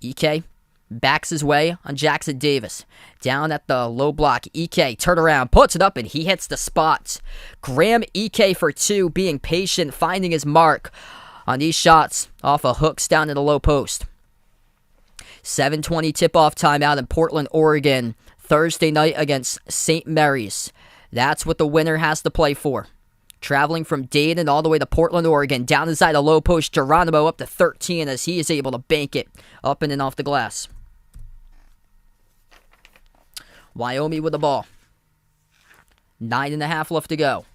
EK backs his way on Jackson Davis. Down at the low block, EK turn around, puts it up, and he hits the spot. Graham EK for 2, being patient, finding his mark on these shots off of hooks down in the low post. 7:20 tip-off timeout in Portland, Oregon, Thursday night against St. Mary's. That's what the winner has to play for. Traveling from Dayton all the way to Portland, Oregon, down inside the low post, Geronimo up to 13 as he is able to bank it up and in off the glass. Wyoming with the ball. 9.5 left to go.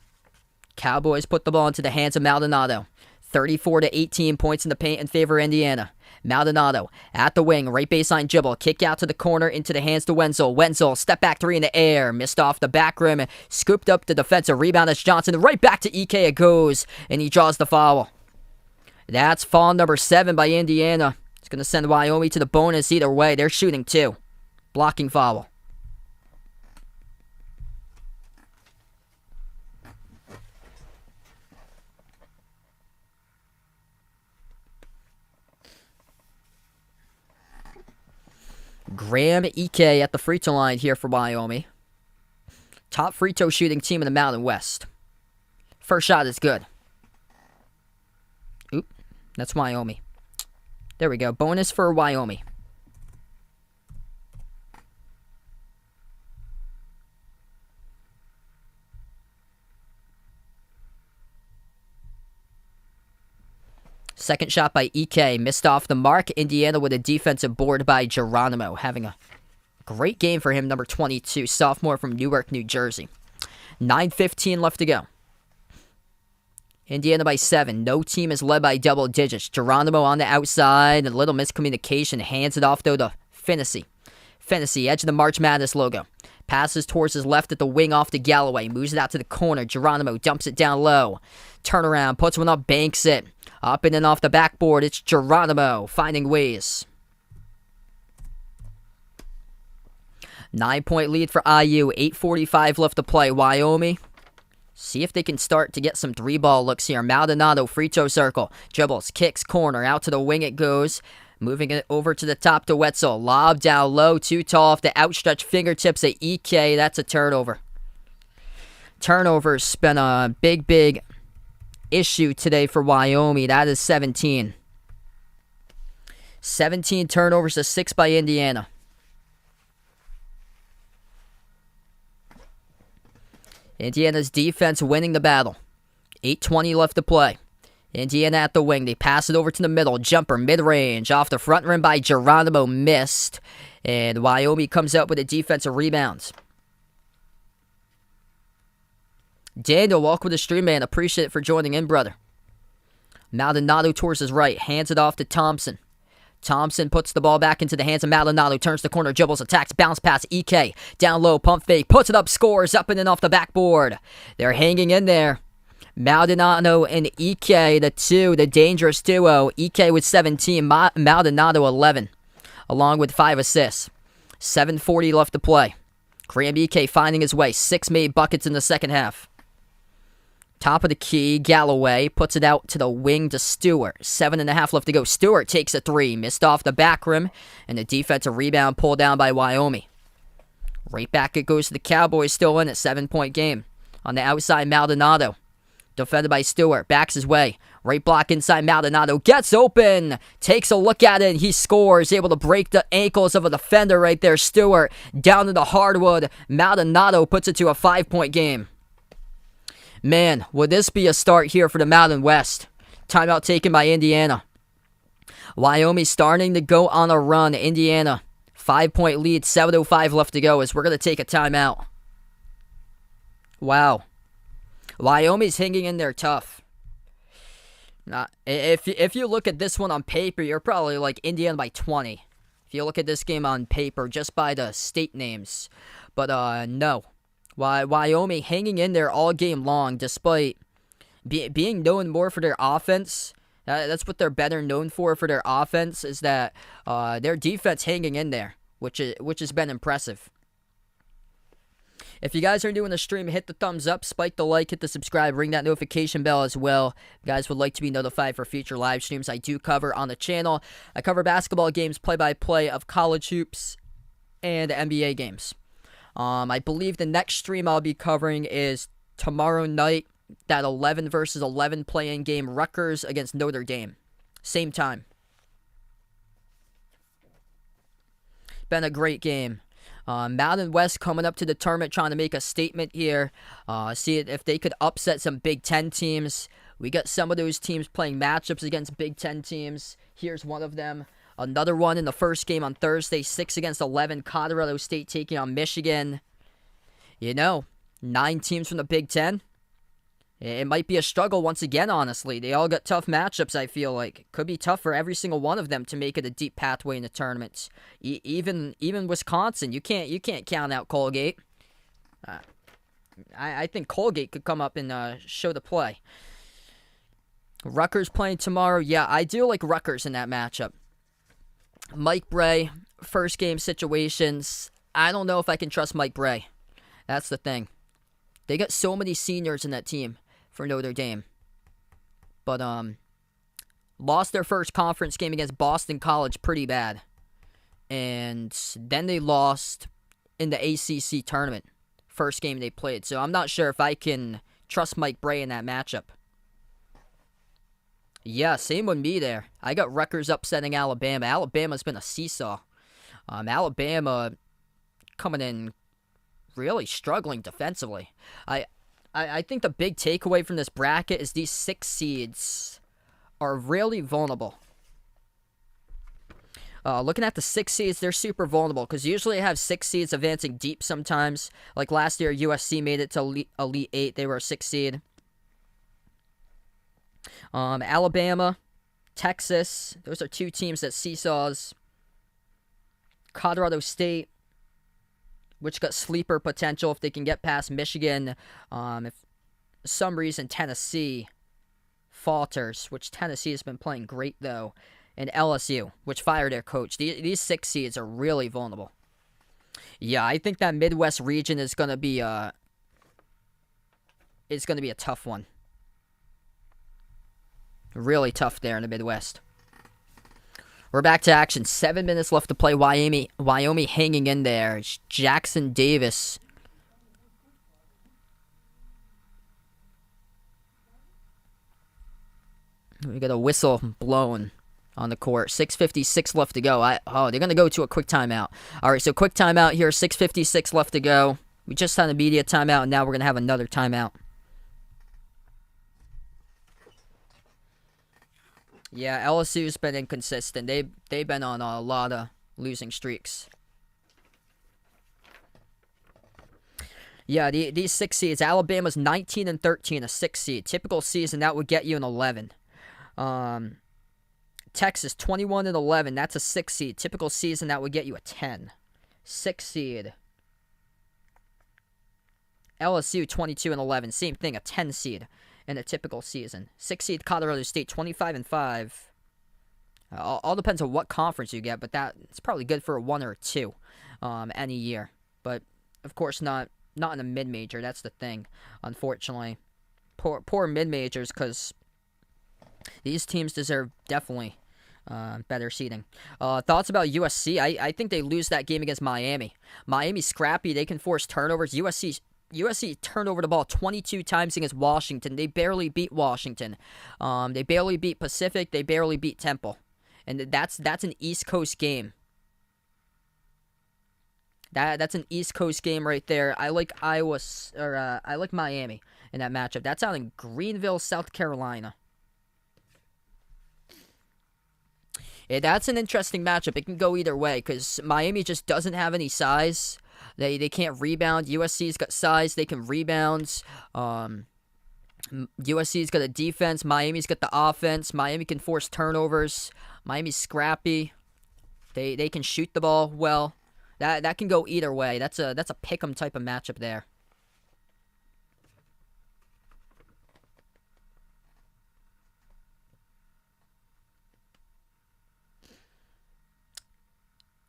Cowboys put the ball into the hands of Maldonado. 34-18 points in the paint in favor of Indiana. Maldonado at the wing, right baseline dribble, kick out to the corner into the hands to Wenzel. Wenzel, step back 3 in the air, missed off the back rim, scooped up the defensive rebound as Johnson, right back to EK it goes, and he draws the foul. That's foul number 7 by Indiana. It's going to send Wyoming to the bonus either way. They're shooting 2. Blocking foul. Graham EK at the free throw line here for Wyoming. Top free throw shooting team in the Mountain West. First shot is good. Oop, that's Wyoming. There we go. Bonus for Wyoming. Second shot by EK, missed off the mark. Indiana with a defensive board by Geronimo. Having a great game for him, number 22, sophomore from Newark, New Jersey. 9:15 left to go. Indiana by 7. No team is led by double digits. Geronimo on the outside. A little miscommunication. Hands it off, though, to Finney. Finney, edge of the March Madness logo. Passes towards his left at the wing off to Galloway. Moves it out to the corner. Geronimo dumps it down low. Turnaround, puts one up, banks it. Up and in off the backboard, it's Geronimo finding ways. 9-point lead for IU. 8:45 left to play. Wyoming, see if they can start to get some 3-ball looks here. Maldonado, free throw circle. Dribbles, kicks, corner. Out to the wing it goes. Moving it over to the top to Wetzel. Lob down low, too tall off the outstretched fingertips at EK. That's a turnover. Turnover's been a big issue today for Wyoming. That is 17. 17 turnovers to 6 by Indiana. Indiana's defense winning the battle. 8:20 left to play. Indiana at the wing. They pass it over to the middle. Jumper, mid-range. Off the front rim by Geronimo. Missed. And Wyoming comes up with a defensive rebound. Daniel, welcome to the stream, man. Appreciate it for joining in, brother. Maldonado towards his right. Hands it off to Thompson. Thompson puts the ball back into the hands of Maldonado. Turns the corner, dribbles, attacks, bounce pass, EK. Down low, pump fake, puts it up, scores, up and in off the backboard. They're hanging in there. Maldonado and EK, the dangerous duo. EK with 17, Maldonado 11, along with 5 assists. 7:40 left to play. Graham EK finding his way. 6 made buckets in the second half. Top of the key, Galloway puts it out to the wing to Stewart. 7.5 left to go. Stewart takes a 3. Missed off the back rim. And the defensive rebound pulled down by Wyoming. Right back it goes to the Cowboys, still in it. 7-point game. On the outside, Maldonado. Defended by Stewart. Backs his way. Right block inside Maldonado. Gets open. Takes a look at it and he scores. Able to break the ankles of a defender right there. Stewart down to the hardwood. Maldonado puts it to a 5-point game. Man, would this be a start here for the Mountain West? Timeout taken by Indiana. Wyoming starting to go on a run. Indiana, 5-point lead, 7:05 left to go as we're going to take a timeout. Wow. Wyoming's hanging in there tough. If you look at this one on paper, you're probably like Indiana by 20. If you look at this game on paper, just by the state names. But no. Wyoming hanging in there all game long, despite being known more for their offense. That's what they're better known for their offense, is that their defense hanging in there, which has been impressive. If you guys are new in the stream, hit the thumbs up, spike the like, hit the subscribe, ring that notification bell as well. If you guys would like to be notified for future live streams I do cover on the channel. I cover basketball games, play-by-play of college hoops, and NBA games. I believe the next stream I'll be covering is tomorrow night, that 11 versus 11 play-in game, Rutgers against Notre Dame. Same time. Been a great game. Mountain West coming up to the tournament, trying to make a statement here. See if they could upset some Big Ten teams. We got some of those teams playing matchups against Big Ten teams. Here's one of them. Another one in the first game on Thursday, 6 against 11. Colorado State taking on Michigan. 9 teams from the Big Ten. It might be a struggle once again, honestly. They all got tough matchups, I feel like. Could be tough for every single one of them to make it a deep pathway in the tournaments. Even Wisconsin, you can't count out Colgate. I think Colgate could come up and show the play. Rutgers playing tomorrow. Yeah, I do like Rutgers in that matchup. Mike Bray, first game situations. I don't know if I can trust Mike Bray. That's the thing. They got so many seniors in that team for Notre Dame. But lost their first conference game against Boston College pretty bad. And then they lost in the ACC tournament. First game they played. So I'm not sure if I can trust Mike Bray in that matchup. Yeah, same with me there. I got Rutgers upsetting Alabama. Alabama's been a seesaw. Alabama coming in really struggling defensively. I think the big takeaway from this bracket is these 6 seeds are really vulnerable. Looking at the 6 seeds, they're super vulnerable because usually I have 6 seeds advancing deep sometimes. Like last year, USC made it to Elite 8. They were a 6 seed. Alabama, Texas, those are 2 teams that seesaws. Colorado State, which got sleeper potential if they can get past Michigan. If for some reason Tennessee falters, which Tennessee has been playing great though, and LSU, which fired their coach. These 6 seeds are really vulnerable. Yeah, I think that Midwest region is gonna be a tough one. Really tough there in the Midwest. We're back to action. 7 minutes left to play. Wyoming hanging in there. It's Jackson Davis. We got a whistle blown on the court. 6:56 left to go. They're going to go to a quick timeout. All right, so quick timeout here. 6:56 left to go. We just had a media timeout, and now we're going to have another timeout. Yeah, LSU's been inconsistent. They've been on a lot of losing streaks. Yeah, these 6 seeds. Alabama's 19-13, a 6 seed. Typical season, that would get you an 11. Texas, 21-11, that's a 6 seed. Typical season, that would get you a 10. 6 seed. LSU, 22-11, same thing, a 10 seed in a typical season. 6 seed Colorado State, 25-5. All depends on what conference you get, but it's probably good for a 1 or a 2 any year. But, of course, not in a mid-major. That's the thing, unfortunately. Poor mid-majors, because these teams deserve definitely better seeding. Thoughts about USC? I think they lose that game against Miami. Miami's scrappy. They can force turnovers. USC turned over the ball 22 times against Washington. They barely beat Washington. They barely beat Pacific. They barely beat Temple. And that's an East Coast game. That's an East Coast game right there. I like I like Miami in that matchup. That's out in Greenville, South Carolina. Yeah, that's an interesting matchup. It can go either way because Miami just doesn't have any size. They can't rebound. USC's got size. They can rebound. USC's got a defense. Miami's got the offense. Miami can force turnovers. Miami's scrappy. They can shoot the ball well. That can go either way. That's a pick'em type of matchup there.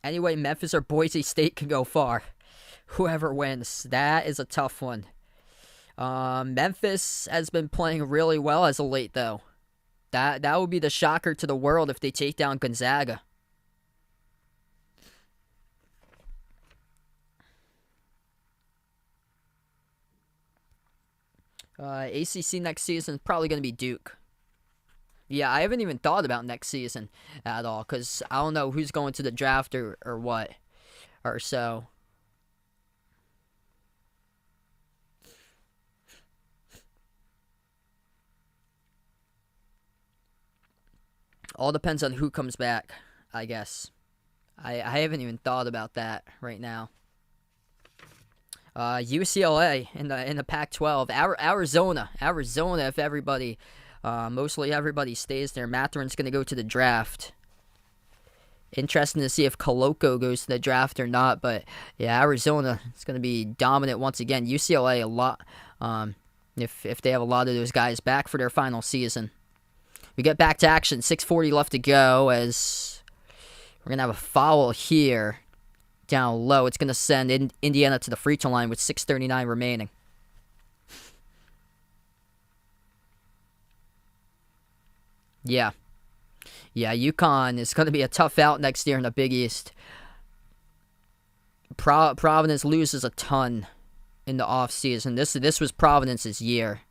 Anyway, Memphis or Boise State can go far. Whoever wins, that is a tough one. Memphis has been playing really well as of late, though. That would be the shocker to the world if they take down Gonzaga. ACC next season is probably going to be Duke. Yeah, I haven't even thought about next season at all because I don't know who's going to the draft or what or so. All depends on who comes back, I guess. I haven't even thought about that right now. UCLA in the Pac-12. Arizona, if everybody, mostly everybody stays there. Matherin's going to go to the draft. Interesting to see if Coloco goes to the draft or not, but yeah, Arizona is going to be dominant once again. UCLA a lot, if they have a lot of those guys back for their final season. We get back to action, 6:40 left to go as we're going to have a foul here. Down low, it's going to send Indiana to the free throw line with 6:39 remaining. Yeah, UConn is going to be a tough out next year in the Big East. Providence loses a ton in the offseason. This was Providence's year.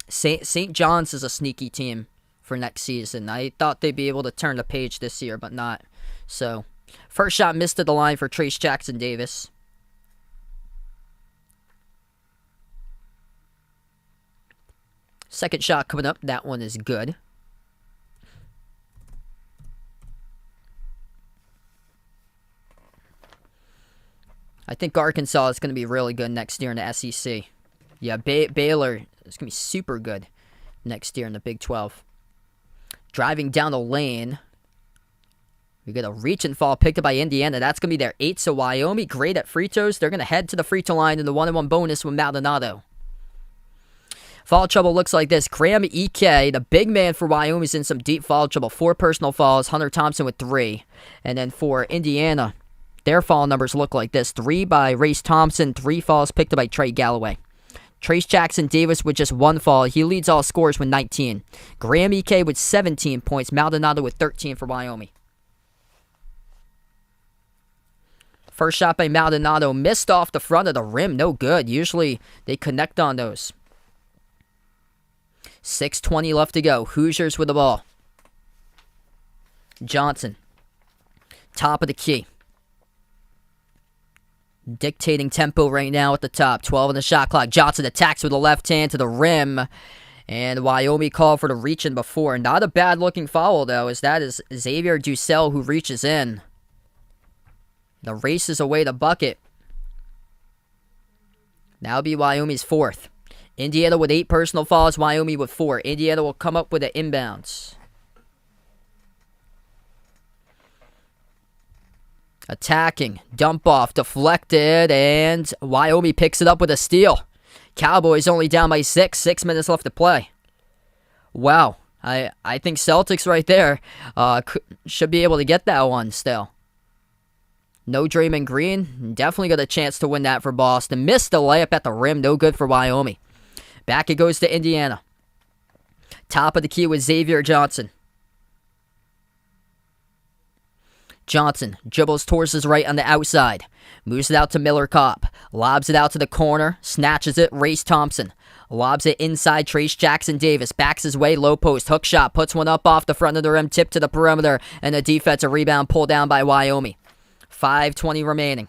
St. John's is a sneaky team for next season. I thought they'd be able to turn the page this year, but not. So, first shot missed at the line for Trace Jackson Davis. Second shot coming up. That one is good. I think Arkansas is going to be really good next year in the SEC. Yeah, Baylor is going to be super good next year in the Big 12. Driving down the lane. We get a reach and fall picked up by Indiana. That's going to be their 8th. So Wyoming, great at free throws. They're going to head to the free throw line in the 1-on-1 bonus with Maldonado. Foul trouble looks like this. Graham Ike, the big man for Wyoming, is in some deep foul trouble. 4 personal fouls. Hunter Thompson with 3. And then for Indiana, their foul numbers look like this. 3 by Race Thompson. 3 fouls picked up by Trey Galloway. Trace Jackson Davis with just 1 foul. He leads all scorers with 19. Graham Ike with 17 points. Maldonado with 13 for Wyoming. First shot by Maldonado. Missed off the front of the rim. No good. Usually they connect on those. 6:20 left to go. Hoosiers with the ball. Johnson. Top of the key. Dictating tempo right now at the top. 12 on the shot clock. Johnson attacks with the left hand to the rim. And Wyoming called for the reach in before. Not a bad looking foul, though, as that is Xavier Dussel who reaches in. The race is away the bucket. That'll be Wyoming's fourth. Indiana with 8 personal fouls, Wyoming with 4. Indiana will come up with an inbounds. Attacking, dump off, deflected, and Wyoming picks it up with a steal. Cowboys only down by 6, 6 minutes left to play. Wow, I think Celtics right there should be able to get that one still. No Draymond Green, definitely got a chance to win that for Boston. Missed the layup at the rim, no good for Wyoming. Back it goes to Indiana. Top of the key with Xavier Johnson. Johnson dribbles towards his right on the outside. Moves it out to Miller Kopp. Lobs it out to the corner. Snatches it. Race Thompson. Lobs it inside. Trace Jackson Davis. Backs his way. Low post. Hook shot. Puts one up off the front of the rim. Tip to the perimeter. And a defensive rebound pulled down by Wyoming. 5:20 remaining.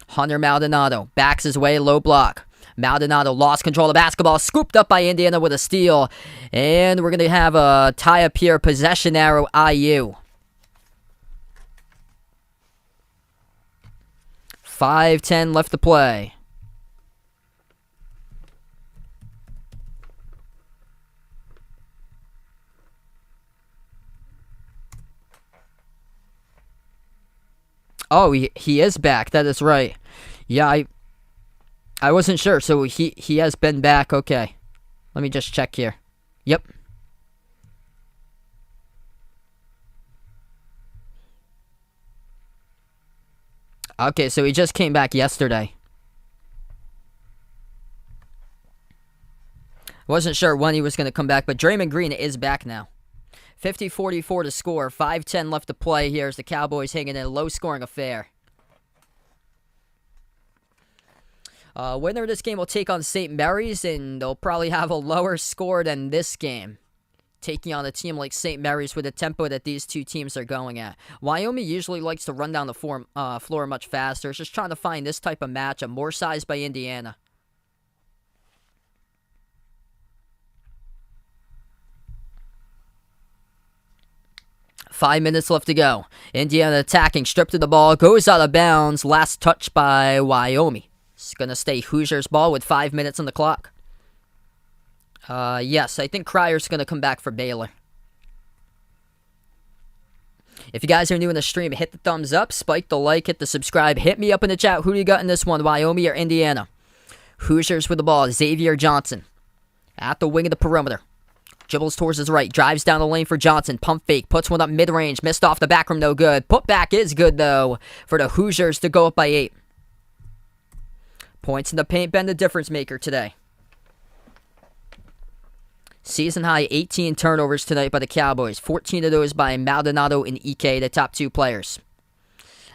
Hunter Maldonado. Backs his way. Low block. Maldonado lost control of the basketball. Scooped up by Indiana with a steal. And we're going to have a tie up here. Possession arrow IU. 5:10 left to play. Oh, he is back. That is right. Yeah, I wasn't sure. So he has been back. Okay. Let me just check here. Yep. Okay, so he just came back yesterday. Wasn't sure when he was going to come back, but Draymond Green is back now. 50-44 to score. 5:10 left to play here as the Cowboys hanging in a low-scoring affair. Winner of this game will take on St. Mary's, and they'll probably have a lower score than this game, taking on a team like St. Mary's with the tempo that these two teams are going at. Wyoming usually likes to run down the floor much faster. It's just trying to find this type of matchup, more size by Indiana. Five minutes left to go. Indiana attacking, stripped of the ball, goes out of bounds. Last touch by Wyoming. It's going to stay Hoosiers ball with 5 minutes on the clock. Yes, I think Cryer's going to come back for Baylor. If you guys are new in the stream, hit the thumbs up, spike the like, hit the subscribe. Hit me up in the chat. Who do you got in this one, Wyoming or Indiana? Hoosiers with the ball. Xavier Johnson at the wing of the perimeter. Dribbles towards his right. Drives down the lane for Johnson. Pump fake. Puts one up mid-range. Missed off the back rim. No good. Put back is good, though, for the Hoosiers to go up by 8. Points in the paint been the difference maker today. Season high 18 turnovers tonight by the Cowboys. 14 of those by Maldonado and Ike, the top 2 players.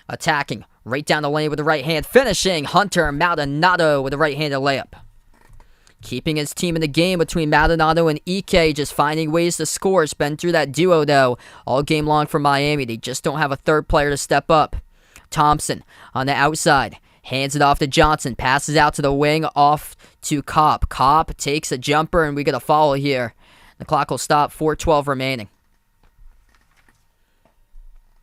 Attacking. Right down the lane with the right hand. Finishing. Hunter Maldonado with a right-handed layup. Keeping his team in the game between Maldonado and Ike, just finding ways to score. It's been through that duo, though, all game long for Miami. They just don't have a third player to step up. Thompson on the outside. Hands it off to Johnson. Passes out to the wing, off to Kopp. Kopp takes a jumper, and we get a foul here. The clock will stop. 4:12 remaining.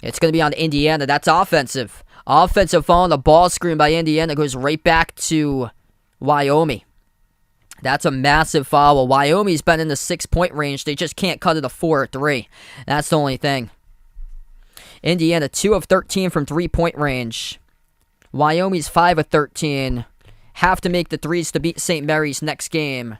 It's going to be on Indiana. That's offensive. Offensive foul on the ball screen by Indiana goes right back to Wyoming. That's a massive foul. Wyoming's been in the 6-point range. They just can't cut it a 4 or 3. That's the only thing. Indiana, 2 of 13 from 3-point range. Wyoming's 5 of 13. Have to make the threes to beat St. Mary's next game.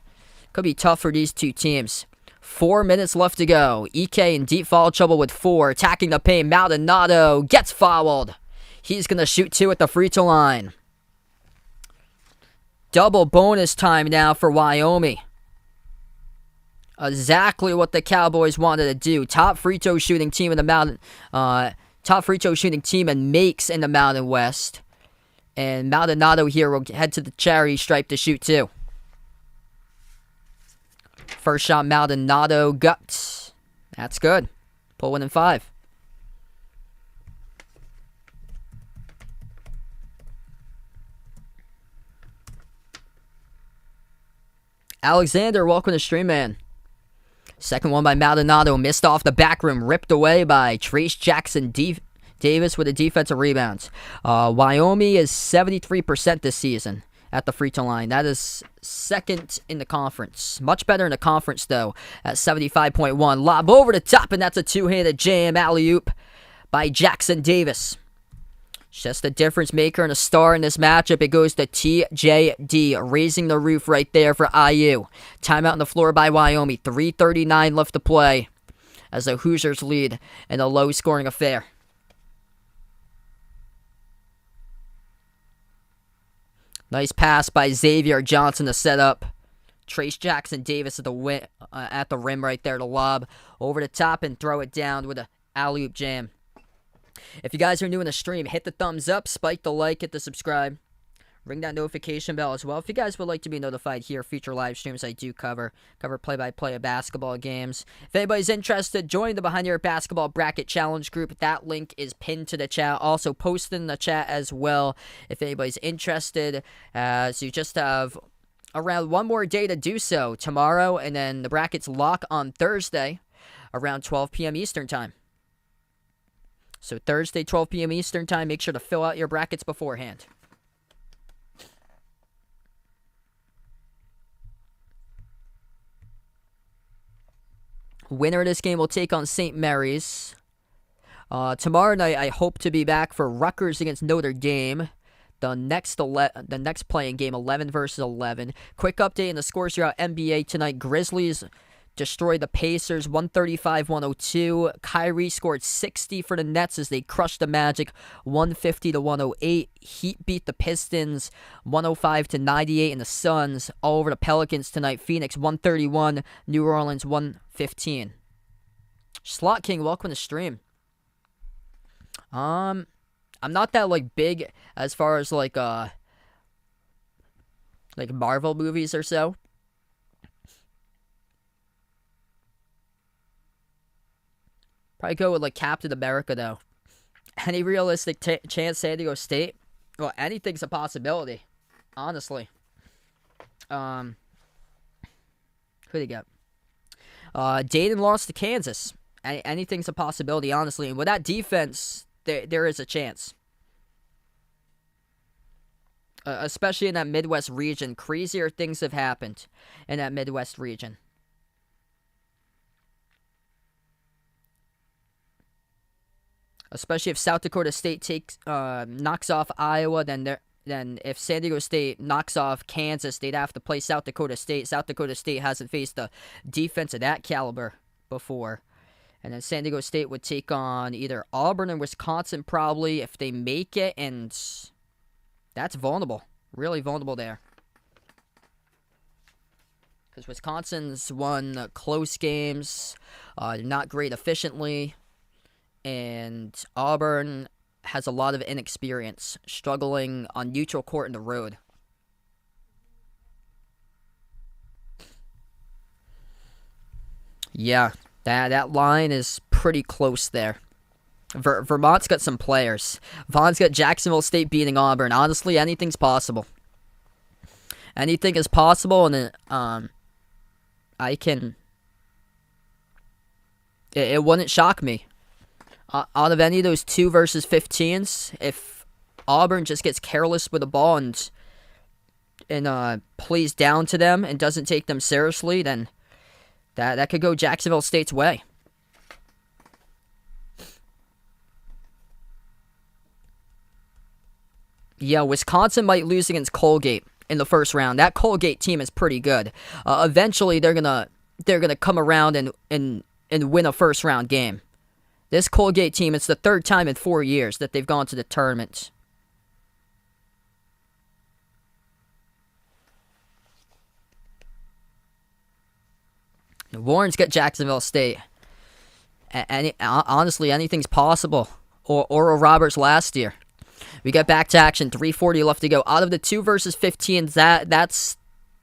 Could be tough for these two teams. 4 minutes left to go. Ike in deep foul trouble with 4. Attacking the paint. Maldonado gets fouled. He's going to shoot 2 at the free throw line. Double bonus time now for Wyoming. Exactly what the Cowboys wanted to do. Top free throw shooting team in the Mountain. Top free throw shooting team and makes in the Mountain West. And Maldonado here will head to the charity stripe to shoot 2. First shot, Maldonado guts. That's good. Pull 1 and 5. Alexander, welcome to stream, man. Second one by Maldonado, missed off the back rim, ripped away by Trace Jackson Davis with a defensive rebound. Wyoming is 73% this season at the free throw line. That is second in the conference. Much better in the conference, though, at 75.1. Lob over the top, and that's a two-handed jam alley-oop by Jackson Davis. Just a difference maker and a star in this matchup. It goes to TJD, raising the roof right there for IU. Timeout on the floor by Wyoming. 3:39 left to play as the Hoosiers lead in a low-scoring affair. Nice pass by Xavier Johnson to set up. Trace Jackson Davis at the rim right there to lob over the top and throw it down with a alley-oop jam. If you guys are new in the stream, hit the thumbs up, spike the like, hit the subscribe. Ring that notification bell as well. If you guys would like to be notified here, future live streams I do cover play-by-play of basketball games. If anybody's interested, join the Behind Your Basketball Bracket Challenge group. That link is pinned to the chat. Also posted in the chat as well if anybody's interested. So you just have around one more day to do so. Tomorrow, and then the brackets lock on Thursday around 12 p.m. Eastern Time. So Thursday, 12 p.m. Eastern Time, make sure to fill out your brackets beforehand. Winner of this game will take on St. Mary's. Tomorrow night, I hope to be back for Rutgers against Notre Dame. The next playing game, 11 versus 11. Quick update in the scores here at NBA tonight. Grizzlies destroyed the Pacers 135-102. Kyrie scored 60 for the Nets as they crushed the Magic 150-108. Heat beat the Pistons 105-98, and the Suns all over the Pelicans tonight. Phoenix 131, New Orleans 115. Slot King, welcome to the stream. I'm not that big as far as Marvel movies or so. Probably go with Captain America though. Any realistic chance San Diego State? Well, anything's a possibility, honestly. Who do you got? Dayton lost to Kansas. Anything's a possibility, honestly. And with that defense, there is a chance. Especially in that Midwest region. Crazier things have happened in that Midwest region. Especially if South Dakota State knocks off Iowa, then if San Diego State knocks off Kansas, they'd have to play South Dakota State. South Dakota State hasn't faced a defense of that caliber before. And then San Diego State would take on either Auburn and Wisconsin probably if they make it, and that's vulnerable. Really vulnerable there. Because Wisconsin's won close games, not great efficiently. And Auburn has a lot of inexperience, struggling on neutral court in the road. Yeah, that line is pretty close there. Vermont's got some players. Vaughn's got Jacksonville State beating Auburn. Honestly, anything's possible. Anything is possible, and it wouldn't shock me. Out of any of those 2 versus 15s, if Auburn just gets careless with the ball and plays down to them and doesn't take them seriously, then that could go Jacksonville State's way. Yeah, Wisconsin might lose against Colgate in the first round. That Colgate team is pretty good. Eventually, they're gonna come around and win a first round game. This Colgate team, it's the 3rd time in 4 years that they've gone to the tournament. Warren's got Jacksonville State. Honestly, anything's possible. Or Oral Roberts last year. We get back to action. 3:40 left to go. Out of the 2 versus 15s, that's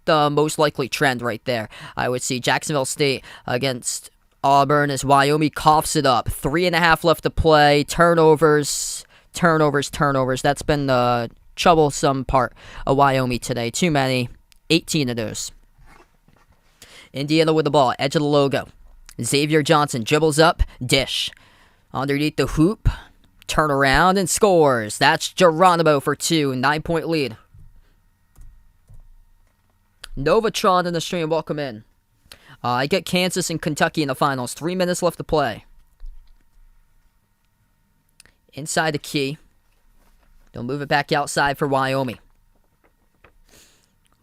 the most likely trend right there. I would see Jacksonville State against Auburn as Wyoming coughs it up. 3.5 left to play. Turnovers. That's been the troublesome part of Wyoming today. Too many. 18 of those. Indiana with the ball. Edge of the logo. Xavier Johnson dribbles up. Dish. Underneath the hoop. turn around and scores. That's Geronimo for 2, 9-point lead. Novatron in the stream, welcome in. I get Kansas and Kentucky in the finals. 3 minutes left to play. Inside the key. They'll move it back outside for Wyoming.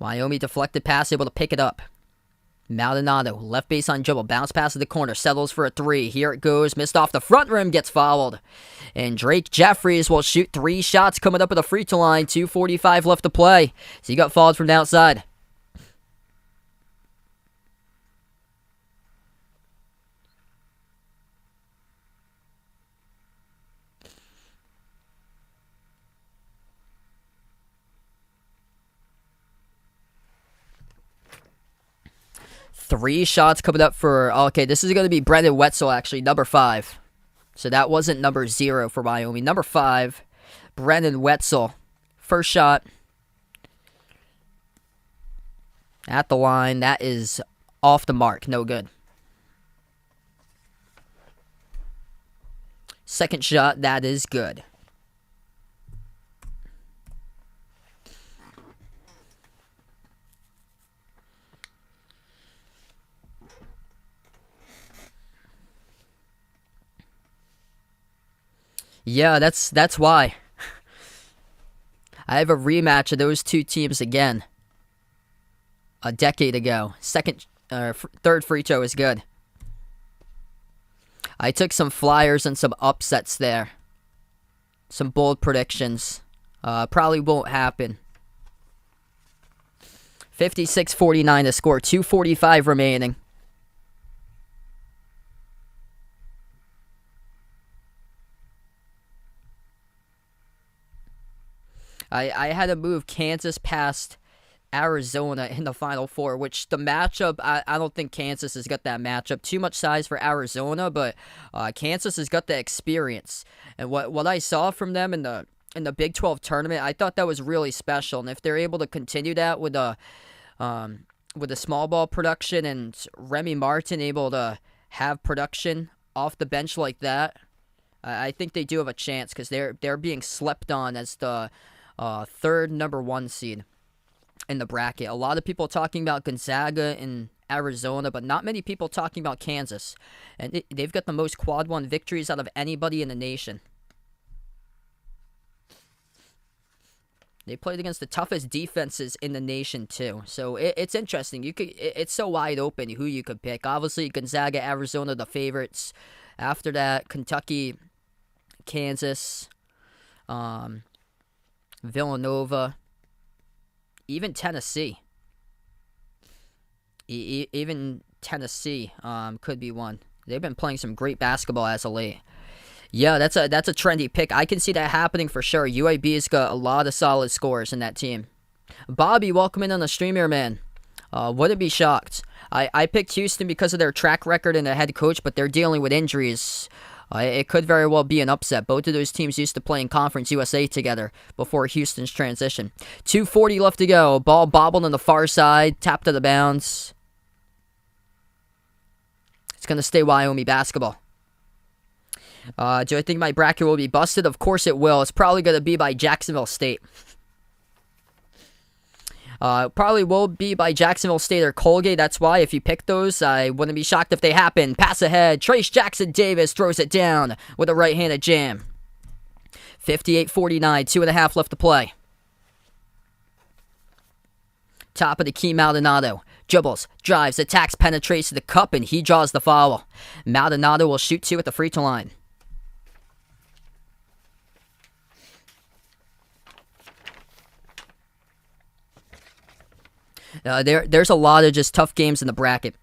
Wyoming deflected pass, able to pick it up. Maldonado, left base on dribble, bounce pass to the corner, settles for a 3. Here it goes, missed off the front rim, gets fouled. And Drake Jeffries will shoot 3 shots coming up at the free throw line. 2:45 left to play. So he got fouled from the outside. Three shots coming up for, okay, this is going to be Brendan Wetzel, actually, number 5. So that wasn't number 0 for Wyoming. Number 5, Brendan Wetzel. First shot. At the line. That is off the mark. No good. Second shot. That is good. Yeah, that's why. I have a rematch of those two teams again. A decade ago. Third free throw is good. I took some flyers and some upsets there. Some bold predictions. Probably won't happen. 56-49 to score. 2:45 remaining. I had to move Kansas past Arizona in the Final Four, which the matchup, I don't think Kansas has got that matchup. Too much size for Arizona, but Kansas has got the experience. And what I saw from them in the Big 12 tournament, I thought that was really special. And if they're able to continue that with a small ball production and Remy Martin able to have production off the bench like that, I think they do have a chance because they're being slept on as the third number 1 seed in the bracket. A lot of people talking about Gonzaga and Arizona, but not many people talking about Kansas. And they've got the most quad 1 victories out of anybody in the nation. They played against the toughest defenses in the nation too. So it's interesting. It's so wide open who you could pick. Obviously Gonzaga, Arizona, the favorites. After that, Kentucky, Kansas, Villanova, even Tennessee. Even Tennessee could be one. They've been playing some great basketball as of late. Yeah, that's a trendy pick. I can see that happening for sure. UAB's got a lot of solid scores in that team. Bobby, welcome in on the stream here, man. Wouldn't be shocked. I picked Houston because of their track record and their head coach, but they're dealing with injuries. It could very well be an upset. Both of those teams used to play in Conference USA together before Houston's transition. 2:40 left to go. Ball bobbled on the far side. Tapped to the bounds. It's going to stay Wyoming basketball. Do I think my bracket will be busted? Of course it will. It's probably going to be by Jacksonville State. Probably will be by Jacksonville State or Colgate. That's why if you pick those, I wouldn't be shocked if they happen. Pass ahead. Trace Jackson Davis throws it down with a right-handed jam. 58-49, 2.5 left to play. Top of the key, Maldonado. Dribbles, drives, attacks, penetrates to the cup, and he draws the foul. Maldonado will shoot 2 at the free throw line. There's a lot of just tough games in the bracket.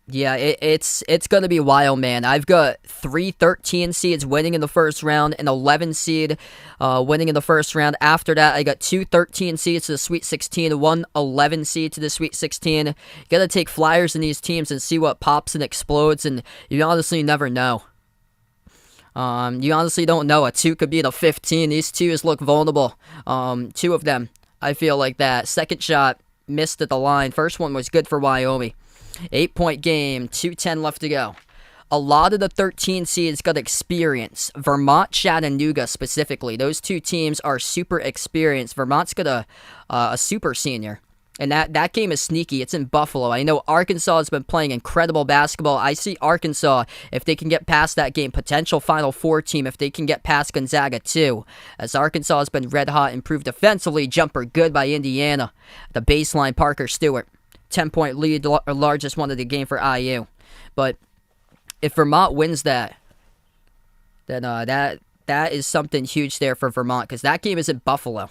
Yeah, it's going to be wild, man. I've got 3 13 seeds winning in the first round, an 11 seed winning in the first round. After that, I got 2 13 seeds to the Sweet 16, 1 11 seed to the Sweet 16. You got to take flyers in these teams and see what pops and explodes, and you honestly never know. You honestly don't know. A 2 could be the 15. These 2s look vulnerable. 2 of them, I feel like that. Second shot. Missed at the line. First one was good for Wyoming. 8-point game. 2:10 left to go. a lot of the 13 seeds got experience. Vermont, Chattanooga specifically. Those two teams are super experienced. Vermont's got a super senior. And that game is sneaky. It's in Buffalo. I know Arkansas has been playing incredible basketball. I see Arkansas, if they can get past that game, potential Final Four team if they can get past Gonzaga too. As Arkansas has been red hot, improved defensively, jumper good by Indiana. The baseline, Parker Stewart. 10-point lead, largest one of the game for IU. But if Vermont wins that, then that is something huge there for Vermont, because that game is in Buffalo.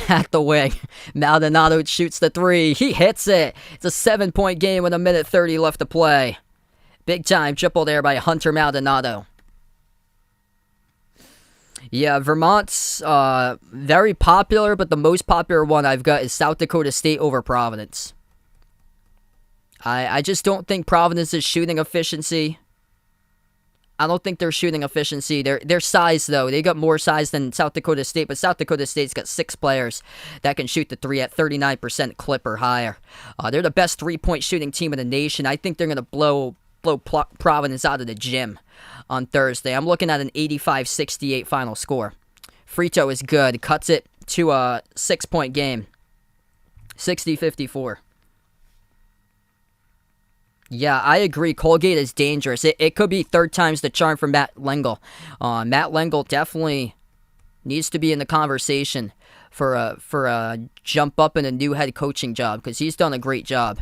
At the wing, Maldonado shoots the three. He hits it. It's a 7-point game with 1:30 left to play. Big time triple there by Hunter Maldonado. Yeah, Vermont's very popular, but the most popular one I've got is South Dakota State over Providence. I just don't think Providence's shooting efficiency. I don't think their shooting efficiency, their size though, they got more size than South Dakota State, but South Dakota State's got 6 players that can shoot the three at 39% clip or higher. They're the best 3-point shooting team in the nation. I think they're going to blow Providence out of the gym on Thursday. I'm looking at an 85-68 final score. Frito is good, cuts it to a 6-point game. 60-54. Yeah, I agree. Colgate is dangerous. It could be third time's the charm for Matt Lengel. Matt Lengel definitely needs to be in the conversation for a jump up in a new head coaching job, because he's done a great job.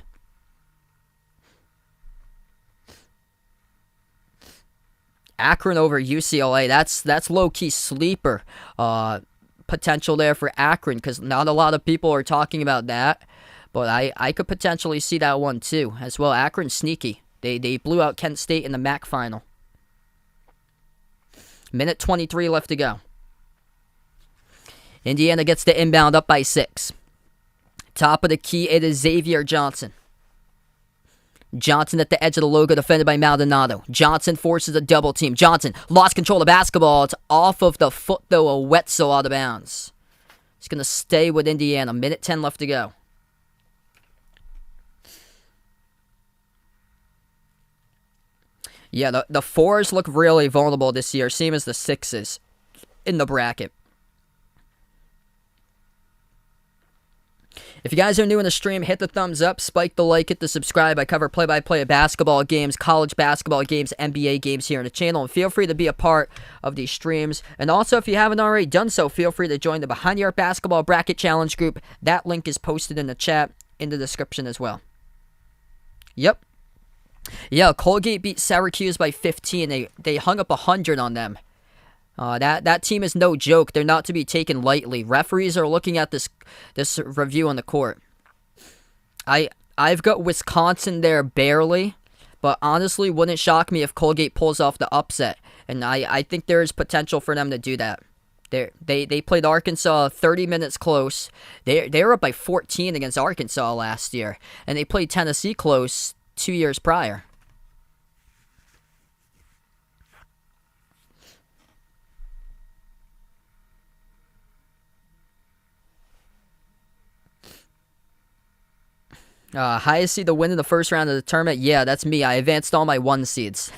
Akron over UCLA. That's low-key sleeper potential there for Akron, because not a lot of people are talking about that. But I could potentially see that one too, as well. Akron's sneaky. They blew out Kent State in the MAC final. Minute 23 left to go. Indiana gets the inbound up by 6. Top of the key, it is Xavier Johnson. Johnson at the edge of the logo, defended by Maldonado. Johnson forces a double team. Johnson lost control of the basketball. It's off of the foot, though, a Wetzel out of bounds. It's going to stay with Indiana. Minute 10 left to go. Yeah, the 4s look really vulnerable this year, same as the 6s in the bracket. If you guys are new in the stream, hit the thumbs up, spike the like, hit the subscribe. I cover play-by-play of basketball games, college basketball games, NBA games here on the channel. And feel free to be a part of these streams. And also, if you haven't already done so, feel free to join the Behind the Arc Basketball Bracket Challenge group. That link is posted in the chat, in the description as well. Yep. Yeah, Colgate beat Syracuse by 15. They hung up 100 on them. That team is no joke. They're not to be taken lightly. Referees are looking at this review on the court. I've got Wisconsin there barely, but honestly, wouldn't shock me if Colgate pulls off the upset. And I think there is potential for them to do that. They played Arkansas 30 minutes close. They were up by 14 against Arkansas last year, and they played Tennessee close 2 years prior. Highest seed to win in the first round of the tournament? Yeah, that's me. I advanced all my 1 seeds.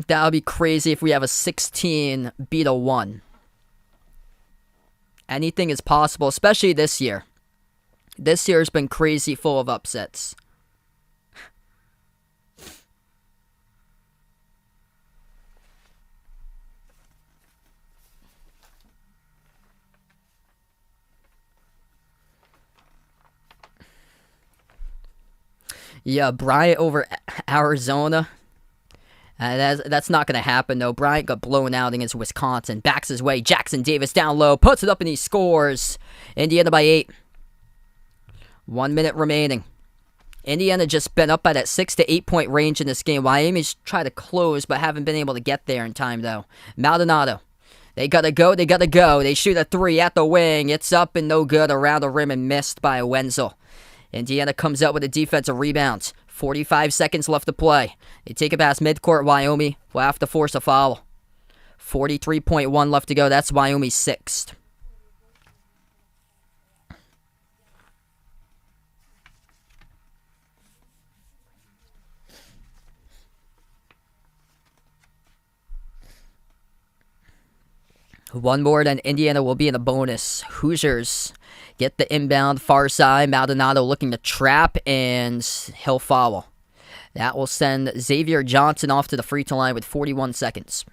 That would be crazy if we have a 16 beat a 1. Anything is possible, especially this year. This year has been crazy full of upsets. Yeah, Bryant over Arizona. That's not going to happen, though. Bryant got blown out against Wisconsin. Backs his way. Jackson Davis down low. Puts it up and he scores. Indiana by 8. 1 minute remaining. Indiana just been up by that 6 to 8 point range in this game. Wyoming's tried to close, but haven't been able to get there in time, though. Maldonado. They gotta go. They shoot a 3 at the wing. It's up and no good. Around the rim and missed by Wenzel. Indiana comes out with a defensive rebound. 45 seconds left to play. They take it past midcourt. Wyoming will have to force a foul. 43.1 left to go. That's Wyoming's 6th. One more, then Indiana will be in the bonus. Hoosiers get the inbound far side. Maldonado looking to trap, and he'll foul. That will send Xavier Johnson off to the free throw line with 41 seconds.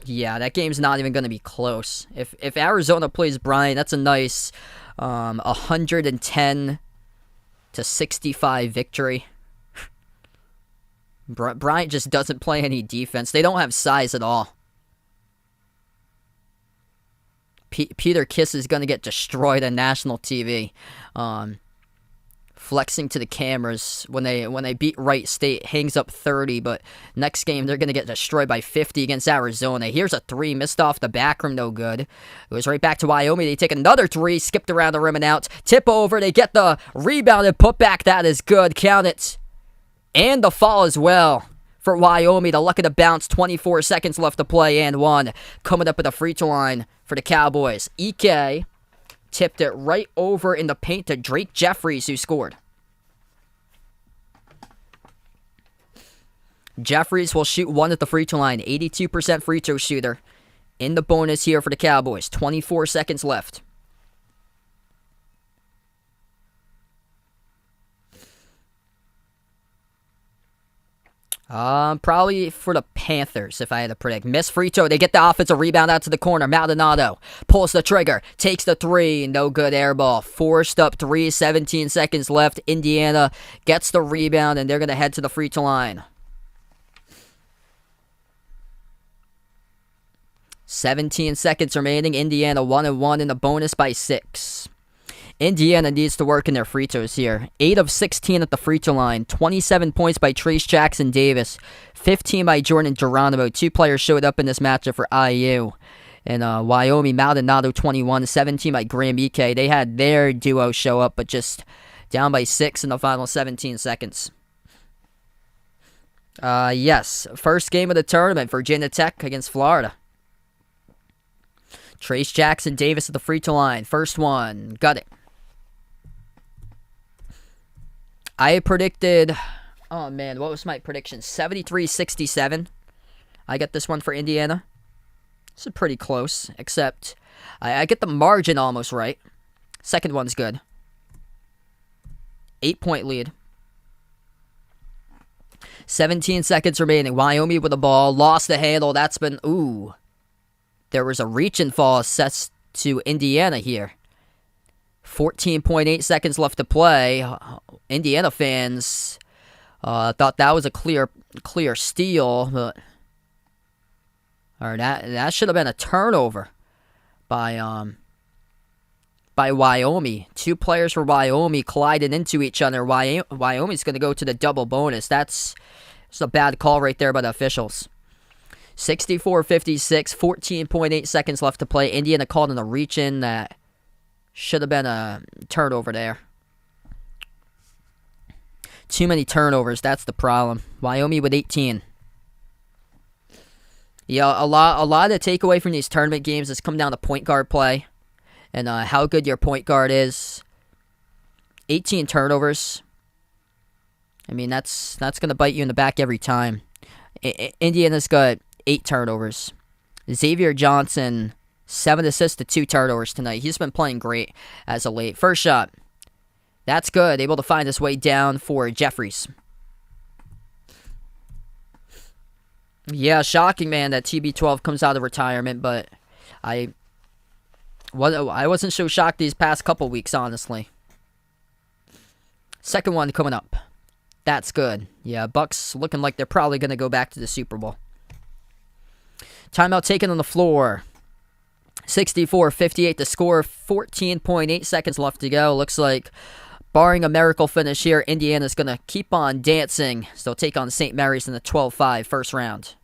Yeah, that game's not even going to be close. If Arizona plays Bryant, that's a nice 110 to 65 victory. Bryant just doesn't play any defense. They don't have size at all. Peter Kiss is going to get destroyed on national TV. Flexing to the cameras when they beat Wright State, hangs up 30, but next game they're going to get destroyed by 50 against Arizona. Here's a three, missed off the back rim, no good. It goes right back to Wyoming. They take another three, skipped around the rim and out. Tip over, they get the rebound and put back. That is good, count it. And the fall as well for Wyoming. The luck of the bounce, 24 seconds left to play, and one. Coming up at the free throw line for the Cowboys. Ike tipped it right over in the paint to Drake Jeffries, who scored. Jeffries will shoot one at the free throw line. 82% free throw shooter. In the bonus here for the Cowboys. 24 seconds left. Probably for the Panthers, if I had to predict. Missed free throw. They get the offensive rebound out to the corner. Maldonado pulls the trigger. Takes the three. No good, air ball. Forced up three. 17 seconds left. Indiana gets the rebound, and they're going to head to the free throw line. 17 seconds remaining. Indiana 1-1 in the bonus by 6. Indiana needs to work in their free throws here. 8 of 16 at the free throw line. 27 points by Trace Jackson Davis. 15 by Jordan Geronimo. 2 players showed up in this matchup for IU. And Wyoming, Maldonado 21. 17 by Graham Ike. They had their duo show up, but just down by 6 in the final 17 seconds. Yes, first game of the tournament, Virginia Tech against Florida. Trace Jackson Davis at the free throw line. First one. Got it. I predicted, oh man, what was my prediction? 73-67. I got this one for Indiana. This is pretty close, except I get the margin almost right. Second one's good. 8-point lead. 17 seconds remaining. Wyoming with the ball. Lost the handle. That's been, ooh. There was a reach and fall set to Indiana here. 14.8 seconds left to play. Indiana fans thought that was a clear steal, but or that should have been a turnover by Wyoming. 2 players for Wyoming collided into each other. Wyoming's going to go to the double bonus. That's a bad call right there by the officials. 64-56, 14.8 seconds left to play. Indiana called in a reach-in that should have been a turnover there. Too many turnovers, that's the problem. Wyoming with 18. Yeah, a lot of the takeaway from these tournament games has come down to point guard play and how good your point guard is. 18 turnovers. I mean, that's going to bite you in the back every time. Indiana's got 8 turnovers. Xavier Johnson, 7 assists to 2 turnovers tonight. He's been playing great as of late. First shot. That's good. Able to find his way down for Jeffries. Yeah, shocking, man, that TB12 comes out of retirement, but I wasn't so shocked these past couple weeks, honestly. Second one coming up. That's good. Yeah, Bucks looking like they're probably going to go back to the Super Bowl. Timeout taken on the floor. 64-58 to score. 14.8 seconds left to go. Looks like, barring a miracle finish here, Indiana's going to keep on dancing. So they'll take on St. Mary's in the 12-5 first round.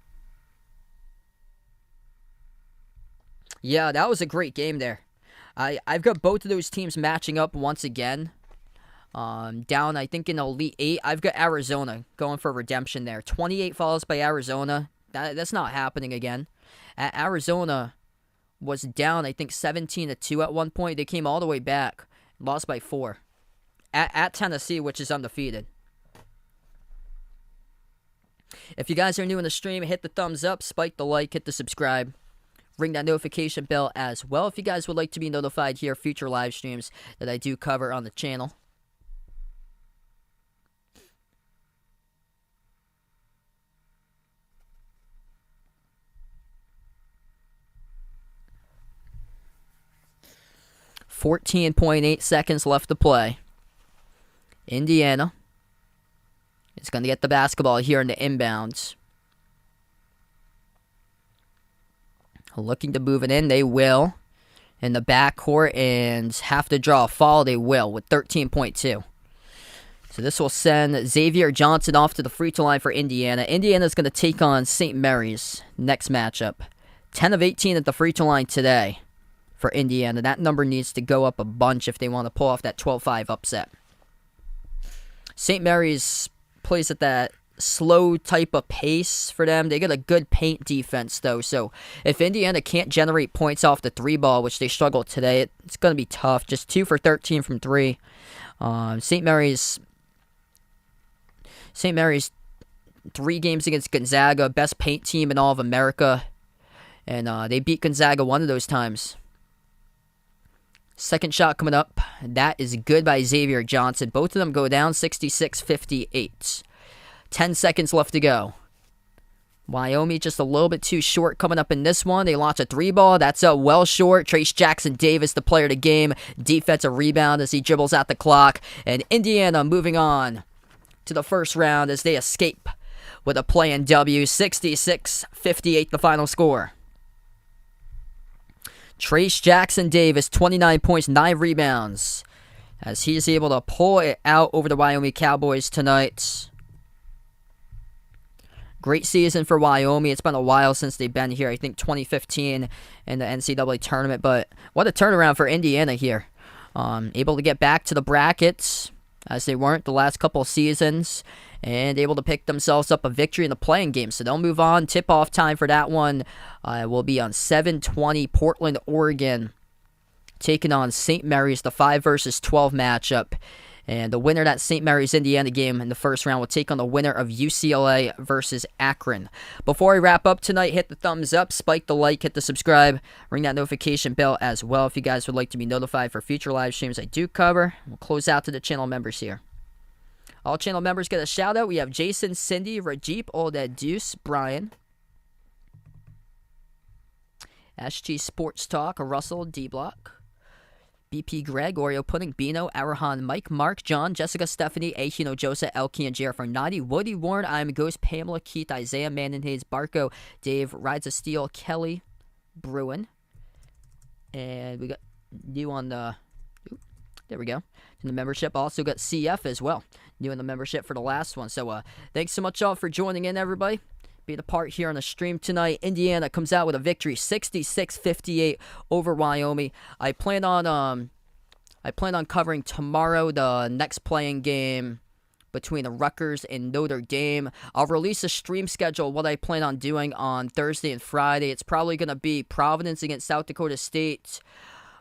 Yeah, that was a great game there. I've got both of those teams matching up once again. Down, I think, in Elite 8. I've got Arizona going for redemption there. 28 fouls by Arizona. That's not happening again. Arizona was down, I think, 17-2 at one point. They came all the way back. Lost by 4. At Tennessee, which is undefeated. If you guys are new in the stream, hit the thumbs up, spike the like, hit the subscribe. Ring that notification bell as well if you guys would like to be notified here future live streams that I do cover on the channel. .8 seconds left to play. Indiana is going to get the basketball here in the inbounds. Looking to move it in, they will. In the backcourt, and have to draw a foul, they will, with 13.2. So this will send Xavier Johnson off to the free throw line for Indiana. Indiana's going to take on St. Mary's next matchup. 10 of 18 at the free throw line today for Indiana. That number needs to go up a bunch if they want to pull off that 12-5 upset. St. Mary's plays at that slow type of pace for them. They get a good paint defense, though. So if Indiana can't generate points off the three ball, which they struggled today, it's going to be tough. Just 2 for 13 from three. St. Mary's 3 games against Gonzaga, best paint team in all of America. And they beat Gonzaga one of those times. Second shot coming up. That is good by Xavier Johnson. Both of them go down 66-58. 10 seconds left to go. Wyoming just a little bit too short coming up in this one. They launch a three ball. That's well short. Trace Jackson Davis, the player of the game. Defensive rebound as he dribbles out the clock. And Indiana moving on to the first round as they escape with a play-in W. 66-58 the final score. Trace Jackson Davis, 29 points, 9 rebounds, as he's able to pull it out over the Wyoming Cowboys tonight. Great season for Wyoming. It's been a while since they've been here. I think 2015 in the NCAA tournament, but what a turnaround for Indiana here. Able to get back to the brackets, as they weren't the last couple of seasons, and able to pick themselves up a victory in the playing game. So they'll move on. Tip-off time for that one will be on 7:20, Portland, Oregon, taking on St. Mary's, the 5 versus 12 matchup. And the winner of that St. Mary's Indiana game in the first round will take on the winner of UCLA versus Akron. Before I wrap up tonight, hit the thumbs up, spike the like, hit the subscribe, ring that notification bell as well if you guys would like to be notified for future live streams I do cover. We'll close out to the channel members here. All channel members get a shout out. We have Jason, Cindy, Rajip, Oldad, Deuce, Brian, SG Sports Talk, Russell, D-Block, BP Greg, Oreo Pudding, Bino, Arahan, Mike, Mark, John, Jessica, Stephanie, Ahino, Joseph, Elkie, and JR Fernati, Woody, Warren, I'm Ghost, Pamela, Keith, Isaiah, Manon, Hayes, Barco, Dave, Rides of Steel, Kelly, Bruin, and we got new on the, there we go, in the membership. Also got CF as well, new in the membership for the last one. So thanks so much all for joining in, everybody. Being a part here on the stream tonight. Indiana comes out with a victory, 66-58 over Wyoming. I plan on covering tomorrow the next playing game between the Rutgers and Notre Dame. I'll release a stream schedule, what I plan on doing on Thursday and Friday. It's probably going to be Providence against South Dakota State,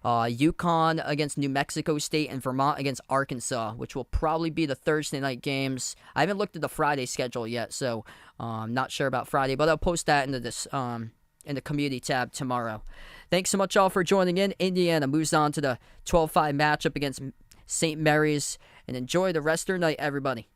Yukon against New Mexico State, and Vermont against Arkansas, which will probably be the Thursday night games. I haven't looked at the Friday schedule yet, so I'm not sure about Friday, but I'll post that into this in the community tab tomorrow. Thanks so much all for joining in. Indiana moves on to the 12-5 matchup against St. Mary's, and enjoy the rest of your night, everybody.